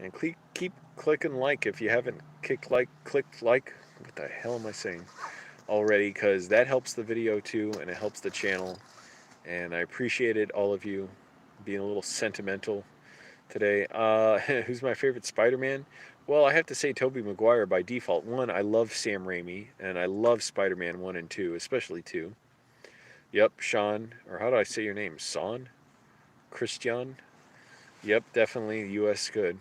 And keep clicking like if you haven't clicked like. What the hell am I saying? Already, because that helps the video too, and it helps the channel. And I appreciate it, all of you. being a little sentimental today. Who's my favorite Spider-Man? Well, I have to say Tobey Maguire by default. One, I love Sam Raimi, and I love Spider-Man 1 and 2, especially 2. Yep, Sean, or how do I say your name? Son? Christian? Yep, definitely U.S. good.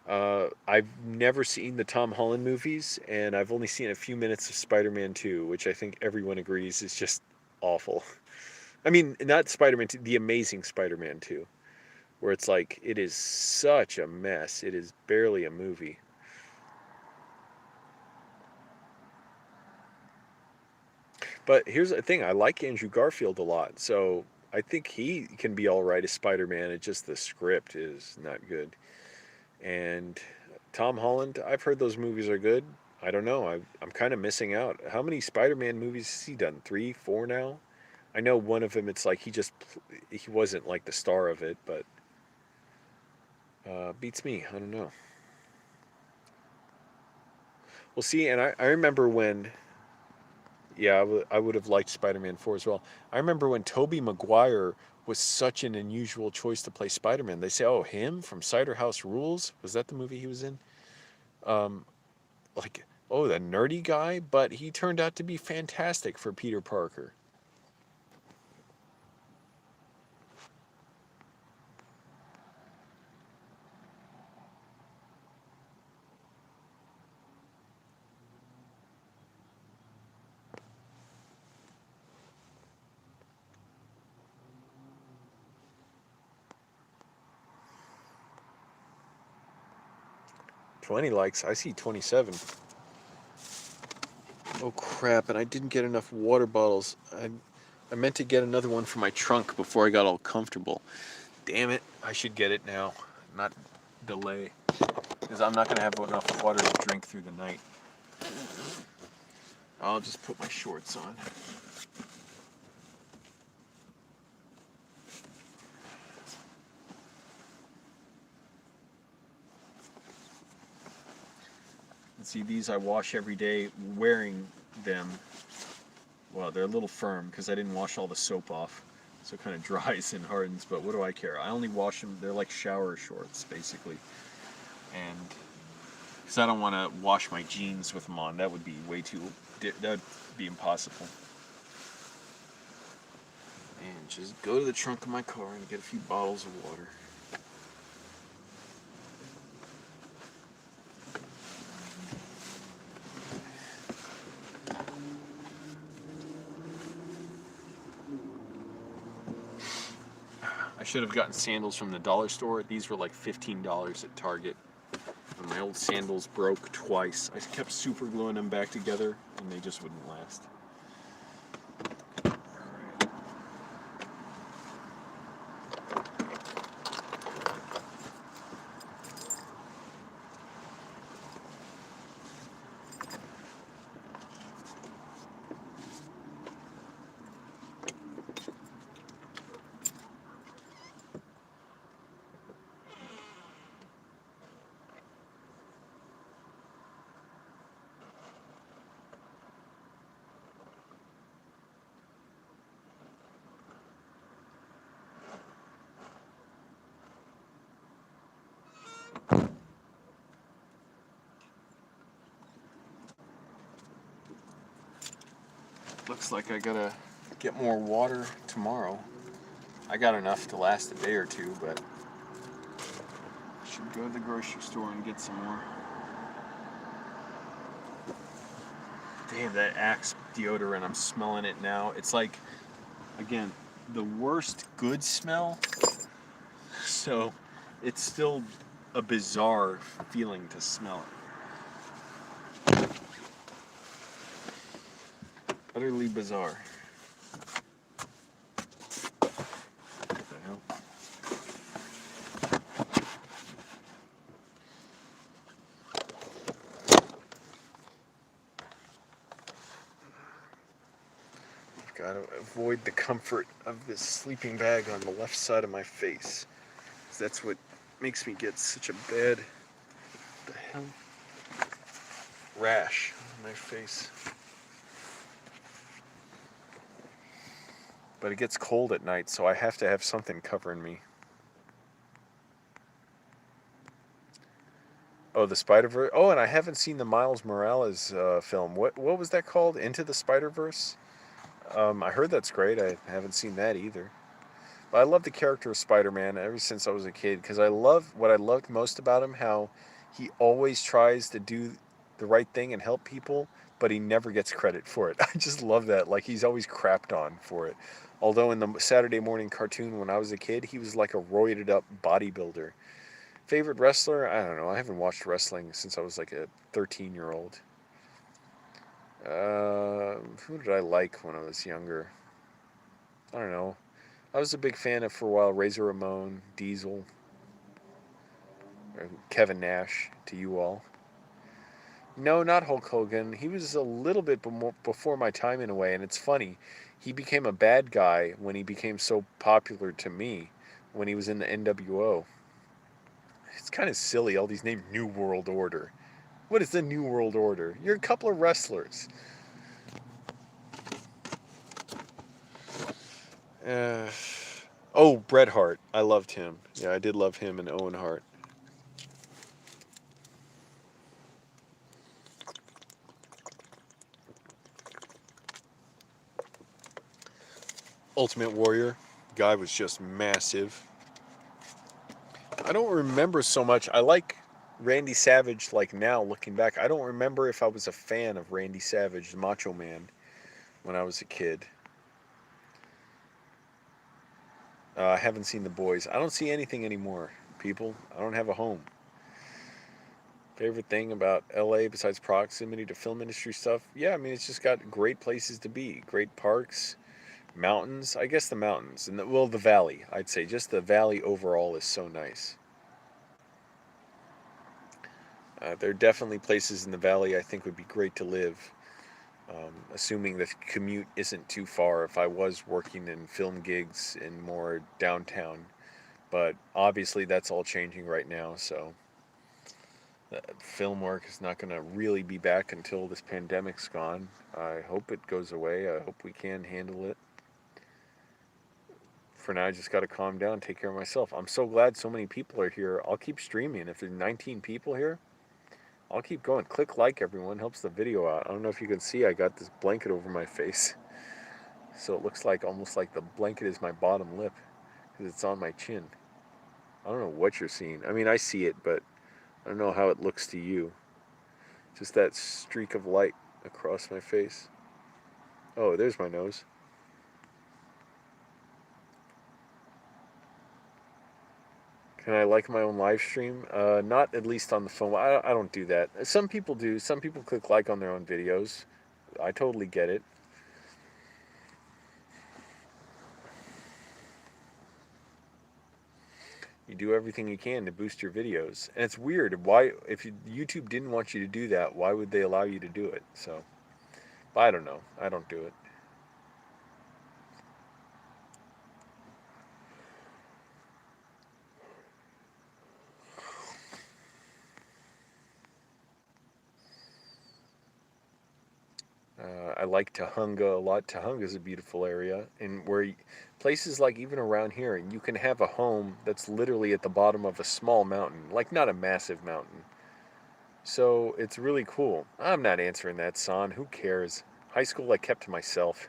I've never seen the Tom Holland movies, and I've only seen a few minutes of Spider-Man 2, which I think everyone agrees is just awful. I mean, not Spider-Man 2, The Amazing Spider-Man 2, where it's like, it is such a mess. It is barely a movie. But here's the thing, I like Andrew Garfield a lot, so I think he can be all right as Spider-Man. It's just the script is not good. And Tom Holland, I've heard those movies are good. I don't know. I'm kind of missing out. How many Spider-Man movies has he done? 3, 4 now? I know one of them, it's like he wasn't like the star of it, but beats me. I don't know. Well, see, and I remember when, yeah, I would have liked Spider-Man 4 as well. I remember when Tobey Maguire was such an unusual choice to play Spider-Man. They say, oh, him from Cider House Rules? Was that the movie he was in? Um, like, oh, the nerdy guy? But he turned out to be fantastic for Peter Parker. Twenty likes. I see 27. Oh crap! And I didn't get enough water bottles. I meant to get another one for my trunk before I got all comfortable. Damn it! I should get it now, not delay, because I'm not gonna have enough water to drink through the night. I'll just put my shorts on. And see, these I wash every day wearing them. Well, they're a little firm because I didn't wash all the soap off. So it kind of dries and hardens, but what do I care? I only wash them, they're like shower shorts, basically. And because I don't want to wash my jeans with them on. That would be that would be impossible. And just go to the trunk of my car and get a few bottles of water. I should have gotten sandals from the dollar store. These were like $15 at Target. And my old sandals broke twice. I kept super gluing them back together and they just wouldn't last. Looks like I gotta get more water tomorrow. I got enough to last a day or two, but I should go to the grocery store and get some more. Damn, that Axe deodorant, I'm smelling it now. It's like, again, the worst good smell. So it's still a bizarre feeling to smell it. Utterly bizarre. What the hell? I've got to avoid the comfort of this sleeping bag on the left side of my face. That's what makes me get such a bad, what the hell, rash on my face. But it gets cold at night, so I have to have something covering me. Oh, the Spider-Verse. Oh, and I haven't seen the Miles Morales film. What was that called? Into the Spider-Verse? I heard that's great. I haven't seen that either. But I love the character of Spider-Man ever since I was a kid because what I loved most about him, how he always tries to do the right thing and help people, but he never gets credit for it. I just love that. Like, he's always crapped on for it. Although in the Saturday morning cartoon when I was a kid, he was like a roided up bodybuilder. Favorite wrestler? I don't know. I haven't watched wrestling since I was like a 13-year-old. Who did I like when I was younger? I don't know. I was a big fan of, for a while, Razor Ramon, Diesel, Kevin Nash, to you all. No, not Hulk Hogan. He was a little bit before my time in a way, and it's funny. He became a bad guy when he became so popular to me when he was in the NWO. It's kind of silly, all these names, New World Order. What is the New World Order? You're a couple of wrestlers. Bret Hart. I loved him. Yeah, I did love him and Owen Hart. Ultimate Warrior. Guy was just massive. I don't remember so much. I like Randy Savage, like now, looking back. I don't remember if I was a fan of Randy Savage, the Macho Man, when I was a kid. I haven't seen The Boys. I don't see anything anymore, people. I don't have a home. Favorite thing about LA besides proximity to film industry stuff? Yeah, I mean, it's just got great places to be, great parks, mountains. I guess the mountains, and the valley, I'd say. Just the valley overall is so nice. There are definitely places in the valley I think would be great to live, assuming the commute isn't too far if I was working in film gigs in more downtown. But obviously that's all changing right now, so film work is not going to really be back until this pandemic's gone. I hope it goes away. I hope we can handle it. For now, I just got to calm down, take care of myself. I'm so glad so many people are here. I'll keep streaming. If there's 19 people here, I'll keep going. Click like, everyone. Helps the video out. I don't know if you can see, I got this blanket over my face. So it looks like almost like the blanket is my bottom lip because it's on my chin. I don't know what you're seeing. I mean, I see it, but I don't know how it looks to you. Just that streak of light across my face. Oh, there's my nose. Can I like my own live stream? Not at least on the phone. I don't do that. Some people do. Some people click like on their own videos. I totally get it. You do everything you can to boost your videos. And it's weird. Why, if YouTube didn't want you to do that, why would they allow you to do it? So, I don't know. I don't do it. I like Tahunga a lot. Tahunga is a beautiful area, and places like even around here, you can have a home that's literally at the bottom of a small mountain, like not a massive mountain. So it's really cool. I'm not answering that, son. Who cares? High school I kept to myself.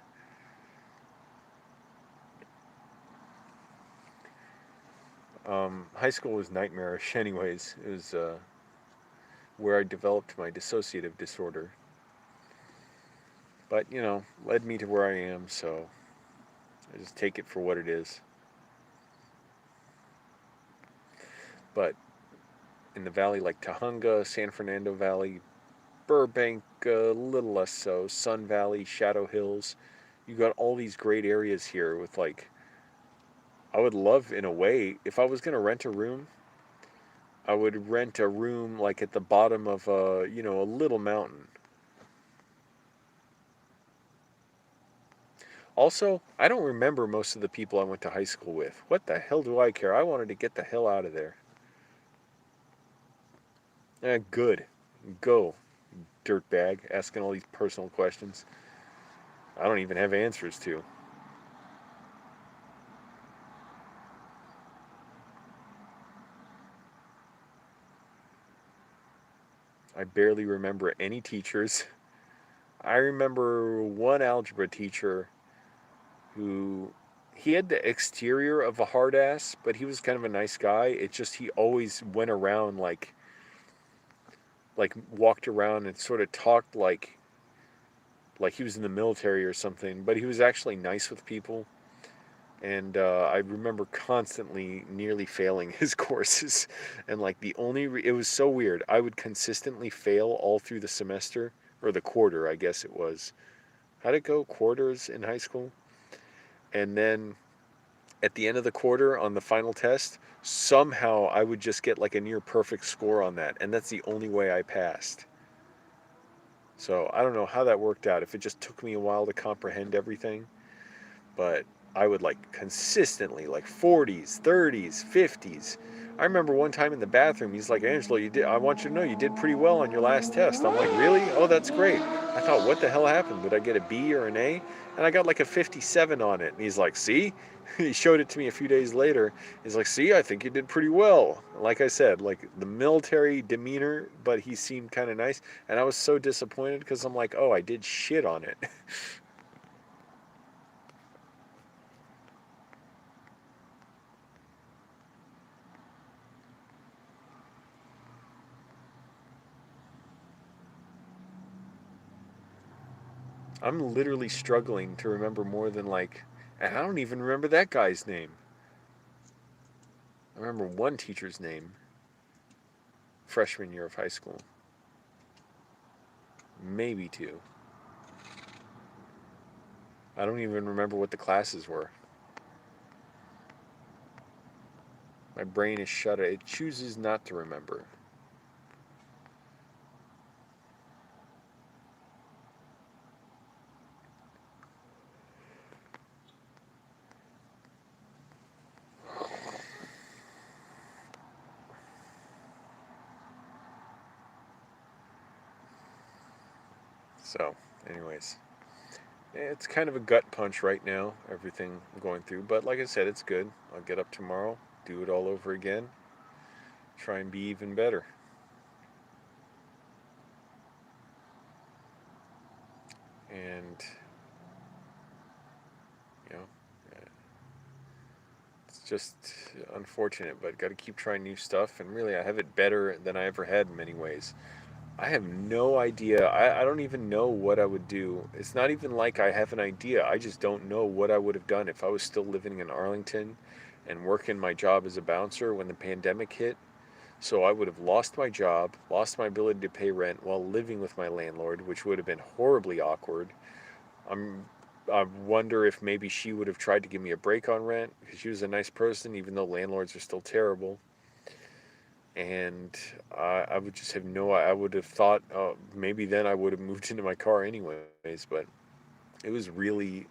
High school was nightmarish anyways. It was where I developed my dissociative disorder. But, led me to where I am, so I just take it for what it is. But in the valley like Tahunga, San Fernando Valley, Burbank, a little less so, Sun Valley, Shadow Hills, you got all these great areas here with I would love, in a way, if I was going to rent a room, I would rent a room like at the bottom of a little mountain. Also, I don't remember most of the people I went to high school with. What the hell do I care? I wanted to get the hell out of there. Good. Go, dirtbag, asking all these personal questions I don't even have answers to. I barely remember any teachers. I remember one algebra teacher who, he had the exterior of a hard ass, but he was kind of a nice guy. It's just he always went around like walked around and sort of talked like he was in the military or something, but he was actually nice with people. And I remember constantly nearly failing his courses. And like it was so weird. I would consistently fail all through the semester, or the quarter, I guess it was. How'd it go? Quarters in high school? And then at the end of the quarter on the final test, somehow I would just get like a near perfect score on that. And that's the only way I passed. So I don't know how that worked out. If it just took me a while to comprehend everything. But I would like consistently, like 40s, 30s, 50s. I remember one time in the bathroom, he's like, Angelo, I want you to know you did pretty well on your last test. I'm like, really? Oh, that's great. I thought, what the hell happened? Did I get a B or an A? And I got like a 57 on it. And he's like, see? He showed it to me a few days later. He's like, see, I think you did pretty well. Like I said, like the military demeanor, but he seemed kind of nice. And I was so disappointed because I'm like, oh, I did shit on it. I'm literally struggling to remember more than and I don't even remember that guy's name. I remember one teacher's name, freshman year of high school. Maybe two. I don't even remember what the classes were. My brain is shut. It chooses not to remember. So, anyways, it's kind of a gut punch right now, everything I'm going through. But like I said, it's good. I'll get up tomorrow, do it all over again, try and be even better. And, you know, it's just unfortunate, but got to keep trying new stuff. And really, I have it better than I ever had in many ways. I have no idea. I don't even know what I would do. It's not even like I have an idea. I just don't know what I would have done if I was still living in Arlington and working my job as a bouncer when the pandemic hit. So I would have lost my job, lost my ability to pay rent while living with my landlord, which would have been horribly awkward. I'm I wonder if maybe she would have tried to give me a break on rent because she was a nice person, even though landlords are still terrible. And I would just have I would have thought maybe then I would have moved into my car anyways, but it was really,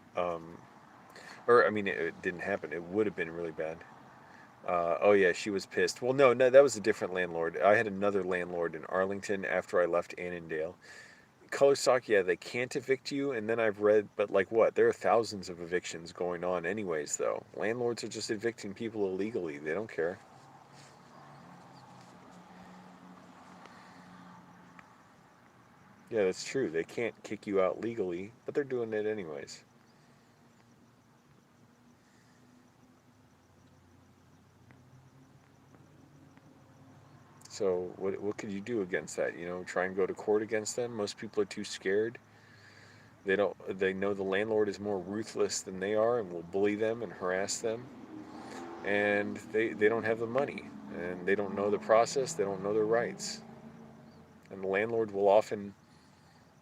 or I mean, it didn't happen. It would have been really bad. Oh yeah, she was pissed. Well, no, that was a different landlord. I had another landlord in Arlington after I left Annandale. Colorstock, yeah, they can't evict you, and then I've read, but like what? There are thousands of evictions going on anyways, though. Landlords are just evicting people illegally. They don't care. Yeah, that's true. They can't kick you out legally, but they're doing it anyways. So what could you do against that? You know, try and go to court against them? Most people are too scared. They know the landlord is more ruthless than they are and will bully them and harass them. And they don't have the money and they don't know the process, they don't know their rights. And the landlord will often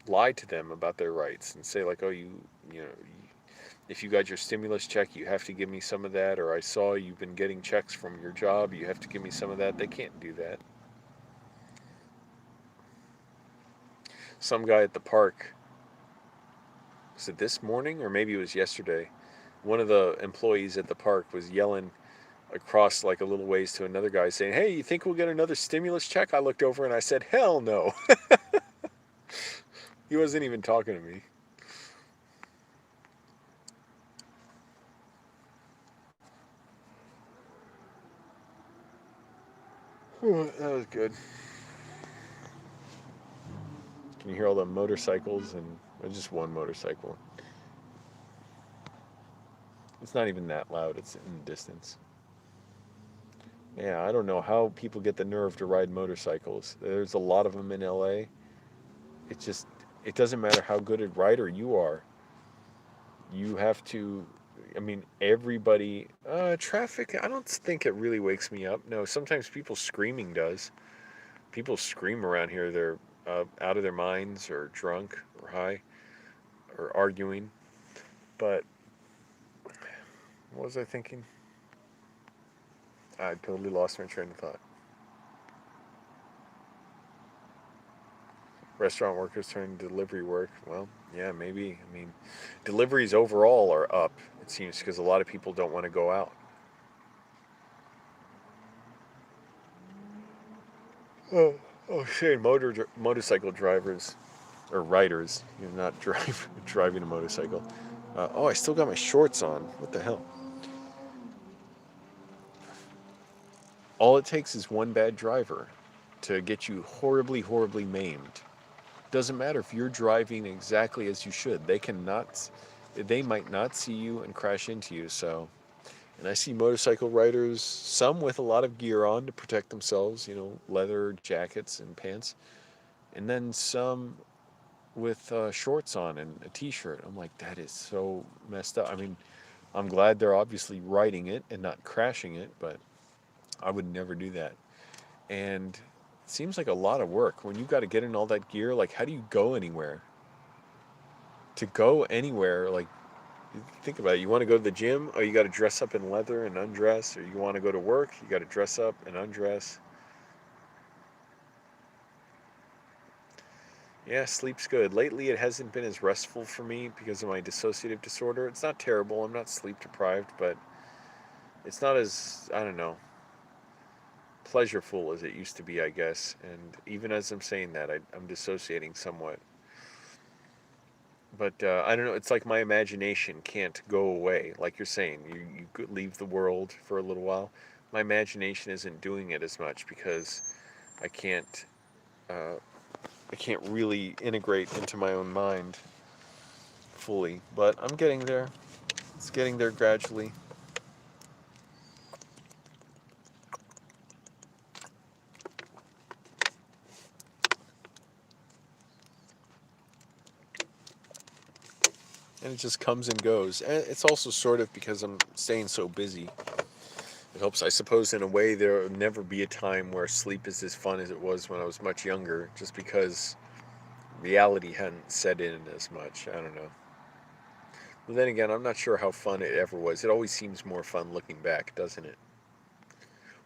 lie to them about their rights and say like, "Oh, you know, if you got your stimulus check, you have to give me some of that, or I saw you've been getting checks from your job, you have to give me some of that." They can't do that. Some guy at the park, was it this morning or maybe it was yesterday? One of the employees at the park was yelling across like a little ways to another guy saying, "Hey, you think we'll get another stimulus check?" I looked over and I said, "Hell no." He wasn't even talking to me. That was good. Can you hear all the motorcycles and just one motorcycle? It's not even that loud. It's in the distance. Yeah, I don't know how people get the nerve to ride motorcycles. There's a lot of them in LA. It just, it doesn't matter how good a rider you are. You have to, I mean, everybody, traffic, I don't think it really wakes me up. No, sometimes people screaming does. People scream around here. They're out of their minds or drunk or high or arguing. But what was I thinking? I totally lost my train of thought. Restaurant workers turning to delivery work. Well, yeah, maybe. I mean, deliveries overall are up, it seems, because a lot of people don't want to go out. Oh, shit, motorcycle drivers or riders. You're not driving a motorcycle. Oh, I still got my shorts on. What the hell? All it takes is one bad driver to get you horribly, horribly maimed. Doesn't matter if you're driving exactly as you should. They might not see you and crash into you. So, and I see motorcycle riders, some with a lot of gear on to protect themselves, leather jackets and pants, and then some with shorts on and a t-shirt. I'm like, that is so messed up. I mean, I'm glad they're obviously riding it and not crashing it, but I would never do that. And it seems like a lot of work when you've got to get in all that gear. Like, how do you go anywhere? To go anywhere, like, think about it. You want to go to the gym? Oh, you got to dress up in leather and undress. Or you want to go to work? You got to dress up and undress. Yeah, sleep's good. Lately, it hasn't been as restful for me because of my dissociative disorder. It's not terrible. I'm not sleep deprived, but it's not as, I don't know, pleasureful as it used to be, I guess. And even as I'm saying that, I'm dissociating somewhat. But I don't know. It's like my imagination can't go away. Like you're saying, you could leave the world for a little while. My imagination isn't doing it as much because I can't. I can't really integrate into my own mind fully. But I'm getting there. It's getting there gradually. And it just comes and goes. And it's also sort of because I'm staying so busy. It helps, I suppose, in a way. There will never be a time where sleep is as fun as it was when I was much younger, just because reality hadn't set in as much. I don't know. But then again, I'm not sure how fun it ever was. It always seems more fun looking back, doesn't it?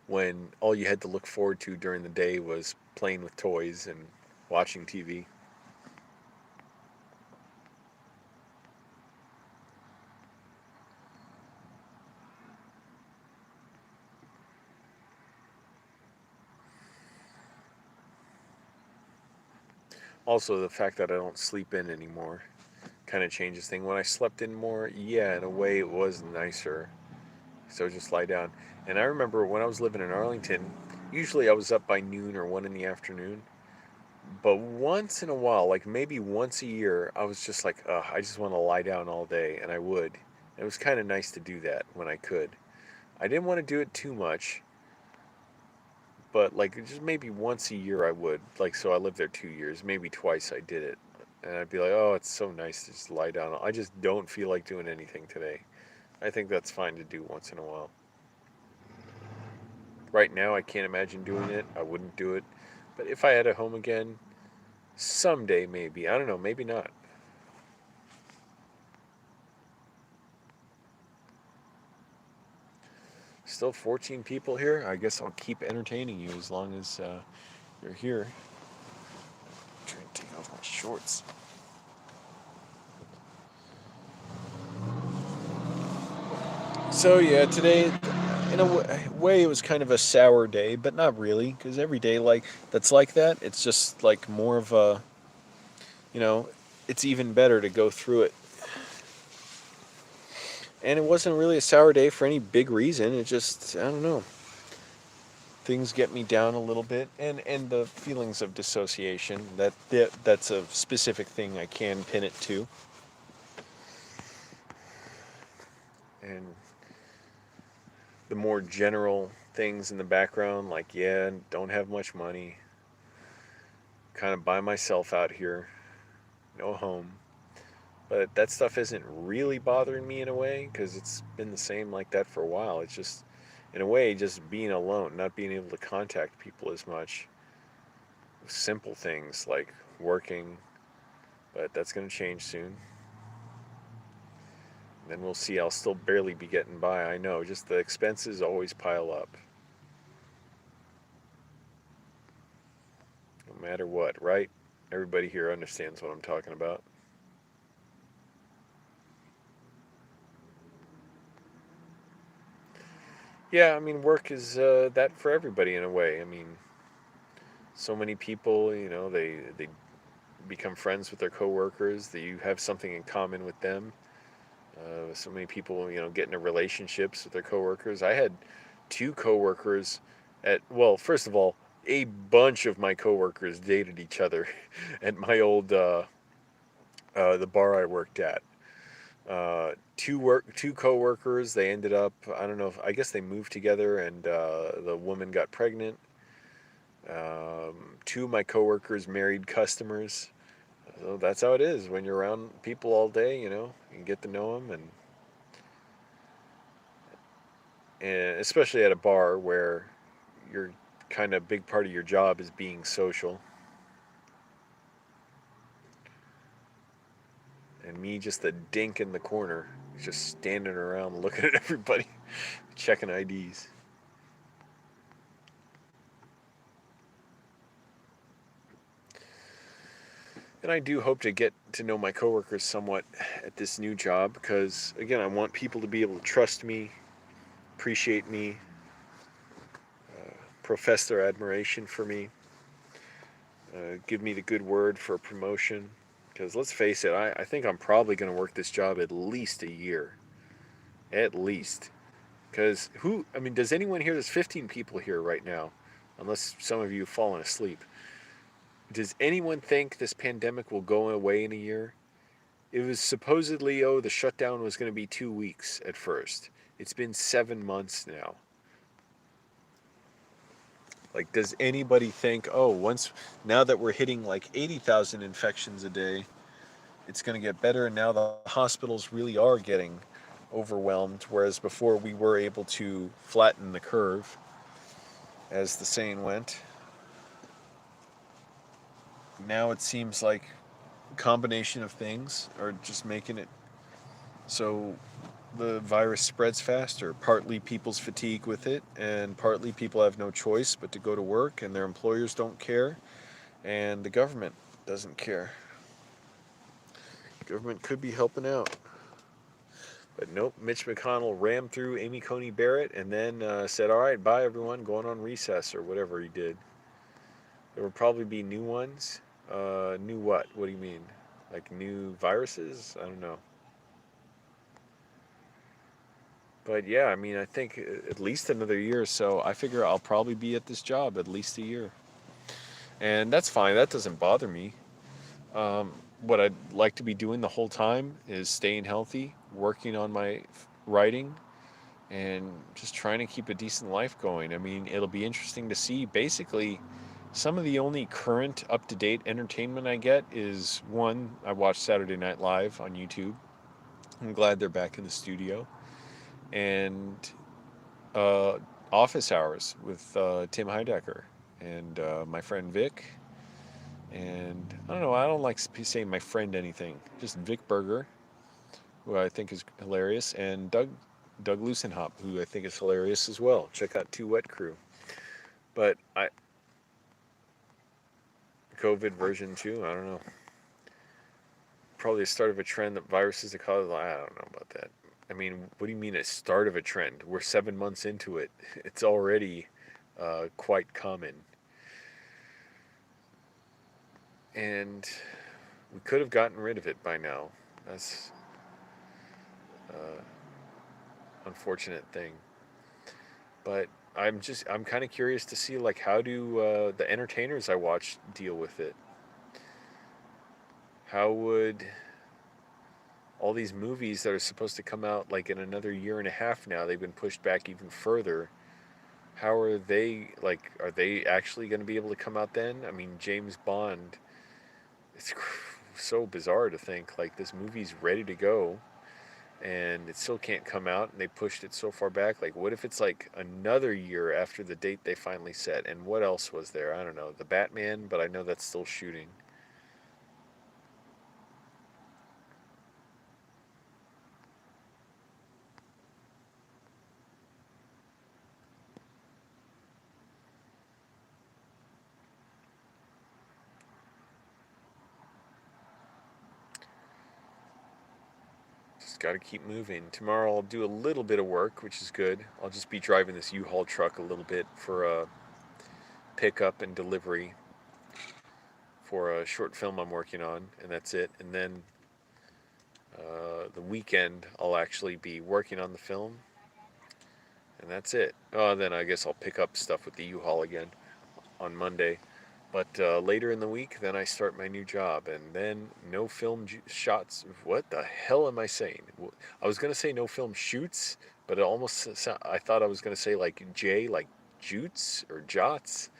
When all you had to look forward to during the day was playing with toys and watching TV. Also, the fact that I don't sleep in anymore kind of changes things. When I slept in more, yeah, in a way it was nicer. So just lie down. And I remember when I was living in Arlington, usually I was up by noon or 1 in the afternoon. But once in a while, like maybe once a year, I was just like, ugh, I just want to lie down all day. And I would. It was kind of nice to do that when I could. I didn't want to do it too much, but like just maybe once a year I would. Like, so I lived there 2 years. Maybe twice I did it. And I'd be like, oh, it's so nice to just lie down. I just don't feel like doing anything today. I think that's fine to do once in a while. Right now, I can't imagine doing it. I wouldn't do it. But if I had a home again, someday maybe. I don't know, maybe not. Still 14 people here. I guess I'll keep entertaining you as long as you're here. I'm trying to take off my shorts. So yeah, today, in a way, it was kind of a sour day, but not really, because every day that's like that, it's just like more of a, you know, it's even better to go through it. And it wasn't really a sour day for any big reason. It just, I don't know. things get me down a little bit, and the feelings of dissociation, that's a specific thing I can pin it to. And the more general things in the background, like, yeah, don't have much money, kind of by myself out here, no home. But that stuff isn't really bothering me in a way, because it's been the same like that for a while. It's just, in a way, just being alone, not being able to contact people as much. Simple things like working, but that's going to change soon. And then we'll see. I'll still barely be getting by, I know. Just the expenses always pile up. No matter what, right? Everybody here understands what I'm talking about. Yeah, I mean, work is that for everybody in a way. I mean, so many people, they become friends with their coworkers, that you have something in common with them. So many people, get into relationships with their coworkers. I had two coworkers well, first of all, a bunch of my coworkers dated each other at my old, the bar I worked at. Two coworkers, they ended up, I don't know, I guess they moved together, and the woman got pregnant. Two of my coworkers married customers. So that's how it is when you're around people all day, you get to know them, and especially at a bar where you're kind of big part of your job is being social. And me, just a dink in the corner, just standing around looking at everybody, checking IDs. And I do hope to get to know my coworkers somewhat at this new job, because, again, I want people to be able to trust me, appreciate me, profess their admiration for me, give me the good word for a promotion. Because let's face it, I think I'm probably going to work this job at least a year. At least. Because does anyone here, there's 15 people here right now, unless some of you have fallen asleep. Does anyone think this pandemic will go away in a year? It was supposedly, the shutdown was going to be 2 weeks at first. It's been 7 months now. Like, does anybody think, now that we're hitting like 80,000 infections a day, it's going to get better, and now the hospitals really are getting overwhelmed, whereas before we were able to flatten the curve, as the saying went. Now it seems like a combination of things are just making it so the virus spreads faster. Partly people's fatigue with it, and partly people have no choice but to go to work, and their employers don't care, and the government doesn't care. The government could be helping out. But nope, Mitch McConnell rammed through Amy Coney Barrett, and then said, all right, bye everyone, going on recess, or whatever he did. There will probably be new ones. New what? What do you mean? Like new viruses? I don't know. But yeah, I think at least another year or so. I figure I'll probably be at this job at least a year. And that's fine. That doesn't bother me. What I'd like to be doing the whole time is staying healthy, working on my writing, and just trying to keep a decent life going. It'll be interesting to see. Basically, some of the only current, up-to-date entertainment I get is, one, I watch Saturday Night Live on YouTube. I'm glad they're back in the studio. And uh, Office Hours with Tim Heidecker and my friend Vic. And I don't know, I don't like saying my friend anything. Just Vic Berger, who I think is hilarious, and Doug Lucenhop, who I think is hilarious as well. Check out Two Wet Crew. But COVID version 2, I don't know. Probably the start of a trend that viruses are caused. I don't know about that. What do you mean a start of a trend? We're 7 months into it. It's already quite common. And we could have gotten rid of it by now. That's unfortunate thing. But I'm kind of curious to see like how do the entertainers I watch deal with it. How would all these movies that are supposed to come out like in another year and a half now, they've been pushed back even further. How are they like? Are they actually going to be able to come out then? I mean, James Bond. It's so bizarre to think like this movie's ready to go and it still can't come out and they pushed it so far back. Like, what if it's like another year after the date they finally set? And what else was there? I don't know. The Batman, but I know that's still shooting. Just got to keep moving. Tomorrow I'll do a little bit of work, which is good. I'll just be driving this U-Haul truck a little bit for a pickup and delivery for a short film I'm working on, and that's it. And then the weekend I'll actually be working on the film, and that's it. Oh, then I guess I'll pick up stuff with the U-Haul again on Monday. But later in the week, then I start my new job, and then no film shots. What the hell am I saying? I was gonna say no film shoots, but it almost I thought I was gonna say like J, like jutes or jots,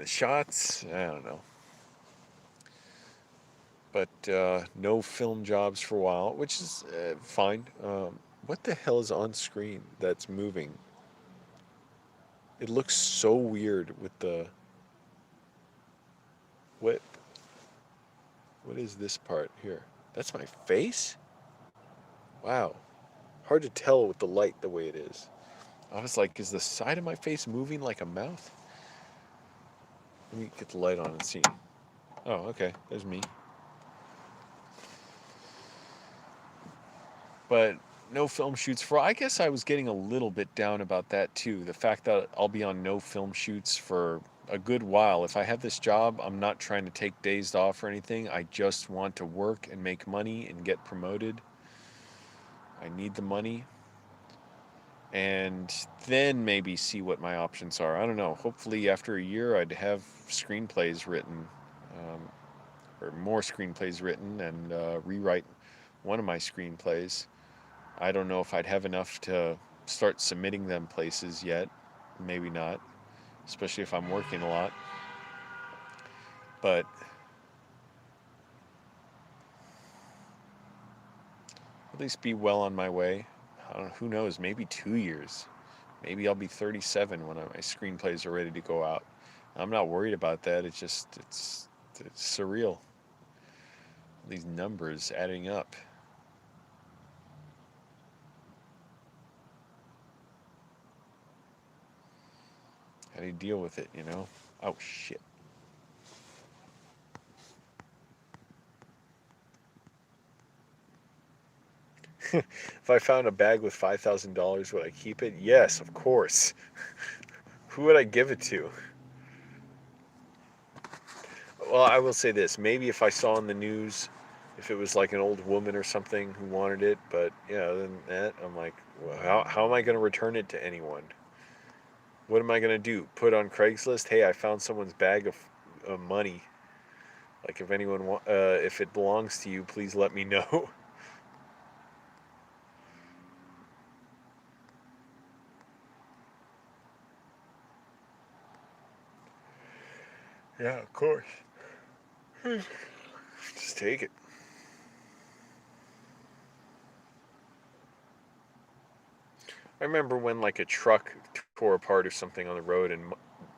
shots. I don't know. But no film jobs for a while, which is fine. What the hell is on screen that's moving? It looks so weird with the what? What is this part here? That's my face? Wow. Hard to tell with the light the way it is. I was like, is the side of my face moving like a mouth? Let me get the light on and see. Oh, okay. There's me. But no film shoots for. I guess I was getting a little bit down about that too. The fact that I'll be on no film shoots for a good while. If I have this job, I'm not trying to take days off or anything. I just want to work and make money and get promoted. I need the money. And then maybe see what my options are. I don't know. Hopefully, after a year, I'd have screenplays written, um, or more screenplays written, and rewrite one of my screenplays. I don't know if I'd have enough to start submitting them places yet. Maybe not, especially if I'm working a lot. But at least be well on my way. I don't know, who knows? Maybe 2 years. Maybe I'll be 37 when my screenplays are ready to go out. I'm not worried about that. It's surreal. These numbers adding up. How do you deal with it, you know? Oh, shit. If I found a bag with $5,000, would I keep it? Yes, of course. Who would I give it to? Well, I will say this. Maybe if I saw in the news, if it was like an old woman or something who wanted it, but yeah, other than that, I'm like, well, how am I going to return it to anyone? What am I going to do? Put on Craigslist, hey, I found someone's bag of money. Like, if anyone if it belongs to you, please let me know. Yeah, of course. Just take it. I remember when like a truck tore apart or something on the road and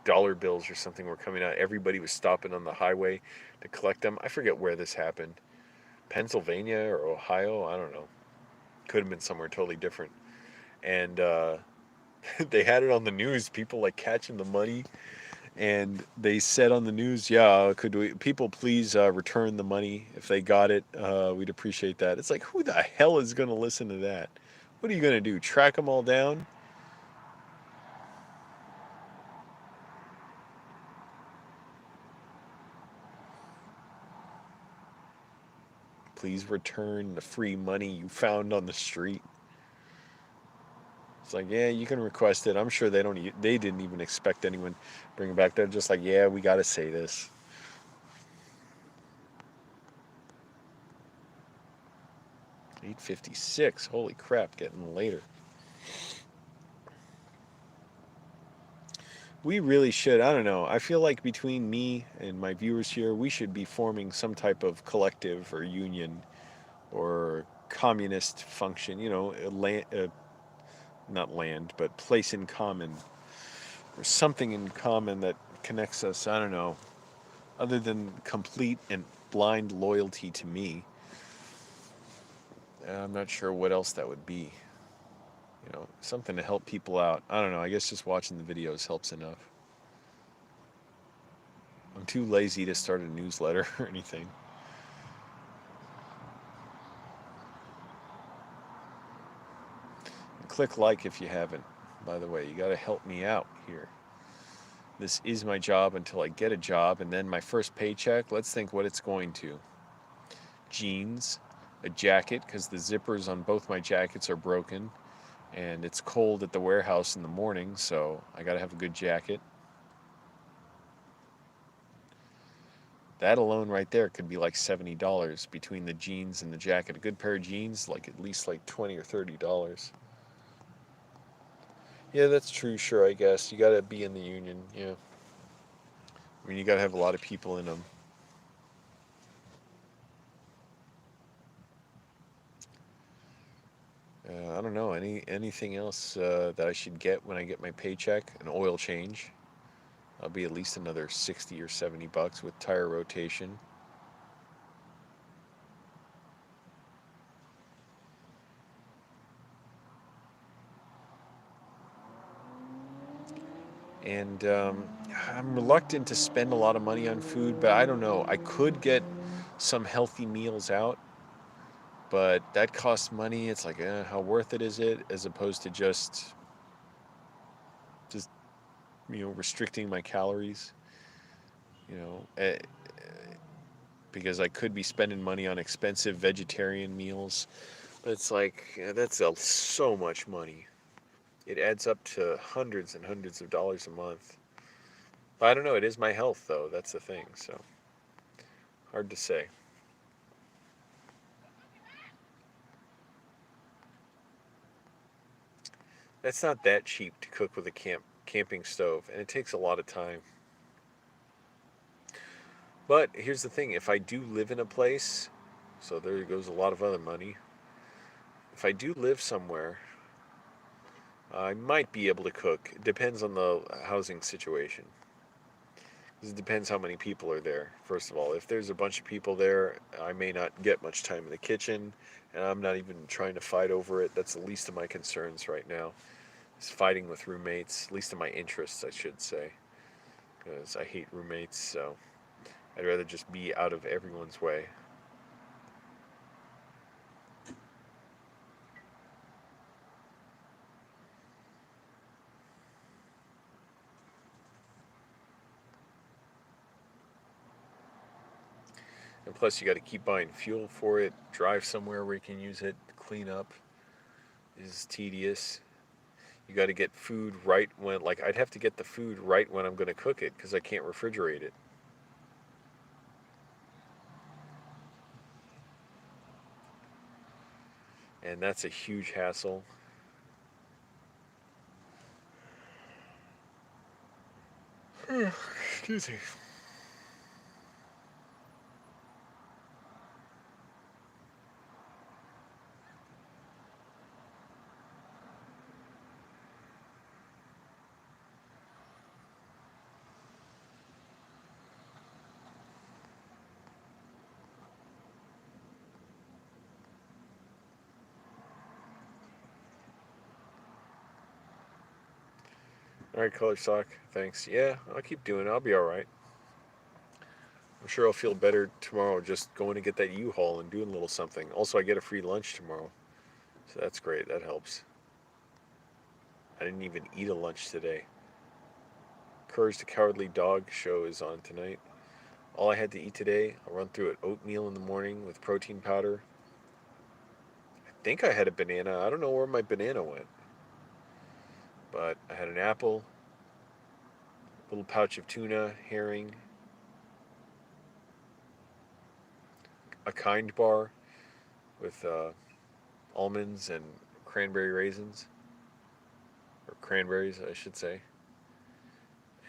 dollar bills or something were coming out. Everybody was stopping on the highway to collect them. I forget where this happened. Pennsylvania or Ohio? I don't know. Could have been somewhere totally different. And they had it on the news. People like catching the money, and they said on the news, "Yeah, could we people please return the money if they got it? We'd appreciate that." It's like, who the hell is going to listen to that? What are you going to do? Track them all down? Please return the free money you found on the street. It's like, yeah, you can request it. I'm sure they didn't even expect anyone bring it back. They're just like, yeah, we got to say this. 8:56. Holy crap, getting later. We really should. I don't know. I feel like between me and my viewers here, we should be forming some type of collective or union or communist function. Not land, but place in common or something in common that connects us. I don't know. Other than complete and blind loyalty to me, I'm not sure what else that would be. Something to help people out. I don't know. I guess just watching the videos helps enough. I'm too lazy to start a newsletter or anything. Click like if you haven't. By the way, you got to help me out here. This is my job until I get a job, and then my first paycheck, let's think what it's going to. Jeans, a jacket, because the zippers on both my jackets are broken, and it's cold at the warehouse in the morning, so I got to have a good jacket. That alone right there could be like $70 between the jeans and the jacket. A good pair of jeans, like at least like $20 or $30. Yeah, that's true. Sure, I guess you gotta be in the union. Yeah, I mean you gotta have a lot of people in them. I don't know anything else that I should get when I get my paycheck. An oil change. I'll be at least another 60 or $70 with tire rotation. And I'm reluctant to spend a lot of money on food, but I don't know. I could get some healthy meals out, but that costs money. It's like, how worth it is it? As opposed to just restricting my calories. You know, eh, because I could be spending money on expensive vegetarian meals. But it's like that's so much money. It adds up to hundreds and hundreds of dollars a month. But I don't know. It is my health, though. That's the thing. So hard to say. That's not that cheap to cook with a camping stove, and it takes a lot of time. But here's the thing: if I do live in a place, so there goes a lot of other money. If I do live somewhere, I might be able to cook. It depends on the housing situation. It depends how many people are there. First of all, if there's a bunch of people there, I may not get much time in the kitchen, and I'm not even trying to fight over it. That's the least of my concerns right now. Is fighting with roommates, least of my interests, I should say, because I hate roommates. So I'd rather just be out of everyone's way. And plus, you got to keep buying fuel for it, drive somewhere where you can use it, clean up is tedious. You got to get food right when, like, I'd have to get the food right when I'm going to cook it because I can't refrigerate it. And that's a huge hassle. Excuse me. All right, Color Sock. Thanks. Yeah, I'll keep doing it. I'll be all right. I'm sure I'll feel better tomorrow just going to get that U-Haul and doing a little something. Also, I get a free lunch tomorrow. So that's great. That helps. I didn't even eat a lunch today. Courage the Cowardly Dog show is on tonight. All I had to eat today, I'll run through it: oatmeal in the morning with protein powder. I think I had a banana. I don't know where my banana went. But I had an apple, a little pouch of tuna, herring, a Kind bar with almonds and cranberry raisins, or cranberries, I should say.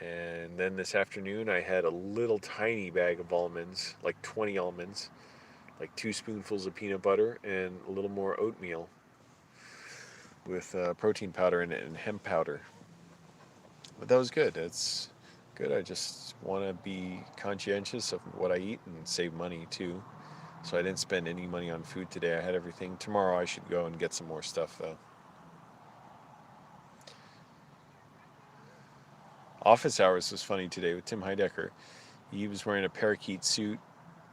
And then this afternoon, I had a little tiny bag of almonds, like 20 almonds, like 2 spoonfuls of peanut butter, and a little more oatmeal with protein powder in it and hemp powder. But that was good. It's good. I just want to be conscientious of what I eat and save money too. So I didn't spend any money on food today. I had everything. Tomorrow I should go and get some more stuff though. Office hours was funny today with Tim Heidecker. He was wearing a parakeet suit,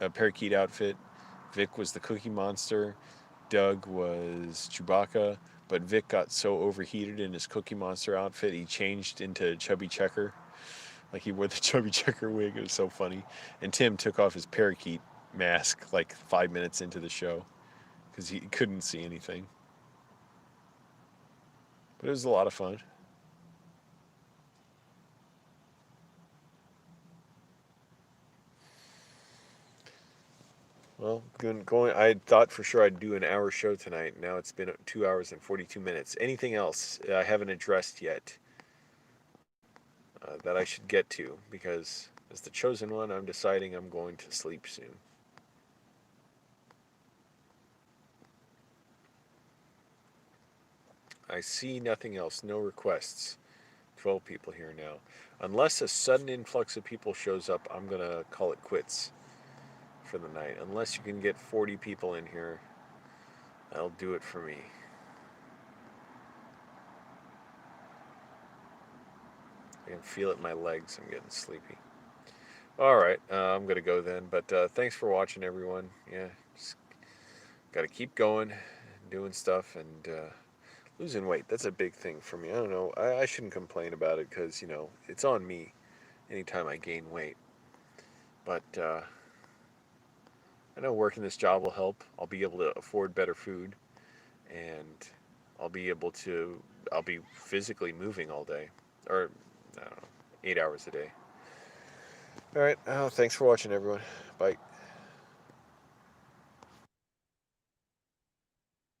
a parakeet outfit. Vic was the Cookie Monster. Doug was Chewbacca. But Vic got so overheated in his Cookie Monster outfit, he changed into Chubby Checker. Like he wore the Chubby Checker wig. It was so funny. And Tim took off his parakeet mask like 5 minutes into the show because he couldn't see anything. But it was a lot of fun. Well, going. I thought for sure I'd do an hour show tonight. Now it's been 2 hours and 42 minutes. Anything else I haven't addressed yet that I should get to? Because as the chosen one, I'm deciding I'm going to sleep soon. I see nothing else. No requests. 12 people here now. Unless a sudden influx of people shows up, I'm going to call it quits for the night. Unless you can get 40 people in here, that'll do it for me. I can feel it in my legs. I'm getting sleepy. All right, I'm going to go then. But thanks for watching, everyone. Yeah, just got to keep going, doing stuff, and losing weight. That's a big thing for me. I don't know. I shouldn't complain about it because, it's on me anytime I gain weight. But I know working this job will help. I'll be able to afford better food, and I'll be physically moving all day, or I don't know, 8 hours a day. All right. Thanks for watching, everyone. Bye.